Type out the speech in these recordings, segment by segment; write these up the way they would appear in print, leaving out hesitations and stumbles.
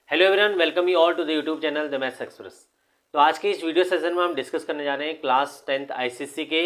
Hello everyone, welcome you all to the YouTube channel the Maths Express. तो आज के इस वीडियो सेशन में हम डिस्कस करने जा रहे हैं क्लास 10th आईसीएसई के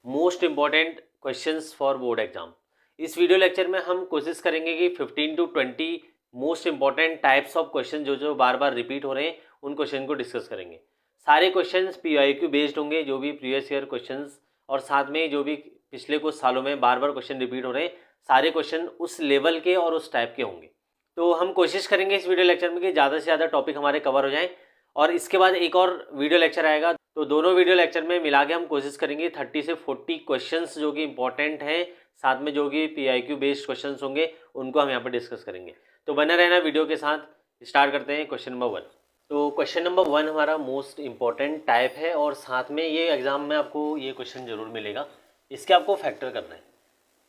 most important questions for board exam. इस वीडियो लेक्चर में हम कोशिश करेंगे कि 15 to 20 most important types of question जो बार बार रिपीट हो रहे हैं उन क्वेश्चन को डिस्कस करेंगे। सारे क्वेश्चन PYQ बेस्ड होंगे, जो भी प्रीवियस ईयर क्वेश्चन और साथ में जो भी पिछले कुछ सालों में बार बार क्वेश्चन रिपीट हो रहे हैं, सारे क्वेश्चन उस लेवल के और उस टाइप के होंगे। तो हम कोशिश करेंगे इस वीडियो लेक्चर में कि ज़्यादा से ज़्यादा टॉपिक हमारे कवर हो जाएं, और इसके बाद एक और वीडियो लेक्चर आएगा। तो दोनों वीडियो लेक्चर में मिला के हम कोशिश करेंगे 30 से 40 क्वेश्चंस जो कि इंपॉर्टेंट हैं, साथ में जो कि PIQ बेस्ड क्वेश्चंस होंगे उनको हम यहाँ पर डिस्कस करेंगे। तो बने रहना वीडियो के साथ। स्टार्ट करते हैं क्वेश्चन नंबर 1। तो क्वेश्चन नंबर 1 हमारा मोस्ट इंपॉर्टेंट टाइप है, और साथ में ये एग्जाम में आपको ये क्वेश्चन जरूर मिलेगा। इसके आपको फैक्टर करना है।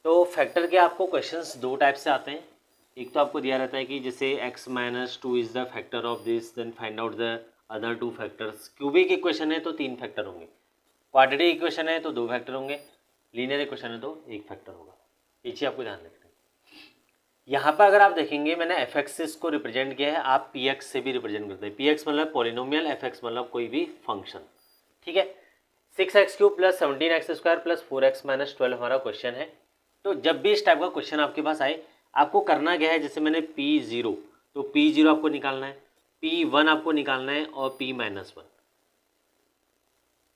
तो फैक्टर के आपको क्वेश्चंस दो टाइप से आते हैं। एक तो आपको दिया रहता है कि जैसे x-2 is the factor of this, then find out the other 2 factors. Cubic equation है तो 3 फैक्टर होंगे, क्वाड्रेटिक इक्वेशन है तो 2 फैक्टर होंगे, लीनियर इक्वेशन है तो 1 फैक्टर होगा। ये चीज़ आपको ध्यान रखना है। यहाँ पर अगर आप देखेंगे मैंने एफ एक्सिस को रिप्रेजेंट किया है, आप px से भी रिप्रेजेंट करते हैं। px मतलब पॉलिनोमियल, fx मतलब कोई भी फंक्शन, ठीक है। 6x³ + 17x² + 4x - 12 हमारा क्वेश्चन है। तो जब भी इस टाइप का क्वेश्चन आपके पास आए, आपको करना क्या है, जैसे मैंने P0, तो P0 आपको निकालना है, P1 आपको निकालना है और P-1।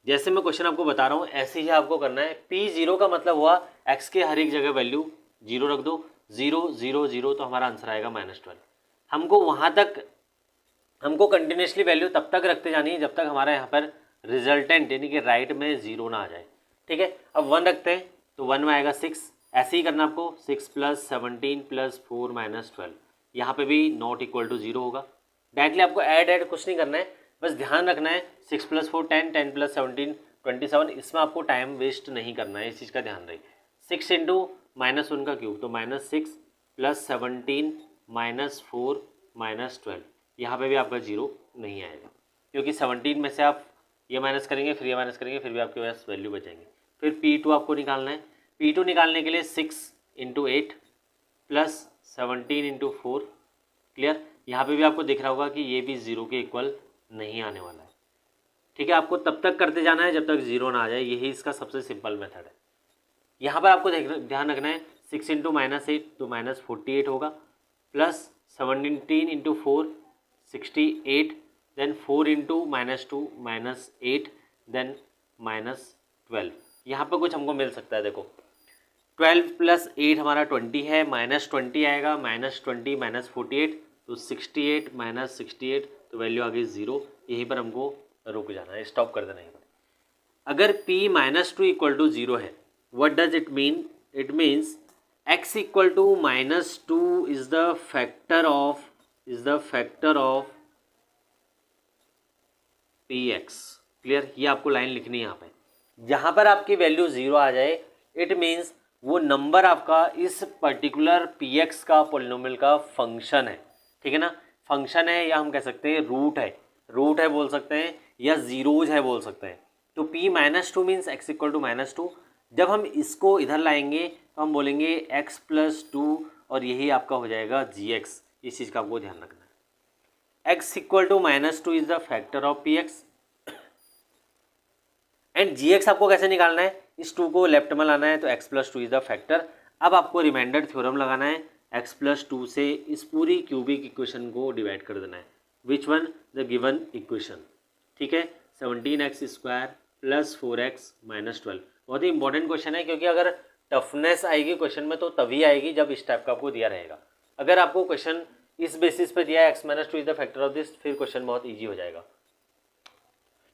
जैसे मैं क्वेश्चन आपको बता रहा हूँ ऐसे ही आपको करना है। P0 का मतलब हुआ x के हर एक जगह वैल्यू 0 रख दो, 0 0 0, तो हमारा आंसर आएगा -12। हमको वहाँ तक कंटिन्यूसली वैल्यू तब तक रखते जानी है जब तक हमारा यहाँ पर रिजल्टेंट यानी कि राइट में 0 ना आ जाए, ठीक है। अब 1 रखते हैं तो 1 में आएगा 6। ऐसे ही करना आपको, 6 + 17 + 4 - 12, यहाँ पे भी नॉट इक्वल टू 0 होगा। डायरेक्टली आपको ऐड कुछ नहीं करना है, बस ध्यान रखना है 6 + 4 10, 10 + 17 27। इसमें आपको टाइम वेस्ट नहीं करना है, इस चीज़ का ध्यान रहे। 6 × -1 का क्यूब, तो -6 + 17 - 4 - 12, यहाँ पे भी आपका 0 नहीं आएगा, क्योंकि 17 में से आप ये माइनस करेंगे, फिर ये माइनस करेंगे, फिर भी आपके पास वैल्यू बचेंगे। फिर P2 आपको निकालना है। P2 निकालने के लिए 6 × 8 + 17 × 4, क्लियर। यहाँ पे भी आपको दिख रहा होगा कि ये भी 0 के इक्वल नहीं आने वाला है, ठीक है। आपको तब तक करते जाना है जब तक 0 ना आ जाए, यही इसका सबसे सिंपल मेथड है। यहाँ पर आपको ध्यान रखना है 6 × -8 तो -48 होगा, + 17 × 4 68, देन 4 × -2 -8, देन -12। यहाँ पर कुछ हमको मिल सकता है, देखो 12 + 8 हमारा 20 है, -20 आएगा, -20 -48, तो 68 -68, तो वैल्यू आ गई 0। यहीं पर हमको रुक जाना है, स्टॉप कर देना है। अगर P-2 = 0 है, what does it mean? It means x = -2 is the factor of Px, clear. ये आपको लाइन लिखनी है यहाँ पे। जहाँ पर आपकी वैल्यू 0 आ जाए, इट मीन्स वो नंबर आपका इस पर्टिकुलर Px का पॉलिनोमियल का फंक्शन है, ठीक है ना। फंक्शन है, या हम कह सकते हैं रूट है बोल सकते हैं, या जीरोज है बोल सकते हैं। तो P-2 मीन्स x = -2। जब हम इसको इधर लाएंगे तो हम बोलेंगे x + 2, और यही आपका हो जाएगा gx। इस चीज़ का आपको ध्यान रखना है। x = -2 is the factor of Px, and gx आपको कैसे निकालना है, इस 2 को लेफ्ट में लाना है, तो x + 2 इज द फैक्टर। अब आपको रिमाइंडर थ्योरम लगाना है, x + 2 से इस पूरी क्यूबिक इक्वेशन को डिवाइड कर देना है। Which one? The given equation, ठीक है। 17x² + 4x - 12 बहुत ही इंपॉर्टेंट क्वेश्चन है, क्योंकि अगर टफनेस आएगी क्वेश्चन में तो तभी आएगी जब इस टाइप का आपको दिया रहेगा। अगर आपको क्वेश्चन इस बेसिस पे दिया है x - 2 is the factor of this, फिर क्वेश्चन बहुत ईजी हो जाएगा।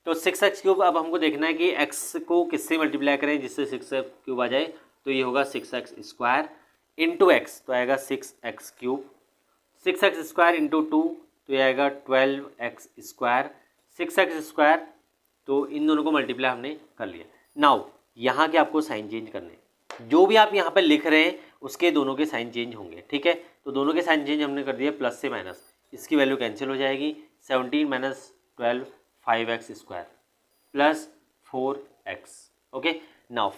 तो 6x³ अब हमको देखना है कि x को किससे मल्टीप्लाई करें जिससे 6x³ आ जाए, तो ये होगा 6x² × x, तो आएगा 6x³। 6x² × 2, तो ये आएगा 12x²। 6x², तो इन दोनों को मल्टीप्लाई हमने कर लिया। नाउ यहाँ के आपको साइन चेंज करने, जो भी आप यहाँ पर लिख रहे हैं उसके दोनों के साइन चेंज होंगे, ठीक है। तो दोनों के साइन चेंज हमने कर दिया, प्लस से माइनस, इसकी वैल्यू कैंसिल हो जाएगी। 17 - 12 5x² + 4x, okay. Now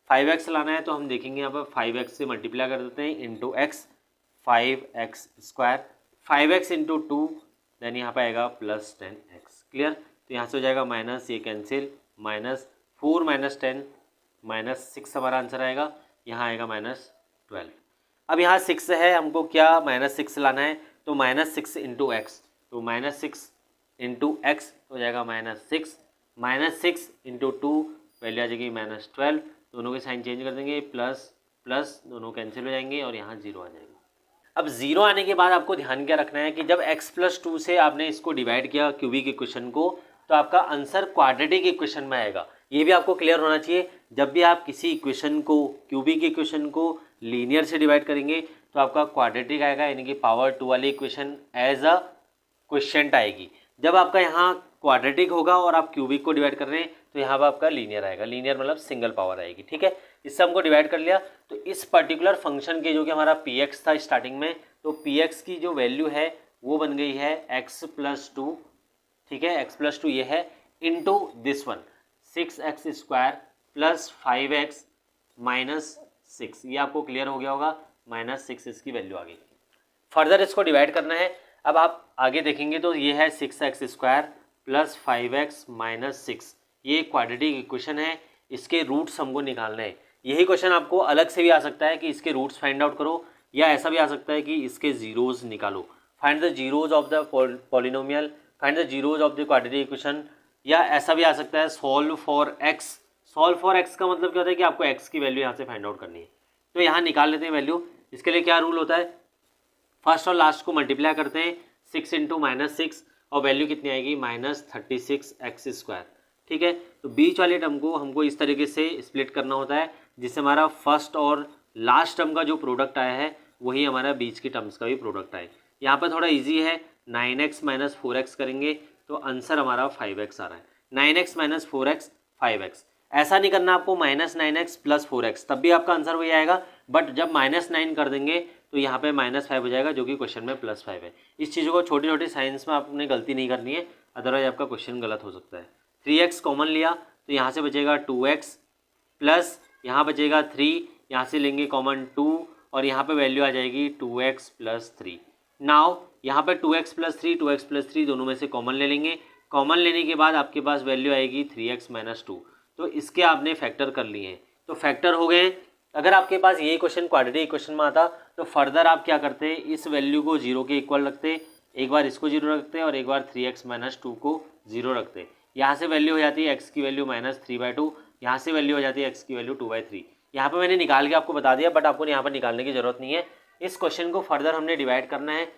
5x लाना है, तो हम देखेंगे यहाँ पर 5x से मल्टीप्लाई कर देते हैं, into x, 5x²। 5x into 2, then यहाँ पे आएगा प्लस 10x। क्लियर? तो यहाँ से हो जाएगा माइनस, ये कैंसिल, माइनस 4 माइनस 10 माइनस 6 हमारा आंसर आएगा। यहाँ आएगा माइनस 12। अब यहाँ 6 है, हमको क्या माइनस 6 लाना है, तो माइनस 6 इंटू एक्स, तो माइनस 6 इंटू एक्स हो जाएगा माइनस 6 इंटू 2, वैल्यू आ जाएगी माइनस 12। दोनों के साइन चेंज कर देंगे, प्लस प्लस दोनों कैंसिल हो जाएंगे और यहाँ 0 आ जाएगा। अब 0 आने के बाद आपको ध्यान क्या रखना है कि जब x प्लस 2 से आपने इसको डिवाइड किया क्यूबिक इक्वेशन को, तो आपका आंसर क्वाड्रेटिक इक्वेशन में आएगा। ये भी आपको क्लियर होना चाहिए, जब भी आप किसी इक्वेशन को, क्यूबिक इक्वेशन को लीनियर से डिवाइड करेंगे तो आपका क्वाड्रेटिक आएगा, यानी कि पावर 2 वाली इक्वेशन एज अ क्वेश्चन आएगी। जब आपका यहाँ क्वाड्रेटिक होगा और आप क्यूबिक को डिवाइड कर रहे हैं तो यहाँ पर आपका लीनियर आएगा। लीनियर मतलब सिंगल पावर आएगी। ठीक है, इससे हमको डिवाइड कर लिया। तो इस पर्टिकुलर फंक्शन के जो कि हमारा px था स्टार्टिंग में, तो px की जो वैल्यू है वो बन गई है x प्लस 2। ठीक है, x प्लस 2 ये है, into this one 6x square plus 5x minus 6। ये आपको क्लियर हो गया होगा, माइनस 6 इसकी वैल्यू आ गई। फर्दर इसको डिवाइड करना है। अब आप आगे देखेंगे तो ये है 6x square plus 5x minus 6। ये क्वाड्रेटिक इक्वेशन है, इसके रूट्स हमको निकालने हैं। यही क्वेश्चन आपको अलग से भी आ सकता है कि इसके रूट्स फाइंड आउट करो, या ऐसा भी आ सकता है कि इसके जीरोज निकालो, find the zeros of the polynomial, find the zeros of the quadratic equation, या ऐसा भी आ सकता है solve for x। Solve for x का मतलब क्या होता है कि आपको x की वैल्यू यहाँ से फाइंड आउट करनी है। तो यहाँ निकाल लेते हैं वैल्यू। इसके लिए क्या रूल होता है, फर्स्ट और लास्ट को मल्टीप्लाई करते हैं, 6 इंटू माइनस 6, और वैल्यू कितनी आएगी माइनस 36x स्क्वायर। ठीक है, तो बीच वाले टर्म को हमको इस तरीके से स्प्लिट करना होता है जिससे हमारा फर्स्ट और लास्ट टर्म का जो प्रोडक्ट आया है वही हमारा बीच की टर्म्स का भी प्रोडक्ट आए। यहाँ पर थोड़ा इजी है, 9x माइनस 4x करेंगे तो आंसर हमारा 5x आ रहा है। 9x minus 4x 5x। ऐसा नहीं करना आपको माइनस 9x प्लस 4x, तब भी आपका आंसर वही आएगा, बट जब माइनस 9 कर देंगे तो यहाँ पे माइनस 5 हो जाएगा, जो कि क्वेश्चन में प्लस 5 है। इस चीज़ों को छोटी छोटी साइंस में आपने गलती नहीं करनी है, अदरवाइज आपका क्वेश्चन गलत हो सकता है। 3x कॉमन लिया तो यहाँ से बचेगा 2x प्लस यहाँ बचेगा 3, यहाँ से लेंगे कॉमन 2 और यहाँ पे वैल्यू आ जाएगी 2x प्लस 3। नाउ यहाँ पे 2x प्लस 3, 2x प्लस 3 दोनों में से कॉमन ले लेंगे। कॉमन लेने के बाद आपके पास वैल्यू आएगी 3x माइनस 2। तो इसके आपने फैक्टर कर लिए हैं, तो फैक्टर हो गए। अगर आपके पास यही क्वेश्चन क्वाड्रेटिक इक्वेशन में आता तो फर्दर आप क्या करते, इस वैल्यू को 0 के इक्वल रखते, एक बार इसको 0 रखते और एक बार 3x माइनस 2 को 0 रखते। यहाँ से वैल्यू हो जाती है x की वैल्यू माइनस 3/2, यहाँ से वैल्यू हो जाती है x की वैल्यू 2/3। यहाँ पे मैंने निकाल के आपको बता दिया, बट आपको यहाँ पर निकालने की ज़रूरत नहीं है। इस क्वेश्चन को फर्दर हमने डिवाइड करना है,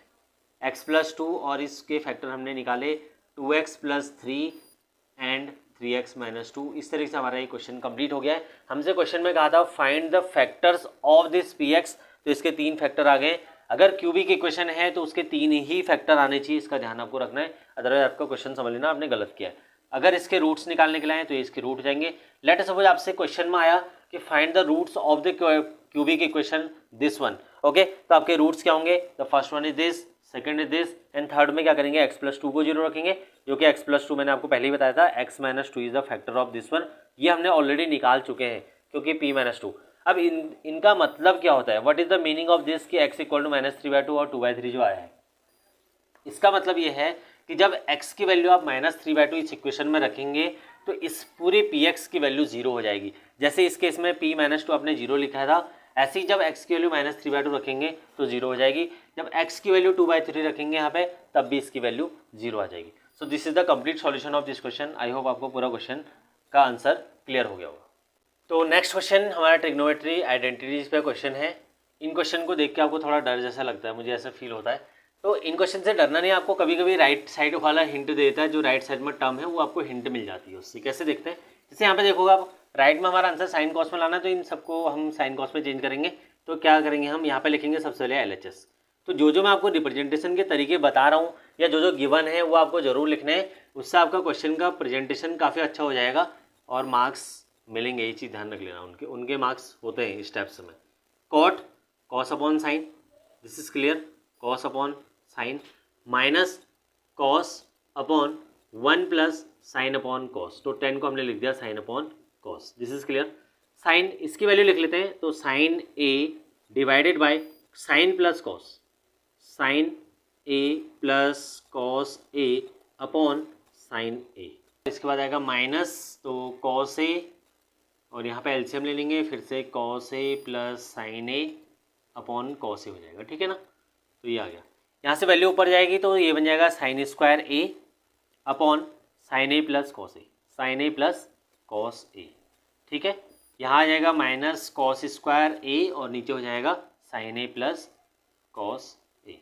x प्लस 2 और इसके फैक्टर हमने निकाले 2x plus 3 and 3x minus 2। इस तरीके से हमारा ये क्वेश्चन कंप्लीट हो गया है। हमसे क्वेश्चन में कहा था find the factors of this px, तो इसके 3 फैक्टर आ गए। अगर क्यूबिक इक्वेशन है तो उसके 3 ही फैक्टर आने चाहिए, इसका ध्यान आपको रखना है, अदरवाइज आपका क्वेश्चन समझ लेना आपने गलत किया है। अगर इसके रूट्स निकालने के लिए आए तो इसके रूट जाएंगे। लेट सपोज आपसे क्वेश्चन में आया कि find the roots of the cubic equation this one. Okay, तो आपके रूट्स क्या होंगे, the first one is this, second is this and third में क्या करेंगे, x प्लस 2 को 0 रखेंगे, जो कि x प्लस 2 मैंने आपको पहले ही बताया था, x minus 2 is the factor of this one. ये हमने ऑलरेडी निकाल चुके हैं क्योंकि p माइनस 2। अब इनका मतलब क्या होता है, what is the meaning of this कि x इक्वल टू माइनस 3/2 और 2/3 जो आया है, इसका मतलब ये है कि जब x की वैल्यू आप माइनस 3/2 इस इक्वेशन में रखेंगे तो इस पूरे px की वैल्यू 0 हो जाएगी। जैसे इस केस में p माइनस 2 आपने 0 लिखा था, ऐसे ही जब x की वैल्यू माइनस 3/2 रखेंगे तो 0 हो जाएगी। जब x की वैल्यू 2/3 रखेंगे यहाँ पे, तब भी इसकी वैल्यू 0 आ जाएगी। So this is the complete solution of this question. I hope आपको पूरा क्वेश्चन का आंसर क्लियर हो गया होगा। तो नेक्स्ट क्वेश्चन हमारा ट्रिग्नोमेट्री आइडेंटिटीज पे क्वेश्चन है। इन क्वेश्चन को देख के आपको थोड़ा डर जैसा लगता है, मुझे ऐसा फील होता है, तो इन क्वेश्चन से डरना नहीं। आपको कभी कभी राइट साइड वाला हिंट दे देता है, जो राइट साइड में टर्म है वो आपको हिंट मिल जाती है उससे। कैसे देखते हैं, जैसे यहाँ पे देखोगे आप, राइट में हमारा आंसर साइन कॉस में लाना है, तो इन सबको हम साइन कॉस में चेंज करेंगे। तो क्या करेंगे, हम यहाँ पे लिखेंगे सबसे पहले LHS। तो जो मैं आपको रिप्रेजेंटेशन के तरीके बता रहा हूँ या जो गिवन है वो आपको जरूर लिखने हैं, उससे आपका क्वेश्चन का प्रेजेंटेशन काफ़ी अच्छा हो जाएगा और मार्क्स मिलेंगे। ये चीज़ ध्यान रख लेना, उनके मार्क्स होते हैं इस टाइप्स में। Cot cos upon sine, this is clear, cos upon sine, minus cos upon 1 plus sine upon cos, तो 10 को हमने लिख दिया sine upon cos, this is clear. Sine इसकी वैल्यू लिख लेते हैं, तो sine A divided by sine plus cos, sine A plus cos A upon sine A. इसके बाद आएगा माइनस, तो कॉस ए और यहाँ पे एलसीएम ले लेंगे, फिर से cos A plus sign A upon cos A हो जाएगा, ठीक है ना। तो ये आ गया, यहाँ से वैल्यू ऊपर जाएगी तो ये बन जाएगा sine square A upon sine A plus cos A, sine A plus cos ए, ठीक है। यहाँ आ जाएगा माइनस कॉस स्क्वायर ए और नीचे हो जाएगा साइन ए प्लस कॉस ए।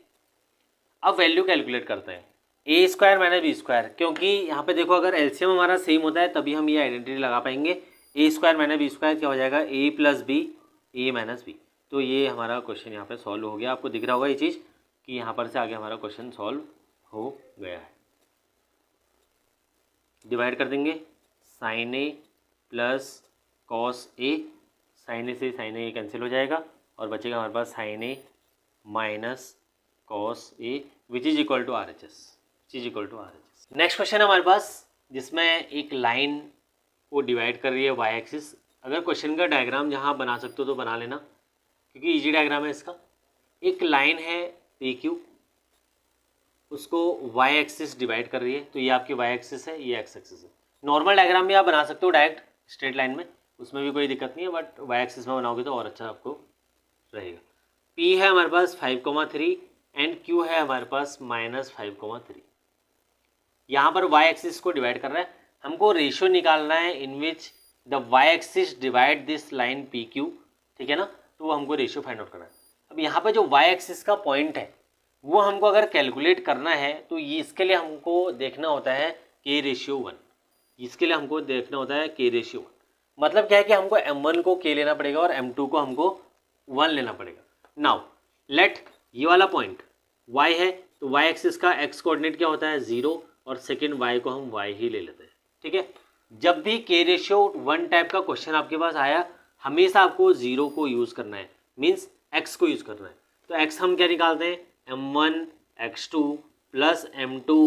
अब वैल्यू कैलकुलेट करते हैं, ए स्क्वायर माइनस बी स्क्वायर, क्योंकि यहाँ पे देखो अगर एलसीएम हमारा सेम होता है तभी हम ये आइडेंटिटी लगा पाएंगे। ए स्क्वायर माइनस बी स्क्वायर क्या हो जाएगा, ए प्लस बी ए माइनस बी। तो ये हमारा क्वेश्चन यहाँ पे सॉल्व हो गया। आपको दिख रहा होगा ये चीज़ कि यहाँ पर से आगे हमारा क्वेश्चन सॉल्व हो गया है। डिवाइड कर देंगे, sine A plus cos A, sine A से साइन ए कैंसिल हो जाएगा और बचेगा हमारे पास sine A minus cos A which is equal to R H S, which is equal to R H S. Next question हमारे पास जिसमें एक लाइन को डिवाइड कर रही है वाई एक्सिस। अगर क्वेश्चन का डायग्राम जहाँ बना सकते हो तो बना लेना, क्योंकि इजी डायग्राम है इसका। एक लाइन है पी क्यू, उसको वाई एक्सिस डिवाइड कर रही है, तो ये आपकी वाई एक्सिस है, ये एक्स एक्सिस है। नॉर्मल डायग्राम भी आप बना सकते हो डायरेक्ट स्ट्रेट लाइन में, उसमें भी कोई दिक्कत नहीं है, बट वाई एक्सिस में बनाओगे तो और अच्छा आपको रहेगा। पी है हमारे पास 5,3 एंड क्यू है हमारे पास -5,3। यहाँ पर वाई एक्सिस को डिवाइड कर रहा है, हमको रेशियो निकालना है in which the Y axis divide this line P Q, ठीक है ना। तो वो हमको रेशियो फाइंड आउट करना है। अब यहाँ पर जो वाई एक्सिस का पॉइंट है वो हमको अगर कैलकुलेट करना है तो ये इसके लिए हमको देखना होता है के रेशियो 1, इसके लिए हमको देखना होता है के रेशियो 1। मतलब क्या है कि हमको m1 को k लेना पड़ेगा और m2 को हमको 1 लेना पड़ेगा। नाउ लेट ये वाला पॉइंट y है, तो y एक्सिस का x कोऑर्डिनेट क्या होता है 0 और सेकेंड y को हम y ही ले लेते हैं, ठीक है। जब भी k रेशियो 1 टाइप का क्वेश्चन आपके पास आया, हमेशा आपको 0 को यूज़ करना है, मीन्स x को यूज़ करना है। तो x हम क्या निकालते हैं, m1 x2 plus m2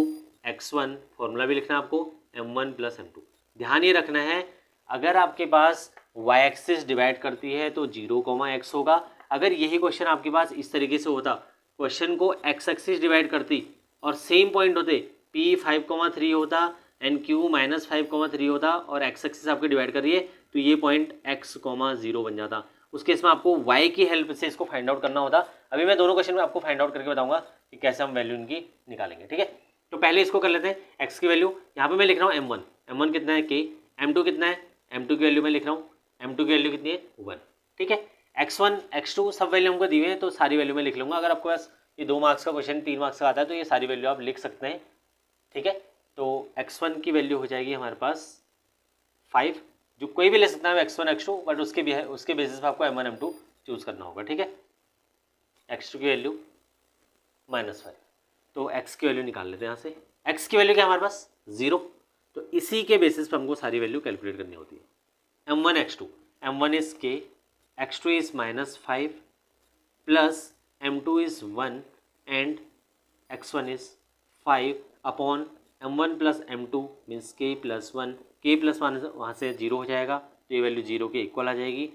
x1, formula भी लिखना है आपको m1 प्लस m2। ध्यान ये रखना है, अगर आपके पास y एक्सिस डिवाइड करती है तो 0, x होगा। अगर यही क्वेश्चन आपके पास इस तरीके से होता, क्वेश्चन को x एक्सिस डिवाइड करती और सेम पॉइंट होते, p 5,3 होता एंड q -5,3 होता और x एक्सिस आपके डिवाइड कर रही है, तो ये पॉइंट x, 0 बन जाता। उस केस में आपको y की हेल्प से इसको फाइंड आउट करना होता। अभी मैं दोनों क्वेश्चन में आपको फाइंड आउट करके बताऊंगा कि कैसे हम वैल्यू इनकी निकालेंगे, ठीक है। तो पहले इसको कर लेते हैं, x की वैल्यू यहाँ पे मैं लिख रहा हूँ m1 कितना है k, m2 कितना है, m2 की वैल्यू मैं लिख रहा हूँ, m2 की वैल्यू कितनी है 1, ठीक है। x1 x2 सब वैल्यू हमको दी हुई है तो सारी वैल्यू मैं लिख लूँगा। अगर आपके पास ये 2 मार्क्स का क्वेश्चन 3 मार्क्स का आता है तो ये सारी वैल्यू आप लिख सकते हैं, ठीक है। तो x1 की वैल्यू हो जाएगी हमारे पास 5, जो कोई भी ले सकता है x1 x2, बट उसके बेसिस पे आपको m1 m2 चूज़ करना होगा, ठीक है। x2 की वैल्यू -5, तो x की वैल्यू निकाल लेते हैं यहाँ से। x की वैल्यू क्या हमारे पास 0, तो इसी के बेसिस पे हमको सारी वैल्यू कैलकुलेट करनी होती है। m1 x2, m1 is k, x2 is -5 plus m2 is 1 and x1 is 5 upon m1 plus m2 means k plus 1, k plus 1 वहाँ से 0 हो जाएगा, तो ये वैल्यू 0 के इक्वल आ जाएगी।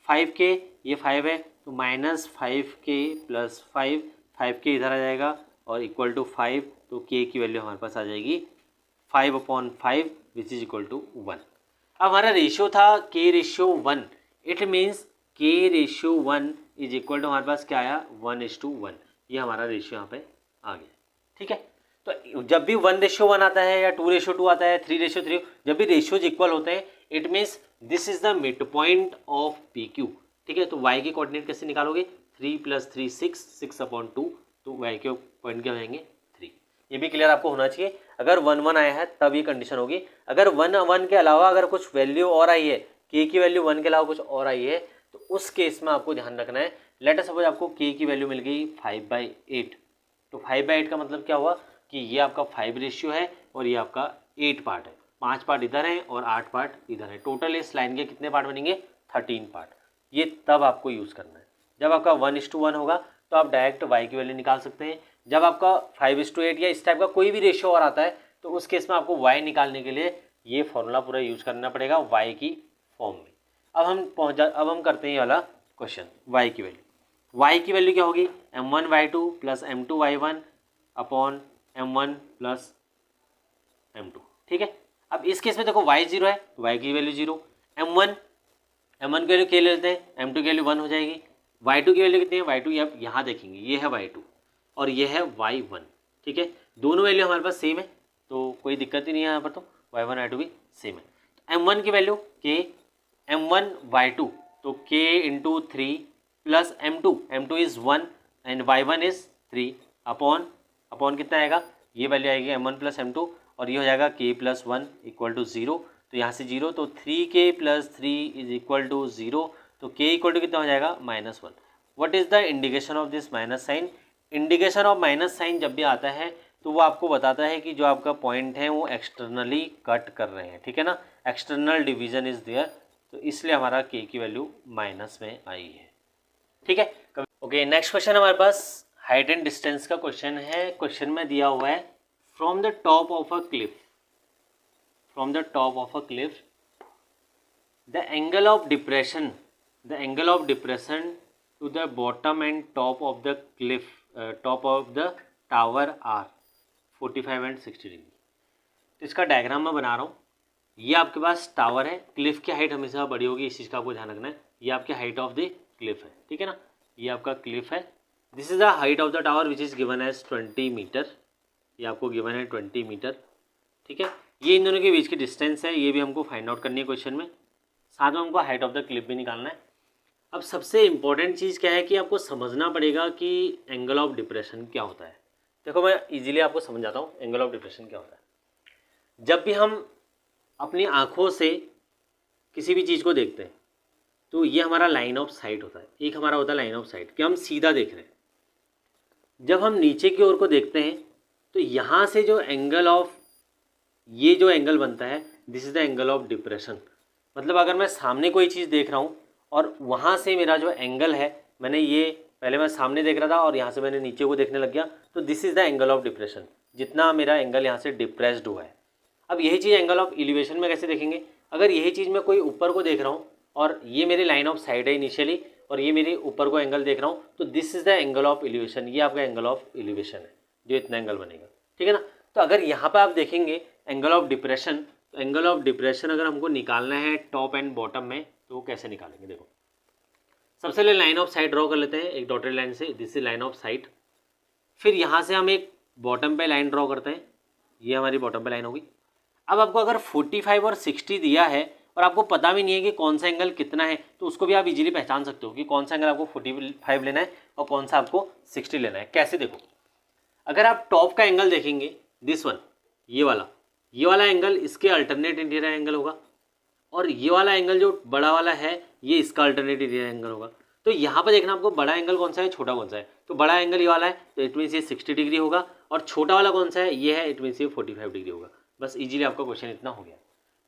5k ये 5 है तो -5k प्लस 5 के इधर आ जाएगा और इक्वल टू 5, तो k की वैल्यू हमारे पास आ जाएगी 5/5 विच इज इक्वल टू 1। अब हमारा रेशियो था k ratio 1, it means k ratio 1 is equal to हमारे पास क्या आया 1:1। ये हमारा रेशियो यहाँ पे आ गया, ठीक है। तो जब भी 1:1 आता है या 2:2 आता है, 3:3, जब भी रेशियोज इक्वल होते हैं it means this is the mid point of P Q, ठीक है। तो y के कोऑर्डिनेट कैसे निकालोगे, 3 + 3 6/2, तो y के पॉइंट क्या हो जाएंगे 3। ये भी क्लियर आपको होना चाहिए। अगर 1 आया है तब ये कंडीशन होगी। अगर 1 के अलावा अगर कुछ वैल्यू और आई है, k की वैल्यू 1 के अलावा कुछ और आई है, तो उस केस में आपको ध्यान रखना है। लेट अस सपोज आपको k की वैल्यू मिल गई 5/8, तो 5/8 का मतलब क्या हुआ कि ये आपका 5 रेशियो है और ये आपका 8 पार्ट है, 5 पार्ट इधर है और 8 पार्ट इधर है। टोटल इस लाइन के कितने पार्ट बनेंगे 13 पार्ट। ये तब आपको यूज़ करना है जब आपका 1:1 होगा, तो आप डायरेक्ट y की वैल्यू निकाल सकते हैं। जब आपका 5:8 या इस टाइप का कोई भी रेशियो और आता है तो उस केस में आपको y निकालने के लिए ये फॉर्मूला पूरा यूज़ करना पड़ेगा y की फॉर्म में। अब हम करते हैं ये वाला क्वेश्चन। y की वैल्यू क्या होगी, m1y2 plus m2y1 upon m1 plus m2, ठीक है। अब इस केस में देखो y 0 है तो y की वैल्यू 0, m1 की वैल्यू क्या ले लेते हैं, m2 की वैल्यू 1 हो जाएगी, y2 की वैल्यू कितनी है, y2 आप यहाँ देखेंगे ये है y2 और ये है y1, ठीक है। दोनों वैल्यू हमारे पास सेम है तो कोई दिक्कत ही नहीं है यहाँ पर, तो y1 y2 भी सेम है। तो m1 की वैल्यू k, m1 y2 तो k into 3 plus m2 is 1 and y1 is 3 upon कितना आएगा, ये वैल्यू आएगी m1 प्लस m2 और ये हो जाएगा k प्लस 1 इक्वल टू 0, तो यहाँ से 0 तो 3k plus 3 is equal to 0, तो k इक्वल टू कितना हो जाएगा -1। What is the indication of this minus sign, indication of minus sign जब भी आता है तो वो आपको बताता है कि जो आपका पॉइंट है वो एक्सटर्नली कट कर रहे हैं, ठीक है ना, एक्सटर्नल डिवीजन इज देयर, तो इसलिए हमारा k की वैल्यू माइनस में आई है, ठीक है। ओके, नेक्स्ट क्वेश्चन हमारे पास हाइट एंड डिस्टेंस का क्वेश्चन है। क्वेश्चन में दिया हुआ है from the top of a cliff, from the top of a cliff the angle of depression to the bottom and top of the cliff, top of the tower are 45 and 60 degree. तो इसका diagram मैं बना रहा हूँ। ये आपके पास tower है, क्लिफ की हाइट हमेशा बड़ी होगी, इस चीज़ का आपको ध्यान रखना है। ये आपकी हाइट ऑफ द क्लिफ है, ठीक है ना, ये आपका क्लिफ है। This is the height of the tower which is given as 20 metre, ये आपको गिवन है 20 मीटर, ठीक है। ये इन दोनों के बीच की डिस्टेंस है, ये भी हमको फाइंड आउट करनी है क्वेश्चन में, साथ में हमको हाइट ऑफ द क्लिफ भी निकालना है। अब सबसे इम्पॉर्टेंट चीज़ क्या है कि आपको समझना पड़ेगा कि एंगल ऑफ डिप्रेशन क्या होता है। देखो मैं इजीली आपको समझाता हूँ एंगल ऑफ डिप्रेशन क्या होता है। जब भी हम अपनी आँखों से किसी भी चीज़ को देखते हैं तो ये हमारा लाइन ऑफ साइट होता है, एक हमारा होता है लाइन ऑफ साइट कि हम सीधा देख रहे हैं। जब हम नीचे की ओर को देखते हैं तो यहाँ से जो एंगल ऑफ, ये जो एंगल बनता है this is the angle of depression. मतलब अगर मैं सामने कोई चीज़ देख रहा हूँ और वहाँ से मेरा जो एंगल है, मैंने ये पहले मैं सामने देख रहा था और यहाँ से मैंने नीचे को देखने लग गया, तो this is the angle of depression, जितना मेरा एंगल यहाँ से डिप्रेस्ड हुआ है। अब यही चीज़ एंगल ऑफ एलिवेशन में कैसे देखेंगे, अगर यही चीज़ मैं कोई ऊपर को देख रहा हूँ और ये मेरी लाइन ऑफ साइट है इनिशियली और ये मेरे ऊपर को एंगल देख रहा हूँ, तो this is the angle of elevation, ये आपका एंगल ऑफ एलिवेशन है जो इतना एंगल बनेगा, ठीक है ना। तो अगर यहाँ पर आप देखेंगे एंगल ऑफ डिप्रेशन, तो एंगल ऑफ डिप्रेशन अगर हमको निकालना है टॉप एंड बॉटम में तो वो कैसे निकालेंगे, देखो सबसे पहले लाइन ऑफ साइट ड्रॉ कर लेते हैं एक डॉटेड लाइन से, this is line of site. फिर यहाँ से हम एक बॉटम पे लाइन ड्रॉ करते हैं, ये हमारी बॉटम पे लाइन होगी। अब आपको अगर 45 और 60 दिया है और आपको पता भी नहीं है कि कौन सा एंगल कितना है, तो उसको भी आप इजीली पहचान सकते हो कि कौन सा एंगल आपको 45 लेना है और कौन सा आपको 60 लेना है। कैसे देखो, अगर आप टॉप का एंगल देखेंगे दिस वन, ये वाला एंगल इसके अल्टरनेट इंटीरियर एंगल होगा और ये वाला एंगल जो बड़ा वाला है ये इसका अल्टरनेट इंटीरियर एंगल होगा। तो यहाँ पर देखना आपको बड़ा एंगल कौन सा है, छोटा कौन सा है। तो बड़ा एंगल ये वाला है तो इट मीन्स ये 60 डिग्री होगा और छोटा वाला कौन सा है, ये है, इट मीन्स ये 45 डिग्री होगा। बस इजीली आपका क्वेश्चन इतना हो गया।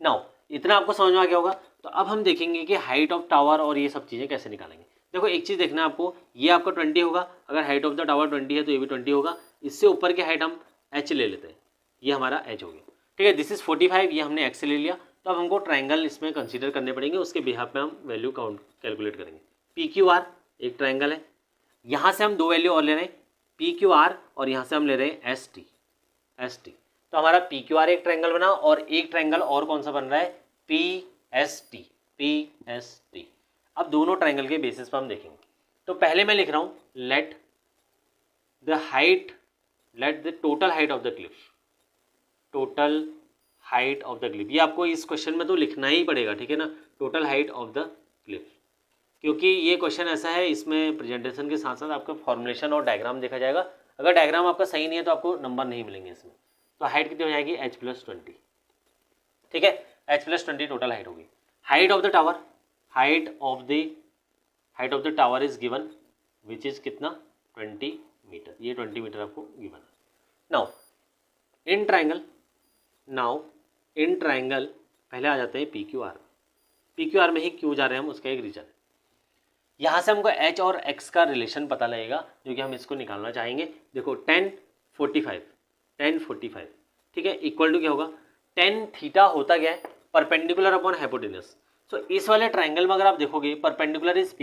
नाउ इतना आपको समझ में आ गया होगा। तो अब हम देखेंगे कि हाइट ऑफ टावर और ये सब चीज़ें कैसे निकालेंगे। देखो एक चीज़ देखना है आपको, ये आपका 20 होगा, अगर हाइट ऑफ द टावर 20 है तो ये भी 20 होगा। इससे ऊपर की हाइट हम h ले लेते हैं, ये हमारा h हो गया, ठीक है। दिस इज 45, ये हमने x ले लिया। तो अब हमको ट्राइंगल इसमें कंसीडर करने पड़ेंगे, उसके बिहाफ में हम वैल्यू काउंट कैलकुलेट करेंगे। PQR एक ट्राइंगल है, यहाँ से हम दो वैल्यू और ले रहे हैं PQR और यहाँ से हम ले रहे हैं ST। तो हमारा PQR एक ट्राइंगल बना और एक ट्राइंगल और कौन सा बन रहा है, PST। अब दोनों ट्राइंगल के बेसिस पर हम देखेंगे। तो पहले मैं लिख रहा हूँ let the total height of the Cliff, total height of the Cliff. ये आपको इस क्वेश्चन में तो लिखना ही पड़ेगा, ठीक है ना, total height of the Cliff, क्योंकि ये क्वेश्चन ऐसा है इसमें प्रेजेंटेशन के साथ साथ आपका फॉर्मुलेशन और डायग्राम देखा जाएगा। अगर डायग्राम आपका सही नहीं है तो आपको नंबर नहीं मिलेंगे इसमें। तो हाइट कितनी हो जाएगी, h+20, ठीक है, h+20 टोटल हाइट होगी। Height of the tower, height of the tower is given which is कितना, 20 मीटर, ये 20 मीटर आपको गिवन है। नाउ इन ट्राइंगल पहले आ जाते हैं PQR में ही क्यों जा रहे हैं हम, उसका एक रीजन है। यहाँ से हमको h और x का रिलेशन पता लगेगा जो कि हम इसको निकालना चाहेंगे। देखो tan 45, ठीक है, इक्वल टू क्या होगा, tan थीटा होता क्या है, परपेंडिकुलर अपॉन हाइपोटेनस। सो इस वाले ट्राइंगल में अगर आप देखोगे perpendicular is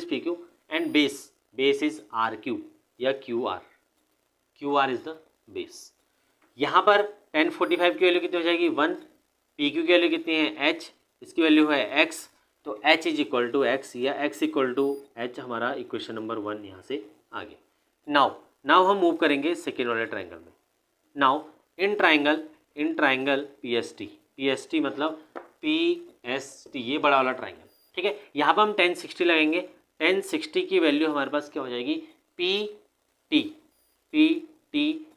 PQ and base is RQ या QR, QR is the base. यहाँ पर 1045 की वैल्यू कितनी हो जाएगी 1, PQ की वैल्यू कितनी है H, इसकी वैल्यू है X, तो H is equal to X या X इक्वल टू H हमारा इक्वेशन नंबर 1 यहाँ से आगे। नाउ हम मूव करेंगे सेकेंड वाले ट्राइंगल में। नाउ इन ट्राइंगल PST मतलब PST, ये बड़ा वाला ट्राइंगल, ठीक है। यहाँ पर हम 1060 लगेंगे। 1060 की वैल्यू हमारे पास क्या हो जाएगी PT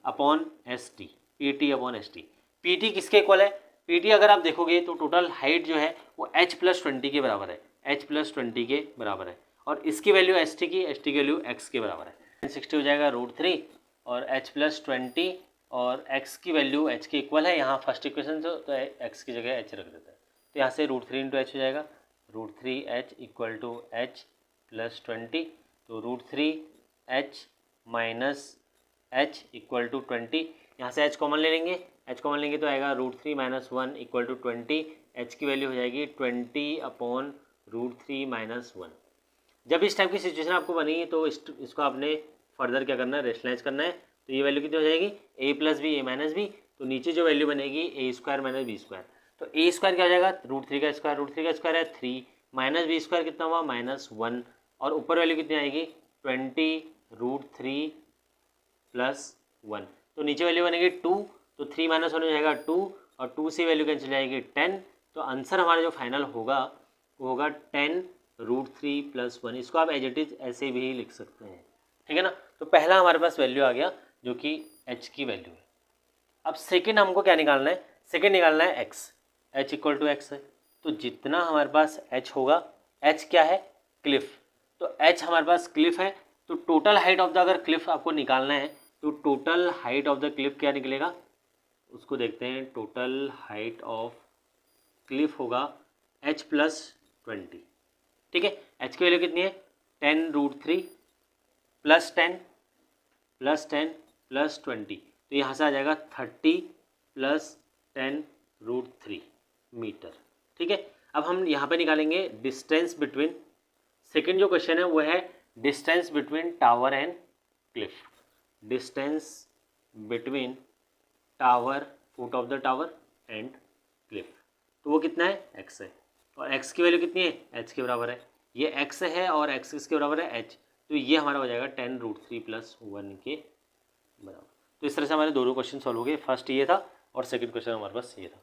upon ST, PT upon ST। PT किसके इक्वल है? PT अगर आप देखोगे तो टोटल हाइट जो है वो H+20 के बराबर है, H+20 के बराबर है, और इसकी वैल्यू ST की वैल्यू X के बराबर है। 1060 हो जाएगा √3 और H+20 और X की वैल्यू H के इक्वल है। यहाँ फर्स्ट इक्वेशन से तो X की जगह H रख देते हैं, तो यहाँ से √3 × H हो जाएगा, √3H इक्वल टू H+20, तो √3H minus H equal to 20, यहाँ से H कॉमन ले लेंगे, H कॉमन लेंगे तो आएगा √3 - 1 इक्वल टू 20, H की वैल्यू हो जाएगी 20 अपॉन √3 - 1। जब इस टाइप की सिचुएशन आपको बनी तो इसको आपने फर्दर क्या करना है, रेशनलाइज करना है। तो ये वैल्यू कितनी हो जाएगी a + b a - b, तो नीचे जो वैल्यू बनेगी a² - b², तो a² क्या हो जाएगा √3 का स्क्वायर है 3 माइनस b² कितना हुआ -1, और ऊपर वैल्यू कितनी आएगी 20 √3 + 1, तो नीचे वैल्यू बनेगी 2, तो 3 - 1 हो जाएगा 2, और 2 से वैल्यू कैंसिल जाएगी 10, तो आंसर हमारा जो फाइनल होगा वो होगा 10 √3 + 1। इसको आप एज इट इज ऐसे भी लिख सकते हैं, ठीक है ना। तो पहला हमारे पास वैल्यू आ गया जो कि H की वैल्यू है। अब सेकेंड हमको क्या निकालना है, सेकेंड निकालना है X, H equal to X है, तो जितना हमारे पास H होगा, H क्या है क्लिफ, तो H हमारे पास क्लिफ है, तो टोटल हाइट ऑफ द अगर क्लिफ आपको निकालना है तो total height of the Cliff क्या निकलेगा, उसको देखते हैं। टोटल हाइट ऑफ क्लिफ होगा H+20, ठीक है। H की वैल्यू कितनी है 10 √3 + 10 + 10 + 20, तो यहाँ से आ जाएगा 30 + 10 √3 मीटर, ठीक है। अब हम यहाँ पे निकालेंगे डिस्टेंस बिटवीन, सेकेंड जो क्वेश्चन है वो है distance between tower and Cliff, distance between tower, foot of the tower and Cliff, तो वो कितना है X है, और X की वैल्यू कितनी है H के बराबर है, ये X है और X किसके बराबर है H, तो ये हमारा हो जाएगा 10 √3 + 1 के बराबर। तो इस तरह से हमारे दोनों क्वेश्चन सॉल्व हो गए, फर्स्ट ये था और सेकंड क्वेश्चन हमारे पास ये था,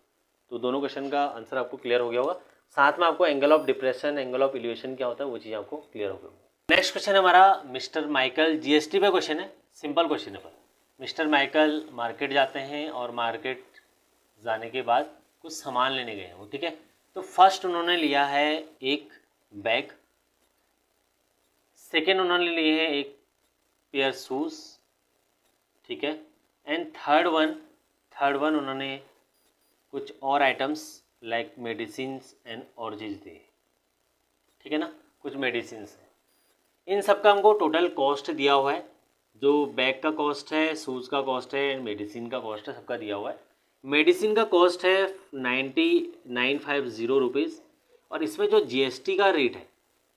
तो दोनों क्वेश्चन का आंसर आपको क्लियर हो गया होगा। साथ में आपको angle of depression, angle of elevation क्या होता है वो चीज़ आपको क्लियर हो गई। नेक्स्ट क्वेश्चन हमारा मिस्टर माइकल GST पे क्वेश्चन है, सिंपल क्वेश्चन है। पर मिस्टर माइकल मार्केट जाते हैं और मार्केट जाने के बाद कुछ सामान लेने गए हैं वो, ठीक है। तो फर्स्ट उन्होंने लिया है एक बैग, सेकेंड उन्होंने लिए हैं एक पेयर शूज़, ठीक है, एंड थर्ड वन उन्होंने कुछ और आइटम्स लाइक मेडिसिन्स एंड और चीज़ दिए, ठीक है ना, कुछ मेडिसिन्स हैं। इन सब का हमको टोटल कॉस्ट दिया हुआ है, जो बैग का कॉस्ट है, शूज़ का कॉस्ट है एंड मेडिसिन का कॉस्ट है, सबका दिया हुआ है। मेडिसिन का कॉस्ट है 9950 रुपीज़, और इसमें जो GST का रेट है,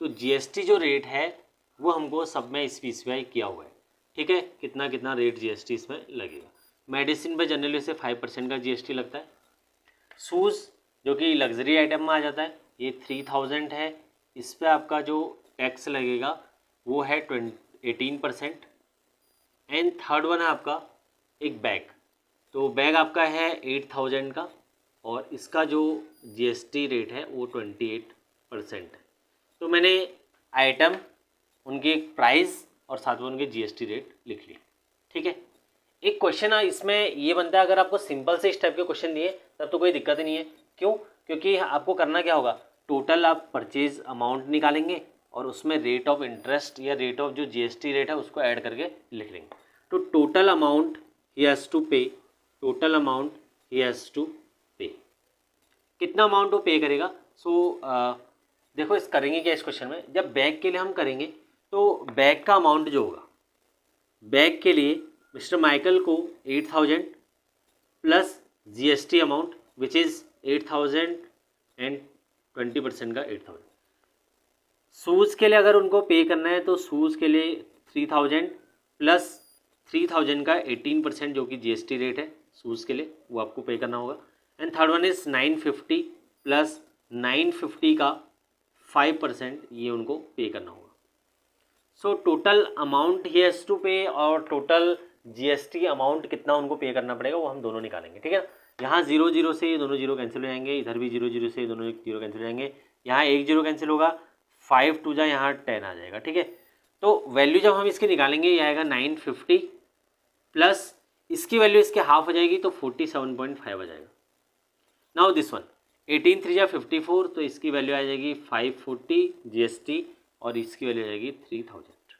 तो GST जो रेट है वो हमको सब में स्पेसिफाई किया हुआ है, ठीक है, कितना कितना रेट GST इसमें लगेगा। मेडिसिन पे जनरली से 5% का GST लगता है। शूज़ जो कि लग्जरी आइटम में आ जाता है, ये 3000 है, इस पर आपका जो टैक्स लगेगा वो है 18%। एंड थर्ड वन है आपका एक बैग, तो बैग आपका है 8000 का, और इसका जो GST रेट है वो 28% है। तो मैंने आइटम, उनकी प्राइस और साथ में उनके GST रेट लिख लिए, ठीक है। एक क्वेश्चन इसमें ये बनता है, अगर आपको सिंपल से इस टाइप के क्वेश्चन दिए तब तो कोई दिक्कत ही नहीं है। क्यों? क्योंकि आपको करना क्या होगा, टोटल आप परचेज अमाउंट निकालेंगे और उसमें रेट ऑफ इंटरेस्ट या रेट ऑफ जो GST रेट है उसको ऐड करके लिख लेंगे। तो total amount he has to pay, total amount he has to pay, कितना अमाउंट वो पे करेगा। सो देखो इस करेंगे क्या इस क्वेश्चन में, जब बैग के लिए हम करेंगे तो बैग का अमाउंट जो होगा, बैग के लिए मिस्टर माइकल को 8000 plus GST amount which is 8000 and 20% का 8000। शूज़ के लिए अगर उनको पे करना है तो शूज़ के लिए 3000 प्लस 3000 का 18% जो कि GST रेट है शूज़ के लिए, वो आपको पे करना होगा। And third one is 950 plus 950 का 5% ये उनको पे करना होगा। So total amount he has to pay और टोटल GST अमाउंट कितना उनको पे करना पड़ेगा वो हम दोनों निकालेंगे, ठीक है ना। यहाँ 0 0 से ये दोनों 0 कैंसिल हो जाएंगे, इधर भी 0 0 से ये दोनों 0 कैंसिल हो जाएंगे, यहाँ 1 0 कैंसिल होगा, 5 2 जा यहाँ 10 आ जाएगा, ठीक है। तो वैल्यू जब हम इसकी निकालेंगे ये आएगा 950 प्लस इसकी वैल्यू इसके हाफ हो जाएगी तो 47.5 आ जाएगा। नाउ दिस वन 18 3 जा 54 तो इसकी वैल्यू आ जाएगी 540 GST और इसकी वैल्यू आ जाएगी 3000,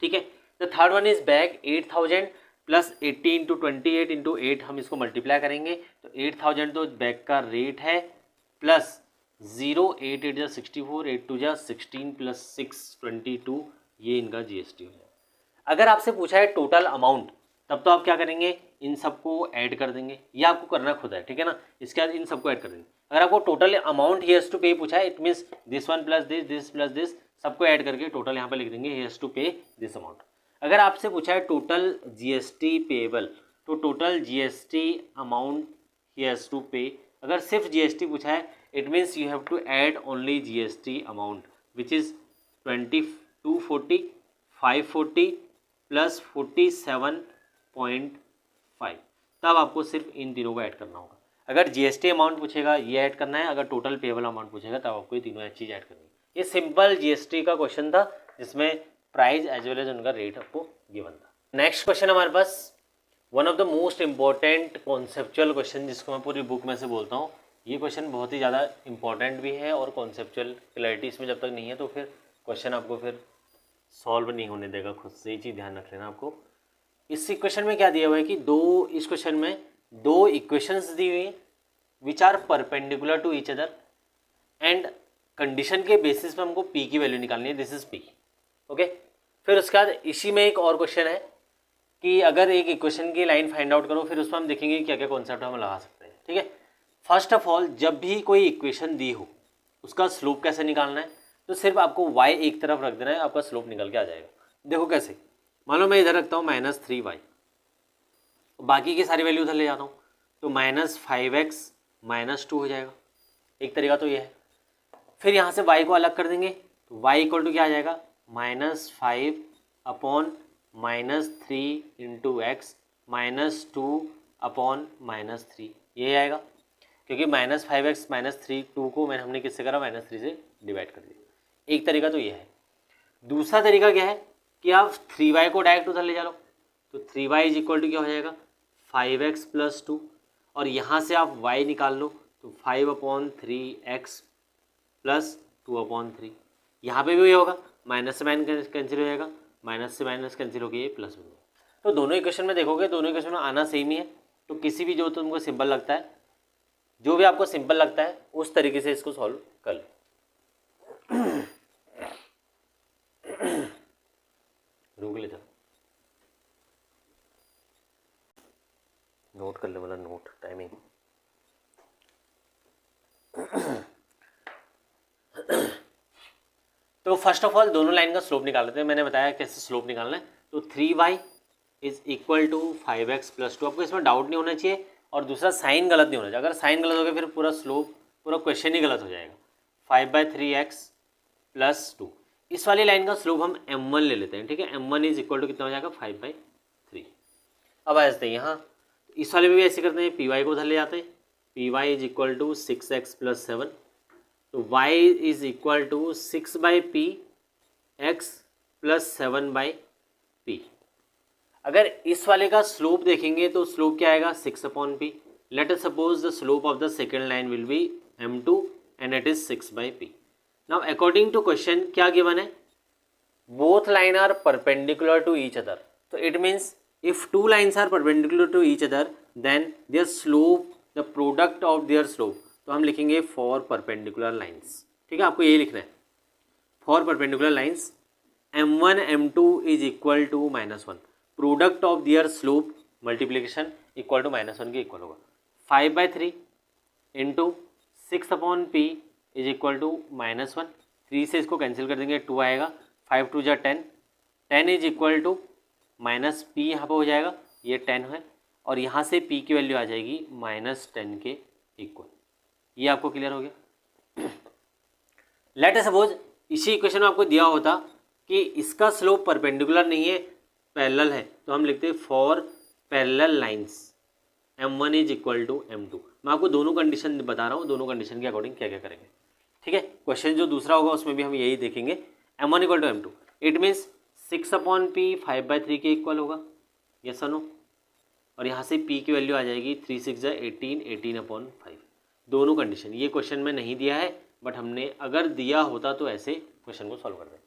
ठीक है। The third one is bag 8000 plus 80 into 28 into 8 हम इसको मल्टीप्लाई करेंगे तो 8000 तो बैग का रेट है प्लस 0 8 8 जा 64 8 2 जा 16 प्लस 6 22 ये इनका GST हो जाएगा। अगर आपसे पूछा है टोटल अमाउंट तब तो आप क्या करेंगे, इन सबको ऐड कर देंगे, ये आपको करना खुद है, ठीक है ना। इसके बाद इन सबको ऐड कर देंगे। अगर आपको total amount he has to pay पूछा है it means this one plus this सबको ऐड करके टोटल यहाँ पे लिख देंगे he has to pay this amount. अगर आपसे पूछा है टोटल GST पेएबल तो total GST amount he has to pay, अगर सिर्फ GST पूछा है it means you have to add only GST amount which is 2240 540 plus 47.5, तब आपको सिर्फ इन तीनों को ऐड करना होगा। अगर GST अमाउंट पूछेगा ये ऐड करना है, अगर टोटल पेएबल अमाउंट पूछेगा तब आपको ये तीनों चीज़ ऐड करनी है। ये सिंपल GST का क्वेश्चन था जिसमें प्राइस एज वेल एज उनका रेट आपको गिवन था। नेक्स्ट क्वेश्चन हमारे पास one of the most important conceptual question जिसको मैं पूरी बुक में से बोलता हूँ। ये क्वेश्चन बहुत ही ज़्यादा इंपॉर्टेंट भी है और कॉन्सेप्चुअल क्लैरिटी इसमें जब तक नहीं है तो फिर क्वेश्चन आपको फिर सॉल्व नहीं होने देगा खुद से, ये चीज़ ध्यान रख लेना आपको। इस इक्वेशन में क्या दिया हुआ है कि इस क्वेश्चन में दो इक्वेशंस दी हुई हैं which are perpendicular to each other and condition के बेसिस पे हमको P की वैल्यू निकालनी है, दिस इज P, ओके। फिर उसके बाद इसी में एक और क्वेश्चन है कि अगर एक इक्वेशन की लाइन फाइंड आउट करो, फिर उसमें हम देखेंगे क्या क्या कॉन्सेप्ट हम लगा सकते हैं, ठीक है। फर्स्ट ऑफ ऑल जब भी कोई इक्वेशन दी हो उसका स्लोप कैसे निकालना है, तो सिर्फ आपको y एक तरफ रख देना है, आपका स्लोप निकल के आ जाएगा। देखो कैसे, मान लो मैं इधर रखता हूँ -3y, बाकी की सारी वैल्यू उधर ले जाता हूँ तो -5x -2 हो जाएगा, एक तरीका तो ये है। फिर यहाँ से y को अलग कर देंगे तो y इक्वल टू क्या आ जाएगा -5 अपॉन -3 इंटू एक्स -2 अपॉन -3 ये आएगा, क्योंकि -5x -3 को हमने किससे करा -3 से डिवाइड कर दिया। एक तरीका तो ये है। दूसरा तरीका क्या है कि आप 3y को डायरेक्ट उधर ले जा लो तो 3y इज इक्वल टू क्या हो जाएगा 5x प्लस 2 और यहाँ से आप y निकाल लो तो 5/3x प्लस 2/3। यहाँ पे भी वही होगा, माइनस से माइनस कैंसिल हो जाएगा, माइनस से माइनस कैंसिल होकर ये प्लस बन जाएगा। तो दोनों इक्वेशन में देखोगे दोनों इक्वेशन में आना सेम ही है, तो किसी भी जो तुमको सिंपल लगता है, जो भी आपको सिंपल लगता है उस तरीके से इसको सॉल्व कर लो। रोक ले, नोट कर ले, मतलब नोट टाइमिंग। तो फर्स्ट ऑफ ऑल दोनों लाइन का स्लोप निकाल लेते हैं। मैंने बताया कैसे स्लोप निकालना है। तो 3y is equal to 5x plus 2, आपको इसमें डाउट नहीं होना चाहिए। और दूसरा साइन गलत नहीं होना चाहिए, अगर साइन गलत हो गया फिर पूरा स्लोप पूरा क्वेश्चन ही गलत हो जाएगा। 5/3x प्लस 2, इस वाली लाइन का स्लोप हम m1 ले लेते हैं, ठीक है। m1 इज इक्वल टू कितना हो जाएगा 5/3। अब आ जाते हैं यहाँ, इस वाले में भी ऐसे करते हैं, py को उधर ले जाते हैं, py is equal to 6x plus 7, तो y is equal to 6/p x plus 7/p। अगर इस वाले का स्लोप देखेंगे तो स्लोप क्या आएगा 6/p। Let us suppose the slope of the second line will be m2 and it is 6/p। Now according to question क्या given है, both line are perpendicular to each other, तो it means if two lines are perpendicular to each other then their slope, the product of their slope, तो हम लिखेंगे for perpendicular lines, ठीक है। आपको यही लिखना है, for perpendicular lines m1 m2 is equal to -1, product of their slope multiplication equal to -1 के इक्वल होगा। 5/3 into 6/p is equal to -1, 3 से इसको कैंसिल कर देंगे 2 आएगा, 5 2 जा 10, 10 is equal to minus p यहाँ पर हो जाएगा, ये 10 है, और यहाँ से पी की वैल्यू आ जाएगी -10 के इक्वल। ये आपको क्लियर हो गया। लेट अस सपोज इसी इक्वेशन में आपको दिया होता कि इसका स्लोप परपेंडिकुलर नहीं है, पैरेलल है, तो हम लिखते हैं for parallel lines m1 is equal to m2। मैं आपको दोनों कंडीशन बता रहा हूँ, दोनों कंडीशन के अकॉर्डिंग क्या क्या करेंगे, ठीक है। क्वेश्चन जो दूसरा होगा उसमें भी हम यही देखेंगे, m1 equal to m2, it means 6/p 5/3 के इक्वल होगा, यस और नो। और यहाँ से p की वैल्यू आ जाएगी 3 6 18, 18/5। दोनों कंडीशन ये क्वेश्चन में नहीं दिया है, बट हमने अगर दिया होता तो ऐसे क्वेश्चन को सॉल्व कर दें।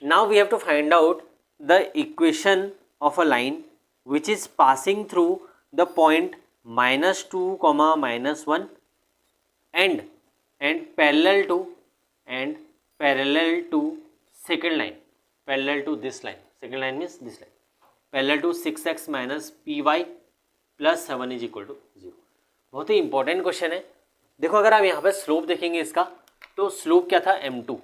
Now we have to find out the equation of a line which is passing through the point -2, -1 and parallel to second line, parallel to this line, second line means this line, parallel to 6x minus py plus 7 is equal to 0। बहुत ही important question है। देखो अगर आप यहाँ पे slope देखेंगे इसका, तो स्लोप क्या था m2,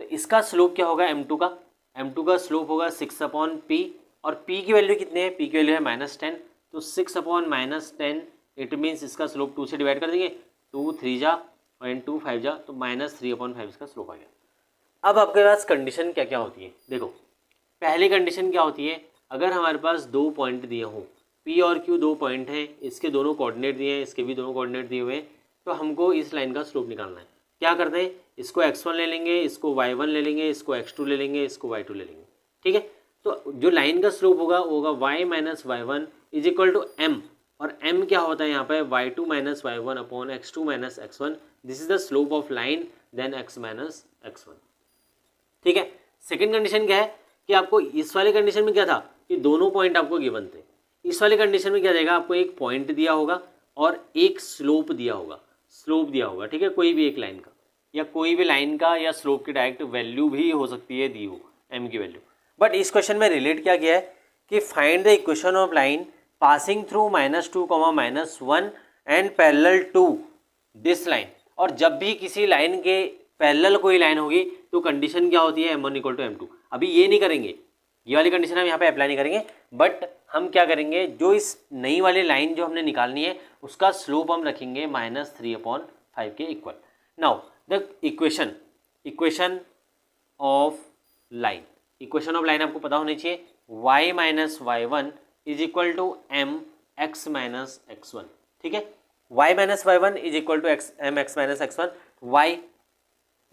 तो इसका स्लोप क्या होगा m2 का, m2 का स्लोप होगा 6/p, और p की वैल्यू कितनी है, p की वैल्यू है -10, तो 6/-10, इट मीन्स इसका स्लोप 2 से डिवाइड कर देंगे, 2 3 जा और 2 5 जा, तो -3/5 इसका स्लोप आ गया। अब आपके पास कंडीशन क्या क्या होती है, देखो पहली कंडीशन क्या होती है, अगर हमारे पास दो पॉइंट दिए हों, P और Q दो पॉइंट हैं, इसके दोनों कोऑर्डिनेट दिए हैं, इसके भी दोनों कोऑर्डिनेट दिए हुए हैं, तो हमको इस लाइन का स्लोप निकालना है। क्या करते हैं, इसको x1 ले लेंगे, इसको y1 ले लेंगे, इसको x2 ले लेंगे, इसको y2 ले लेंगे, ठीक है। तो जो लाइन का स्लोप होगा वो होगा y - y1 is equal to m, और m क्या होता है यहाँ पे, y2 - y1 upon x2 - x1, this is the slope of line, then x - x1, ठीक है। सेकेंड कंडीशन क्या है कि आपको इस वाले कंडीशन में क्या था कि दोनों पॉइंट आपको गिवन थे, इस वाले कंडीशन में क्या देगा, आपको एक पॉइंट दिया होगा और एक स्लोप दिया होगा, ठीक है, कोई भी एक लाइन का, या कोई भी लाइन का या स्लोप की डायरेक्ट वैल्यू भी हो सकती है दी हो, m की वैल्यू। बट इस क्वेश्चन में रिलेट क्या किया है कि find the equation of line passing through -2, -1 and parallel to this line. और जब भी किसी लाइन के पैरेलल कोई लाइन होगी तो कंडीशन क्या होती है, m1 = m2। अभी ये नहीं करेंगे, ये वाली कंडीशन हम यहाँ पे अप्लाई नहीं करेंगे, बट हम क्या करेंगे, जो इस नई वाली लाइन जो हमने निकालनी है उसका स्लोप हम रखेंगे -3/5 के equal. Now the equation of line आपको पता होनी चाहिए, y - y1 is equal to mx - x1, ठीक है। y - y1 is equal to mx - x1, y -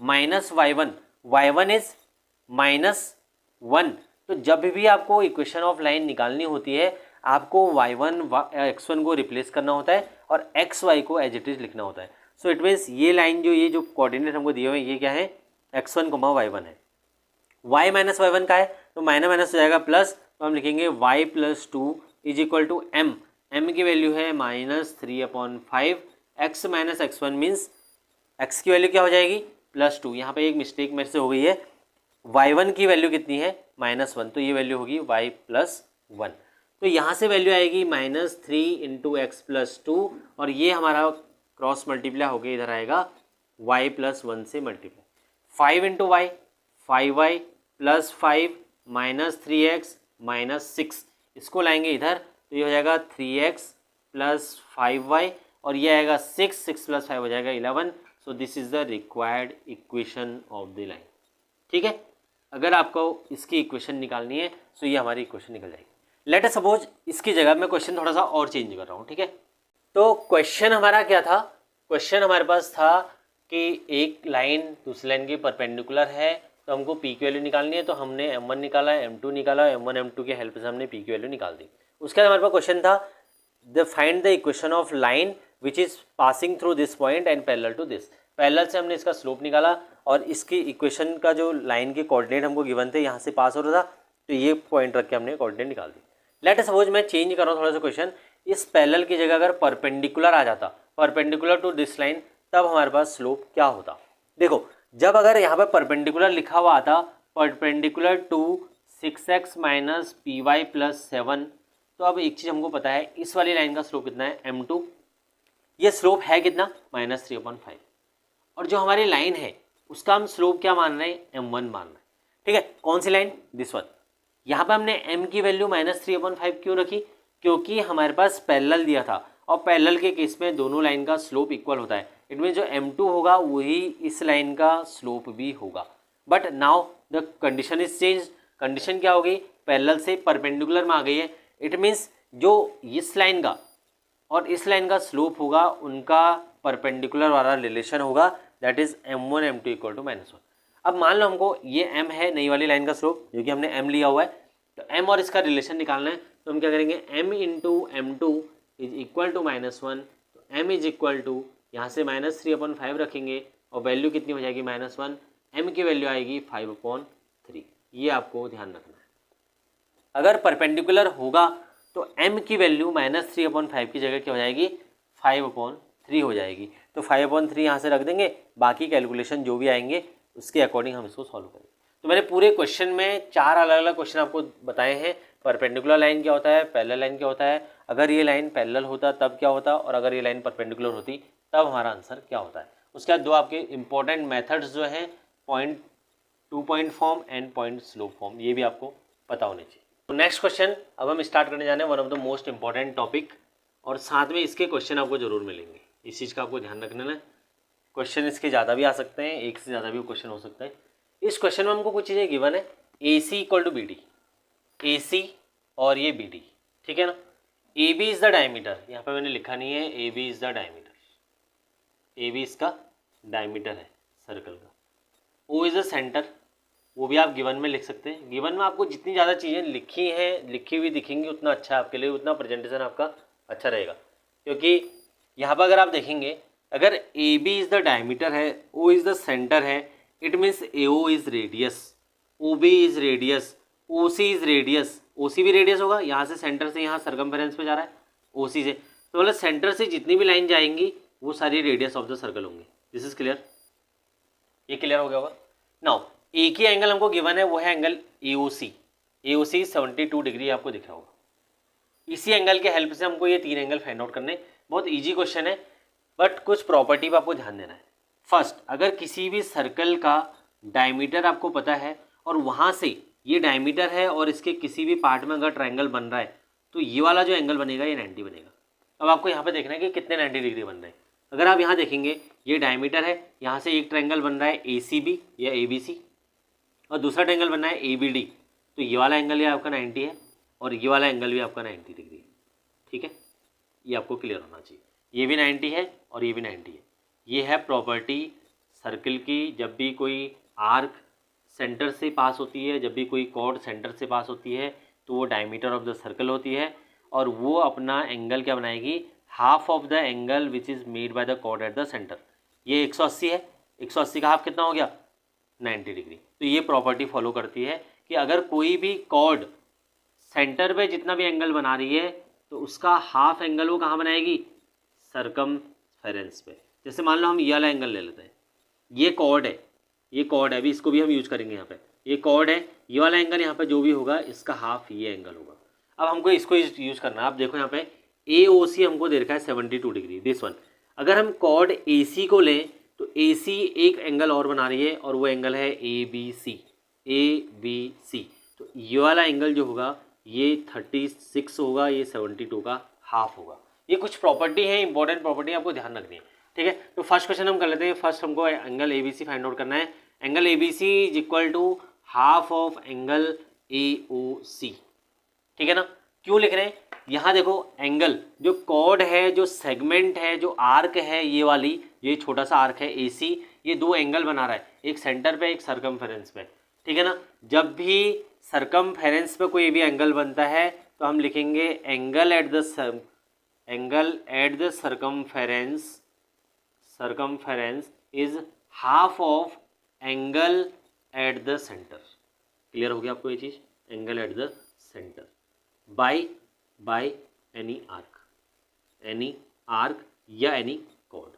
y1 is -1। तो जब भी आपको इक्वेशन ऑफ लाइन निकालनी होती है, आपको y1 x1 को रिप्लेस करना होता है और xy को एज इट इज लिखना होता है। सो इट मीन्स ये लाइन ये जो कोऑर्डिनेट हमको दिए हुए हैं, ये क्या है, x1, y1 है। y - y1 का है तो माइनस हो जाएगा प्लस, तो हम लिखेंगे y + 2 is equal to m की वैल्यू है -3/5, x - x1 मीन्स x की वैल्यू क्या हो जाएगी, +2। यहाँ पे एक मिस्टेक मेरे से हो गई है, y1 की वैल्यू कितनी है, -1, तो ये वैल्यू होगी y + 1। तो यहाँ से वैल्यू आएगी -3 × x + 2, और ये हमारा क्रॉस मल्टीप्लाई होकर इधर आएगा y + 1 से मल्टीप्लाई, 5 × y 5y + 5 -3x -6, इसको लाएंगे इधर तो ये हो जाएगा 3x + 5y, और ये आएगा 6 + 5 हो जाएगा 11। So this is the required equation of the line, ठीक है। अगर आपको इसकी इक्वेशन निकालनी है तो ये हमारी इक्वेशन निकल जाएगी। लेट अस सपोज इसकी जगह मैं क्वेश्चन थोड़ा सा और चेंज कर रहा हूँ, ठीक है। तो क्वेश्चन हमारा क्या था, क्वेश्चन हमारे पास था कि एक लाइन दूसरी लाइन के परपेंडिकुलर है, तो हमको p की वैल्यू निकालनी है, तो हमने m1 निकाला, m2 निकाला, m1 m2 की हेल्प से हमने p की वैल्यू निकाल दी। उसके बाद हमारे पास क्वेश्चन था the find the equation of line which is passing through this point and parallel to this. Parallel से हमने इसका स्लोप निकाला, और इसकी इक्वेशन का जो लाइन के कोऑर्डिनेट हमको गिवन थे यहाँ से पास हो रहा था, तो ये पॉइंट रख के हमने कोऑर्डिनेट निकाल दी। लेट अस सपोज मैं चेंज कर रहा हूँ थोड़ा सा क्वेश्चन, इस पैरेलल की जगह अगर परपेंडिकुलर आ जाता, परपेंडिकुलर टू दिस लाइन, तब हमारे पास स्लोप क्या होता। देखो जब अगर यहाँ पर परपेंडिकुलर लिखा हुआ आता, परपेंडिकुलर टू 6x - py + 7, तो अब एक चीज़ हमको पता है, इस वाली लाइन का स्लोप कितना है, m2, ये स्लोप है कितना, -3/5, और जो हमारी लाइन है उसका हम स्लोप क्या मान रहे हैं, m1 मान रहे हैं, ठीक है। कौन सी लाइन, दिस वन, यहाँ पे हमने m की वैल्यू -3/5 क्यों रखी? क्योंकि हमारे पास पैरेलल दिया था और पैरेलल के केस में दोनों लाइन का स्लोप इक्वल होता है। इट मीन जो m2 होगा वही इस लाइन का स्लोप भी होगा। But now the condition is change. Condition क्या हो गई? पैरेलल से परपेंडिकुलर में आ गई है। इट मीन्स जो इस लाइन का और इस लाइन का स्लोप होगा उनका परपेंडिकुलर वाला रिलेशन होगा, that is m1 m2 equal to -1। अब मान लो हमको ये m है नई वाली लाइन का स्लोप जो कि हमने m लिया हुआ है, तो m और इसका रिलेशन निकालना है। तो हम क्या करेंगे? m into m2 is equal to -1। तो m इज इक्वल टू यहाँ से -3/5 रखेंगे और वैल्यू कितनी हो जाएगी? -1। m की वैल्यू आएगी 5/3। ये आपको ध्यान रखना है। अगर परपेंडिकुलर होगा तो m की वैल्यू -3/5 की जगह क्या हो जाएगी? 5/3 हो जाएगी। तो 5/3 यहाँ से रख देंगे, बाकी कैलकुलेशन जो भी आएंगे उसके अकॉर्डिंग हम इसको सॉल्व करेंगे। तो मैंने पूरे क्वेश्चन में 4 अलग अलग क्वेश्चन आपको बताए हैं। परपेंडिकुलर लाइन क्या होता है, पैरेलल लाइन क्या होता है, अगर ये लाइन पैरेलल होता तब क्या होता, और अगर ये लाइन परपेंडिकुलर होती तब हमारा आंसर क्या होता है। उसके बाद 2 आपके इंपॉर्टेंट मेथड्स जो हैं, point two point form and point slope form, ये भी आपको पता होने चाहिए। तो नेक्स्ट क्वेश्चन अब हम स्टार्ट करने जाने हैं, one of the most important topic, और साथ में इसके क्वेश्चन आपको जरूर मिलेंगे। इस चीज़ का आपको ध्यान रखना है। क्वेश्चन इसके ज़्यादा भी आ सकते हैं, एक से ज़्यादा भी क्वेश्चन हो सकता है। इस क्वेश्चन में हमको कुछ चीज़ें गिवन है, AC equal to BD, AC और ये BD, ठीक है ना। AB इज द डायमीटर, यहाँ पे मैंने लिखा नहीं है AB is the diameter, AB इसका डायमीटर है सर्कल का। O इज द सेंटर, वो भी आप गिवन में लिख सकते हैं। गिवन में आपको जितनी ज़्यादा चीज़ें लिखी हैं, लिखी हुई दिखेंगी, उतना अच्छा है आपके लिए, उतना प्रेजेंटेशन आपका अच्छा रहेगा। क्योंकि यहाँ पर अगर आप देखेंगे, अगर AB इज द डायमीटर है, O इज द सेंटर है, it means AO is radius, OB is radius, OC is radius, OC भी रेडियस होगा, यहाँ से सेंटर से यहाँ सरकमफेरेंस पे जा रहा है OC से, तो मतलब सेंटर से जितनी भी लाइन जाएंगी वो सारी रेडियस ऑफ द सर्कल होंगे। दिस इज क्लियर, ये क्लियर हो गया होगा। नाउ एक ही एंगल हमको गिवन है, वो है एंगल AOC। AOC 72 डिग्री आपको दिख रहा होगा। इसी एंगल के हेल्प से हमको ये 3 एंगल फाइंड आउट करने। बहुत इजी क्वेश्चन है, बट कुछ प्रॉपर्टी पर आपको ध्यान देना है। फर्स्ट, अगर किसी भी सर्कल का डायमीटर आपको पता है और वहाँ से ये डायमीटर है और इसके किसी भी पार्ट में अगर ट्रायंगल बन रहा है, तो ये वाला जो एंगल बनेगा ये 90 बनेगा। अब आपको यहाँ पे देखना है कि कितने 90 डिग्री बन रहे हैं। अगर आप यहाँ देखेंगे, ये डायमीटर है, यहाँ से एक ट्रायंगल बन रहा है ACB या ABC, और दूसरा ट्रायंगल बन रहा है ABD, तो ये वाला एंगल ये आपका 90 है और ये वाला एंगल भी आपका 90 डिग्री है, ठीक है। ये आपको क्लियर होना चाहिए। ये भी 90 है और ये भी 90 है। ये है प्रॉपर्टी सर्कल की। जब भी कोई आर्क सेंटर से पास होती है, जब भी कोई कॉर्ड सेंटर से पास होती है, तो वो डायमीटर ऑफ द सर्कल होती है और वो अपना एंगल क्या बनाएगी? Half of the angle which is made by the chord at the centre. ये 180 है, 180 का हाफ कितना हो गया? 90 डिग्री। तो ये प्रॉपर्टी फॉलो करती है कि अगर कोई भी कॉर्ड सेंटर पे जितना भी एंगल बना रही है, तो उसका हाफ एंगल वो कहाँ बनाएगी? सर्कमफेरेंस पे। जैसे मान लो हम ये वाला एंगल ले लेते हैं, ये कॉर्ड है, ये कॉर्ड है, अभी इसको भी हम यूज करेंगे यहाँ पे। ये कॉर्ड है, ये वाला एंगल यहाँ पे जो भी होगा इसका हाफ ये एंगल होगा। अब हमको इसको यूज करना है। आप देखो यहाँ पे AOC हमको दे रखा है 72 डिग्री, दिस वन। अगर हम कॉर्ड AC को लें तो AC एक एंगल और बना रही है और वो एंगल है ABC। तो ये वाला एंगल जो होगा ये 36 होगा, ये 72 का हाफ होगा। ये कुछ प्रॉपर्टी है, इंपॉर्टेंट प्रॉपर्टी आपको ध्यान रखनी है, ठीक है। तो फर्स्ट क्वेश्चन हम कर लेते हैं। फर्स्ट हमको एंगल ABC फाइंड आउट करना है। Angle ABC is equal to half of angle AOC, ठीक है ना। क्यों लिख रहे हैं? यहाँ देखो, एंगल जो कॉर्ड है, जो सेगमेंट है, जो आर्क है, ये वाली, ये छोटा सा आर्क है AC, ये 2 एंगल बना रहा है, एक सेंटर पे एक सरकमफेरेंस पे, ठीक है ना। जब भी सरकमफेरेंस पे कोई भी एंगल बनता है तो हम लिखेंगे angle at the circumference is half of angle at the centre. Clear हो गया आपको ये चीज़? Angle at the centre by any arc या एनी कॉर्ड।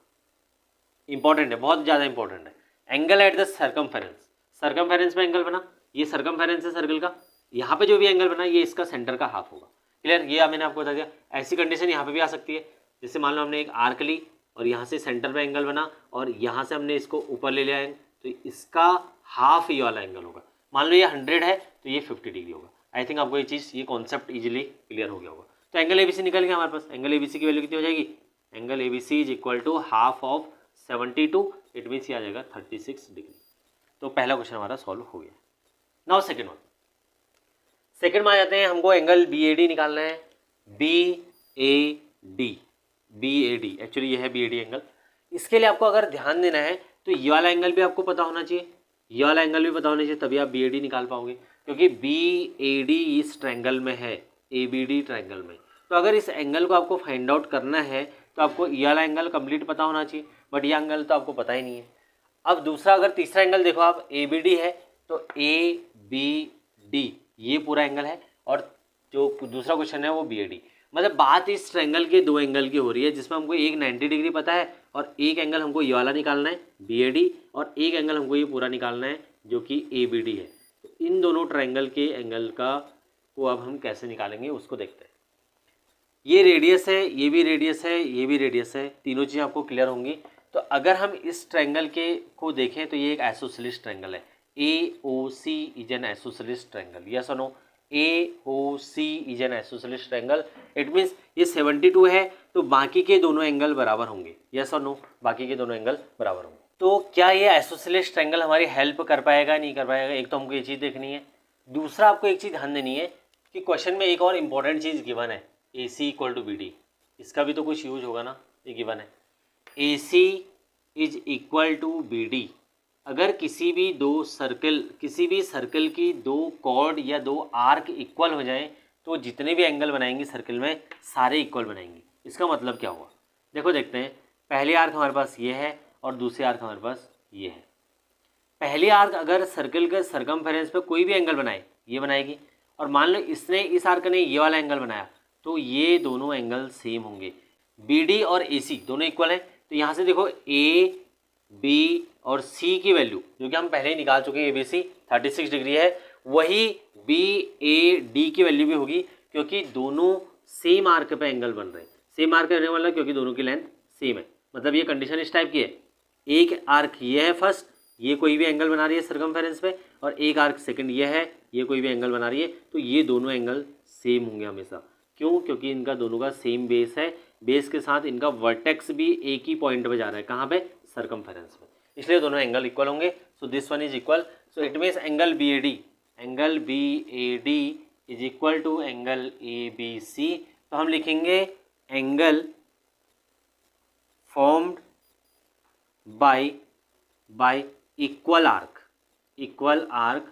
इंपॉर्टेंट है, बहुत ज़्यादा इंपॉर्टेंट है। एंगल एट द सरकमफेरेंस पे एंगल बना, ये सरकमफेरेंस है सर्कल का, यहाँ पे जो भी एंगल बना ये इसका सेंटर का हाफ होगा। क्लियर? ये मैंने आपको बता दिया। ऐसी कंडीशन यहाँ पे भी आ सकती है, जैसे मान लो हमने एक आर्क ली और यहाँ से सेंटर पे एंगल बना और यहाँ से हमने इसको ऊपर ले लिया है, तो इसका हाफ ये वाला एंगल होगा। मान लो ये 100 है तो ये 50 डिग्री होगा। आई थिंक आपको ये कॉन्सेप्ट इजीली क्लियर हो गया होगा। तो एंगल ए बी सी निकल गया हमारे पास। एंगल ए बी सी की वैल्यू कितनी हो जाएगी? Angle A B C is equal to half of 72, it means ये आ जाएगा 36 डिग्री। तो पहला क्वेश्चन हमारा सॉल्व हो गया। नाउ सेकेंड वन, सेकेंड में आ जाते हैं। हमको एंगल बी ए डी निकालना है। B A D, B A D, actually ये है बी ए डी एंगल। इसके लिए आपको अगर ध्यान देना है तो ये वाला एंगल भी आपको पता होना चाहिए, ये वाला एंगल भी पता होना चाहिए, तभी आप बी ए डी निकाल पाओगे, क्योंकि बी ए डी इस ट्रायंगल में है, ए बी डी ट्रायंगल में। तो अगर इस एंगल को आपको फाइंड आउट करना है तो आपको ये वाला एंगल कंप्लीट पता होना चाहिए, बट ये एंगल तो आपको पता ही नहीं है। अब दूसरा, अगर तीसरा एंगल देखो आप, ए बी डी है, तो ए बी डी ये पूरा एंगल है, और जो दूसरा क्वेश्चन है वो बी ए डी। मतलब बात इस ट्रायंगल के दो एंगल की हो रही है, जिसमें हमको एक 90 डिग्री पता है और एक एंगल हमको ये वाला निकालना है बी ए डी, और एक एंगल हमको ये पूरा निकालना है जो कि ए बी डी है। तो इन दोनों ट्रायंगल के एंगल को अब हम कैसे निकालेंगे उसको देखते हैं। ये रेडियस है, ये भी रेडियस है, ये भी रेडियस है, तीनों चीज़ें आपको क्लियर होंगी। तो अगर हम इस ट्रायंगल को देखें तो ये एक आइसोसेलेस ट्रायंगल है। A O C is an isosceles triangle, yes और no? A O C is an isosceles triangle, it means ये 72 है, तो बाकी के दोनों एंगल बराबर होंगे, यस और नो? बाकी के दोनों एंगल बराबर होंगे। तो क्या ये आइसोसेलेस ट्रायंगल हमारी हेल्प कर पाएगा, नहीं कर पाएगा? एक तो हमको ये चीज़ देखनी है। दूसरा, आपको एक चीज़ ध्यान देनी है कि क्वेश्चन में एक और इंपॉर्टेंट चीज़ गिवन है, A C equal to B D. इसका भी तो कुछ यूज होगा ना, ये गिवन है A C is equal to B D. अगर किसी भी सर्कल की दो कॉर्ड या दो आर्क इक्वल हो जाएं तो जितने भी एंगल बनाएंगे सर्कल में सारे इक्वल बनाएंगे। इसका मतलब क्या हुआ? देखो देखते हैं। पहली आर्क हमारे पास ये है और दूसरी आर्क हमारे पास ये है। पहली आर्क अगर सर्कल के सर्कमफेरेंस पे कोई भी एंगल बनाए, ये बनाएगी, और मान लो इस आर्क ने ये वाला एंगल बनाया, तो ये दोनों एंगल सेम होंगे। बी डी और ए सी दोनों इक्वल हैं, तो यहाँ से देखो ए बी और सी की वैल्यू जो कि हम पहले ही निकाल चुके हैं, ए बी सी 36 डिग्री है, वही बी ए डी की वैल्यू भी होगी, क्योंकि दोनों सेम आर्क पे एंगल बन रहे हैं। सेम आर्क रहने वाला क्योंकि दोनों की लेंथ सेम है। मतलब ये कंडीशन इस टाइप की है, एक आर्क ये है फर्स्ट, ये कोई भी एंगल बना रही है सर्कमफेरेंस पे, और एक आर्क सेकंड ये है, ये कोई भी एंगल बना रही है, तो ये दोनों एंगल सेम होंगे हमेशा। क्यों? क्योंकि इनका दोनों का सेम बेस है, बेस के साथ इनका वर्टेक्स भी एक ही पॉइंट पे जा रहा है, कहाँ पे? सर्कमफेरेंस पे, इसलिए दोनों एंगल इक्वल होंगे। So this one is equal, so it means angle B A D is equal to angle A B C. तो हम लिखेंगे angle formed by equal arc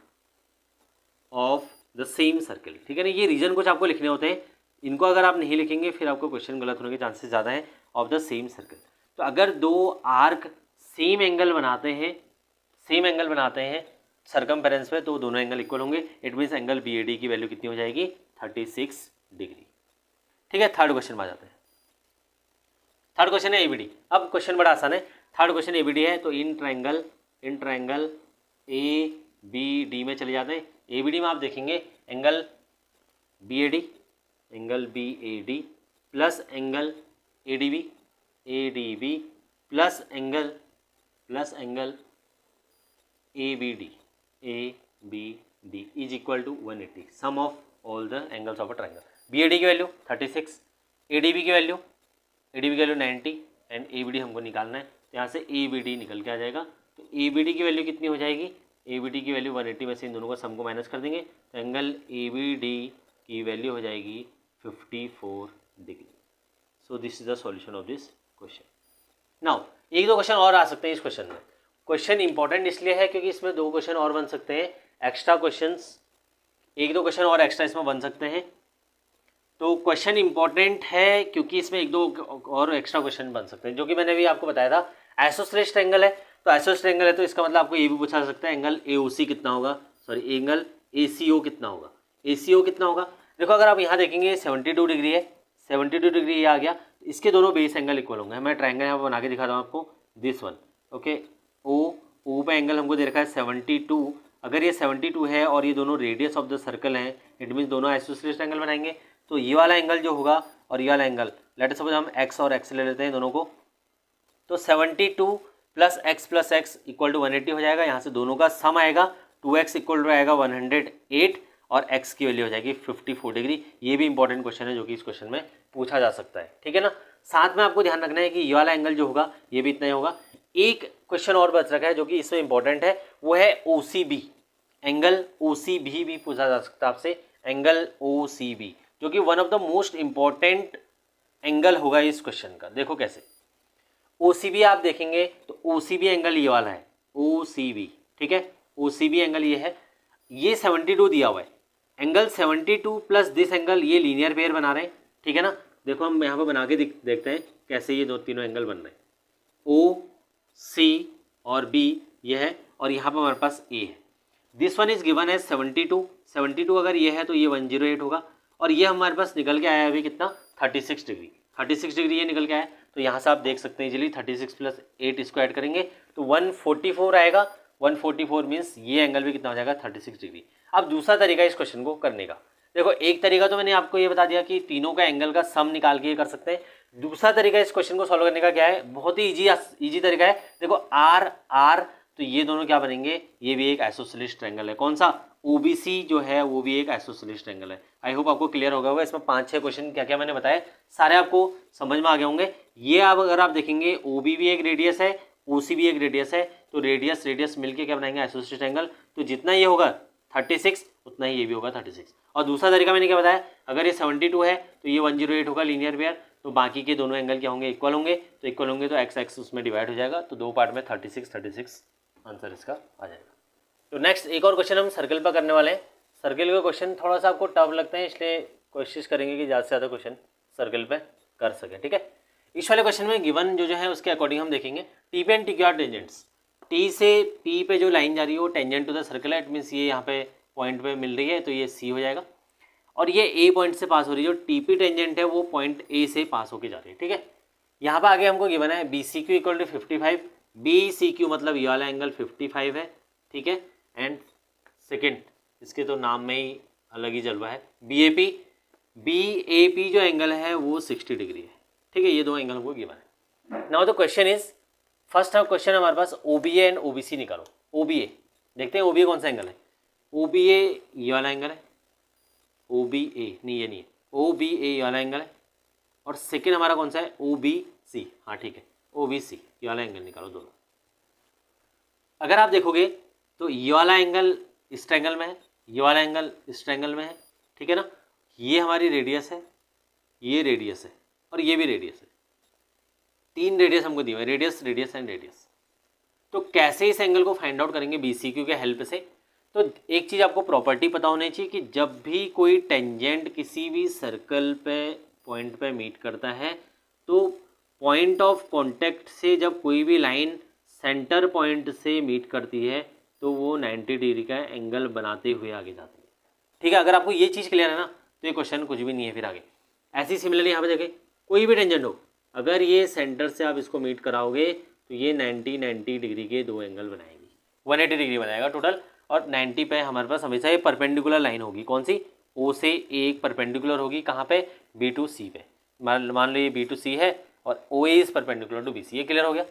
of the same circle. ठीक है ना? ये रीजन कुछ आपको लिखने होते हैं, इनको अगर आप नहीं लिखेंगे फिर आपको क्वेश्चन गलत होने के चांसेस ज़्यादा हैं। ऑफ द सेम सर्कल, तो अगर दो आर्क सेम एंगल बनाते हैं सर्कमफेरेंस पे, तो दोनों एंगल इक्वल होंगे। It means angle B A D की वैल्यू कितनी हो जाएगी? 36 डिग्री। ठीक है, थर्ड क्वेश्चन में आ जाते हैं। थर्ड क्वेश्चन है ए बी डी। अब क्वेश्चन बड़ा आसान है। Third question A B D है, तो in triangle A B D में चले जाते हैं। ए बी डी में आप देखेंगे angle B A D plus angle A D B plus angle A B D is equal to 180, sum of all the angles of a triangle. B A D की value 36, A D B की value 90 and A B D हमको निकालना है। तो यहाँ से ए B D निकल के आ जाएगा। तो ए बी डी की वैल्यू कितनी हो जाएगी? ए बी डी की वैल्यू 180 में से इन दोनों का सम को माइनस कर देंगे, तो एंगल ए बी डी की वैल्यू हो जाएगी 54 degree. So this is the solution of this question. Now एक दो क्वेश्चन और आ सकते हैं इस क्वेश्चन में। क्वेश्चन इंपॉर्टेंट इसलिए है क्योंकि इसमें दो क्वेश्चन और बन सकते हैं, एक्स्ट्रा क्वेश्चंस, एक दो क्वेश्चन और एक्स्ट्रा इसमें बन सकते हैं। तो क्वेश्चन इंपॉर्टेंट है क्योंकि इसमें एक दो और एक्स्ट्रा क्वेश्चन बन सकते हैं, जो कि मैंने भी आपको बताया था। आइसोसेलेस ट्रायंगल है, तो आइसोसेलेस ट्रायंगल है तो इसका मतलब आपको ये भी पूछा सकता है एंगल AOC कितना होगा, सॉरी एंगल ACO कितना होगा, ACO कितना होगा। देखो अगर आप यहाँ देखेंगे 72 डिग्री है, 72 डिग्री ये आ गया, इसके दोनों बेस एंगल इक्वल होंगे। मैं ट्रायंगल यहाँ पर बना के दिखाता हूँ आपको, दिस वन, ओके। ओ पे एंगल हमको दे रखा है 72, अगर ये 72 है और ये दोनों रेडियस ऑफ द सर्कल हैं, इट मीन्स दोनों आइसोसेलेस ट्रायंगल बनाएंगे। तो ये वाला एंगल जो होगा और ये वाला एंगल, लेट सपोज हम x और x ले लेते हैं दोनों को, तो 72 प्लस x इक्वल टू 180 हो जाएगा। यहाँ से दोनों का सम आएगा, 2x इक्वल टू आएगा 108 और x की वैल्यू हो जाएगी 54 डिग्री। ये भी इंपॉर्टेंट क्वेश्चन है जो कि इस क्वेश्चन में पूछा जा सकता है, ठीक है ना। साथ में आपको ध्यान रखना है कि ये वाला एंगल जो होगा ये भी इतना ही होगा। एक क्वेश्चन और बच रखा है जो कि इसमें इंपॉर्टेंट है, वो है OCB, एंगल OCB भी पूछा जा सकता है आपसे, एंगल OCB जो कि one of the most important angle होगा इस क्वेश्चन का। देखो कैसे OCB आप देखेंगे तो OCB एंगल ये वाला है OCB, ठीक है। OCB एंगल ये है, ये 72 दिया हुआ है, एंगल 72 प्लस दिस एंगल, ये लीनियर पेयर बना रहे हैं, ठीक है ना। देखो हम यहाँ पे बना के देखते हैं कैसे ये तीनों एंगल बन रहे हैं। OC और B ये है, और यहाँ पे हमारे पास A है। दिस वन इज गिवन है 72 अगर ये है तो ये 108 होगा, और ये हमारे पास निकल के आया अभी कितना 36 डिग्री, 36 डिग्री ये निकल के आया। तो यहाँ से आप देख सकते हैं इजीली 36 प्लस 8 इसको ऐड करेंगे तो 144 आएगा। 144 मीन्स ये एंगल भी कितना हो जाएगा 36 डिग्री। अब दूसरा तरीका इस क्वेश्चन को करने का, देखो एक तरीका तो मैंने आपको ये बता दिया कि तीनों का एंगल का सम निकाल के ये कर सकते हैं। दूसरा तरीका इस क्वेश्चन को सॉल्व करने का क्या है, बहुत ही इजी तरीका है। देखो R तो ये दोनों क्या बनेंगे, ये भी एक आइसोसेलेस ट्रायंगल है। कौन सा, OBC जो है वो भी एक आइसोसेलेस ट्रायंगल है। आई होप आपको क्लियर हो गया होगा। इसमें 5-6 क्वेश्चन क्या क्या मैंने बताया सारे आपको समझ में आ गए होंगे। ये अब अगर आप देखेंगे OB भी एक रेडियस है, OC भी एक रेडियस है, तो रेडियस मिलके क्या बनाएंगे आइसोसेलेस ट्रायंगल। तो जितना ये होगा 36 उतना ही ये भी होगा 36। और दूसरा तरीका मैंने क्या बताया, अगर ये 72 है तो ये 108 होगा लीनियर पेयर, तो बाकी के दोनों एंगल क्या होंगे इक्वल होंगे, तो इक्वल होंगे तो x उसमें डिवाइड हो जाएगा, तो दो पार्ट में 36 आंसर इसका आ जाएगा। तो नेक्स्ट एक और क्वेश्चन हम सर्कल पर करने वाले हैं। सर्कल का क्वेश्चन थोड़ा सा आपको टफ लगता है, इसलिए कोशिश करेंगे कि ज़्यादा से ज़्यादा क्वेश्चन सर्कल पे कर सकें, ठीक है। इस वाले क्वेश्चन में गिवन जो है उसके अकॉर्डिंग हम देखेंगे टी पे and T Q tangents. T से पी पे जो लाइन जा रही है वो टेंजेंट टू द सर्कल है, इट मीन्स ये यहाँ पे पॉइंट पे मिल रही है तो ये सी हो जाएगा, और ये ए पॉइंट से पास हो रही है, जो टीपी टेंजेंट है वो पॉइंट ए से पास होके जा रही है, ठीक है। यहाँ पे आगे हमको गिवन है B C Q equal to 55, B C Q मतलब ये वाला एंगल 55 है, ठीक है। एंड सेकेंड इसके तो नाम में ही अलग ही जलवा है, बी ए पी जो एंगल है वो 60 डिग्री है, ठीक है। ये दो एंगल हमको गिवन है। Now the question is, first question हमारे पास OBA एंड OBC निकालो। OBA देखते हैं OBA कौन सा एंगल है, OBA ये वाला एंगल है, OBA नहीं ये नहीं है, OBA ये वाला एंगल है, और सेकेंड हमारा कौन सा है OBC, हाँ ठीक है OBC ये वाला एंगल निकालो दोनों। अगर आप देखोगे तो ये वाला एंगल इस ट्रायंगल में है, ये वाला एंगल इस ट्रायंगल में है, ठीक है ना। ये हमारी रेडियस है, ये रेडियस है, और ये भी रेडियस है, तीन रेडियस हमको दिए हुए, रेडियस एंड रेडियस। तो कैसे इस एंगल को फाइंड आउट करेंगे BCQ के हेल्प से, तो एक चीज़ आपको प्रॉपर्टी पता होनी चाहिए कि जब भी कोई टेंजेंट किसी भी सर्कल पे पॉइंट पे मीट करता है तो पॉइंट ऑफ कांटेक्ट से जब कोई भी लाइन सेंटर पॉइंट से मीट करती है तो वो 90 डिग्री का एंगल बनाते हुए आगे जाती है, ठीक है। अगर आपको ये चीज़ क्लियर है ना तो ये क्वेश्चन कुछ भी नहीं है फिर आगे। ऐसी सिमिलरली यहाँ पे देखें कोई भी टेंजेंट हो, अगर ये सेंटर से आप इसको मीट कराओगे तो ये 90 डिग्री के दो एंगल बनाएगी, 180 डिग्री बनाएगा टोटल, और 90 पे हमारे पास हमेशा ये परपेंडिकुलर लाइन होगी। कौन सी, O से एक परपेंडिकुलर होगी, कहाँ पे, B to C पे। मान लो ये B to C है और OA is perpendicular to BC। ये क्लियर हो गया।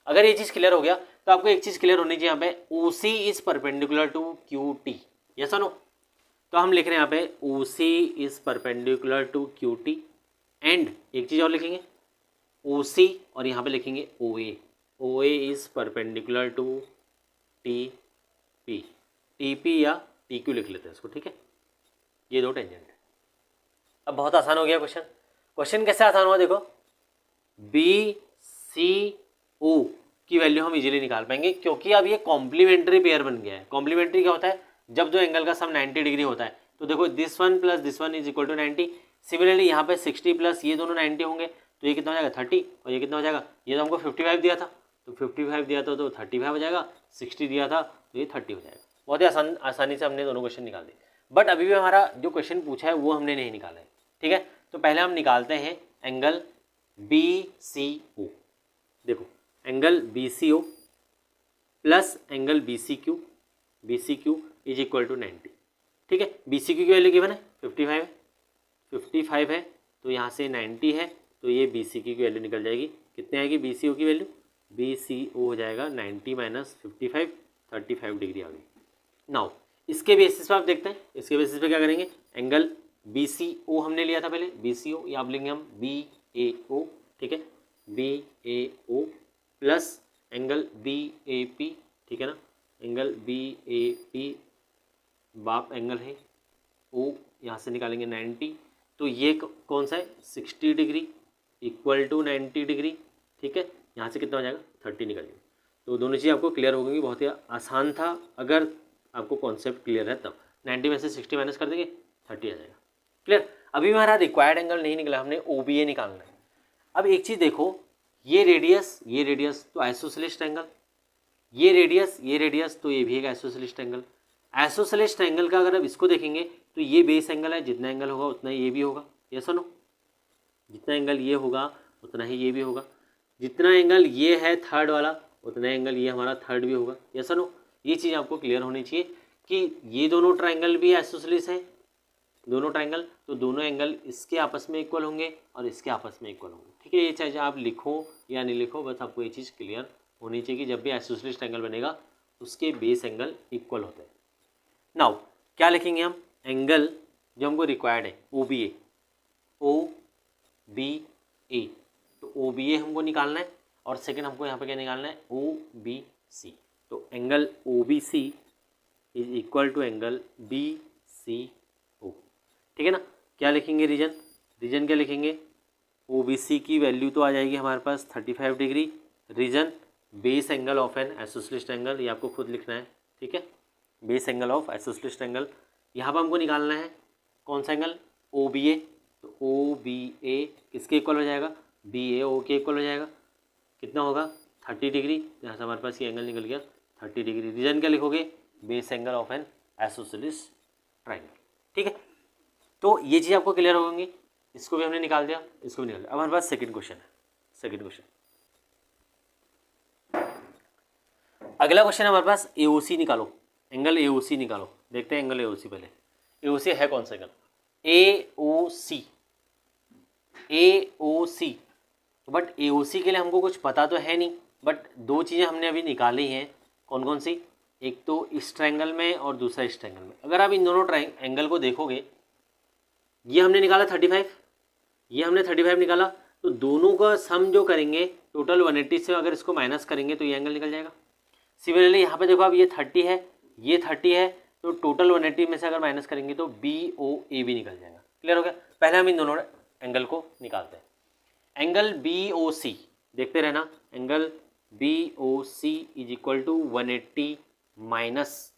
अगर ये चीज़ क्लियर हो गया तो आपको एक चीज़ क्लियर होनी चाहिए यहाँ पे, OC is perpendicular to QT, yes और नो। तो हम लिख रहे हैं यहाँ पे OC is perpendicular to QT, and एक चीज़ और लिखेंगे OC, और यहाँ पे लिखेंगे OA is perpendicular to TP या TQ लिख लेते हैं इसको, ठीक है। ये दो टेंजेंट है। अब बहुत आसान हो गया क्वेश्चन कैसे आसान हुआ, देखो BCO की वैल्यू हम इजीली निकाल पाएंगे क्योंकि अब ये कॉम्प्लीमेंट्री पेयर बन गया है। कॉम्प्लीमेंट्री क्या होता है, जब दो एंगल का सम 90 डिग्री होता है तो देखो this one plus this one is equal to 90। Similarly यहाँ पे 60 प्लस ये दोनों 90 होंगे तो ये कितना हो जाएगा 30, और ये कितना हो जाएगा, ये तो हमको 55 दिया था तो 55 दिया था तो 35 हो जाएगा, 60 दिया था तो ये 30 हो जाएगा। बहुत ही आसानी से हमने दोनों क्वेश्चन निकाल दिए। बट अभी भी हमारा जो क्वेश्चन पूछा है वो हमने नहीं निकाला है, ठीक है। तो पहले हम निकालते हैं एंगल BCO। देखो angle BCO plus angle BCQ is equal to 90, ठीक है। BCQ की वैल्यू गिवन है 55 है तो यहाँ से 90 है तो ये BCQ की वैल्यू निकल जाएगी, कितने आएगी BCO की वैल्यू, BCO हो जाएगा 90 माइनस 55, 35 डिग्री आ गई। नाउ इसके बेसिस पे आप देखते हैं, इसके बेसिस पे क्या करेंगे, एंगल बी सी ओ हमने लिया था पहले, बी सी ओ, या आप लेंगे हम बी ए ओ, ठीक है, B A O plus angle B A P, ठीक है ना, एंगल बी ए पी बाप एंगल है ओ, यहाँ से निकालेंगे 90, तो ये कौन सा है 60 डिग्री इक्वल टू 90 डिग्री, ठीक है, यहाँ से कितना हो जाएगा 30 निकल जाएगा। तो दोनों चीज़ आपको क्लियर हो गई, बहुत ही आसान था अगर आपको कॉन्सेप्ट क्लियर है तब। 90 में से 60 माइनस कर देंगे 30 आ जाएगा, क्लियर। अभी हमारा रिक्वायर्ड एंगल नहीं निकला, हमने ओ बी ए निकालना है। अब एक चीज़ देखो, ये रेडियस तो आइसोसेलेस ट्रायंगल, ये रेडियस तो ये भी एक आइसोसेलेस ट्रायंगल। आइसोसेलेस ट्रायंगल का अगर आप इसको देखेंगे तो ये बेस एंगल है, जितना एंगल होगा उतना ये भी होगा, ये सुनो, जितना एंगल ये होगा उतना ही ये भी होगा, जितना एंगल ये है थर्ड वाला उतना एंगल ये हमारा थर्ड भी होगा, ये सुनो। ये चीज़ आपको क्लियर होनी चाहिए कि ये दोनों ट्रायंगल भी आइसोसेलेस हैं, दोनों ट्रायंगल, तो दोनों एंगल इसके आपस में इक्वल होंगे और इसके आपस में इक्वल होंगे, ठीक है। ये चाहे आप लिखो या नहीं लिखो, बस आपको ये चीज़ क्लियर होनी चाहिए कि जब भी आइसोसेलेस ट्रायंगल बनेगा उसके बेस एंगल इक्वल होते हैं। नाउ क्या लिखेंगे हम, एंगल जो हमको रिक्वायर्ड है O B A, O B ए, तो ओ बी ए हमको निकालना है और सेकंड हमको यहाँ पे क्या निकालना है ओ बी सी। तो angle O B C is equal to angle B C O, ठीक है ना। क्या लिखेंगे रीजन क्या लिखेंगे, ओ बी सी की वैल्यू तो आ जाएगी हमारे पास 35 degree, reason base angle of an isosceles triangle, ये आपको खुद लिखना है, ठीक है, base angle of isosceles triangle. यहाँ पर हमको निकालना है कौन सा एंगल ओ बी ए, तो ओ बी ए किसके इक्वल हो जाएगा, बी ए ओ के इक्वल हो जाएगा, कितना होगा 30 डिग्री, यहाँ से हमारे पास ये एंगल निकल गया 30 डिग्री। रीजन क्या लिखोगे, base angle of an isosceles triangle, ठीक है। तो ये चीज़ आपको क्लियर हो गई, इसको भी हमने निकाल दिया, इसको भी निकाल दिया। अब हमारे पास सेकंड क्वेश्चन है, सेकंड क्वेश्चन, अगला क्वेश्चन हमारे पास AOC निकालो, एंगल AOC निकालो। देखते हैं एंगल AOC पहले, AOC है कौन सा एंगल, AOC, बट AOC के लिए हमको कुछ पता तो है नहीं, बट दो चीज़ें हमने अभी निकाली हैं, कौन कौन सी, एक तो इस ट्रायंगल में और दूसरा इस ट्रायंगल में। अगर आप इन दोनों एंगल को देखोगे, ये हमने निकाला 35, ये हमने 35 निकाला, तो दोनों का सम जो करेंगे टोटल 180 से अगर इसको माइनस करेंगे तो ये एंगल निकल जाएगा। सिमिलरली यहाँ पे देखो आप ये 30 है, ये 30 है, तो टोटल 180 में से अगर माइनस करेंगे तो BOA भी निकल जाएगा। क्लियर हो गया। पहले हम इन दोनों एंगल को निकालते हैं। एंगल BOC देखते रहना, angle BOC is equal to 180 minus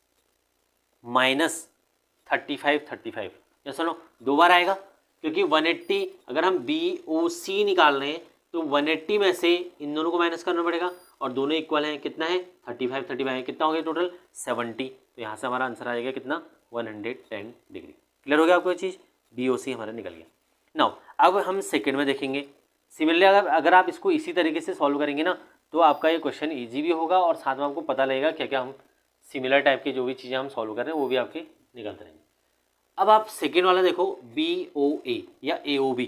35 या सुनो दो बार आएगा, क्योंकि 180 अगर हम BOC निकाल रहे हैं तो 180 में से इन दोनों को माइनस करना पड़ेगा और दोनों इक्वल हैं, कितना है 35 है, कितना हो गया टोटल 70, तो यहाँ से हमारा आंसर आ जाएगा कितना 110 डिग्री। क्लियर हो गया आपको ये चीज़, BOC हमारा निकल गया। नाउ अब हम सेकंड में देखेंगे। सिमिलरली अगर आप इसको इसी तरीके से सॉल्व करेंगे ना तो आपका ये क्वेश्चन ईजी भी होगा और साथ में आपको पता लगेगा क्या क्या हम सिमिलर टाइप की जो भी चीज़ें हम सॉल्व कर रहे हैं वो भी आपके निकलते रहेंगे। अब आप सेकेंड वाला देखो BOA या AOB,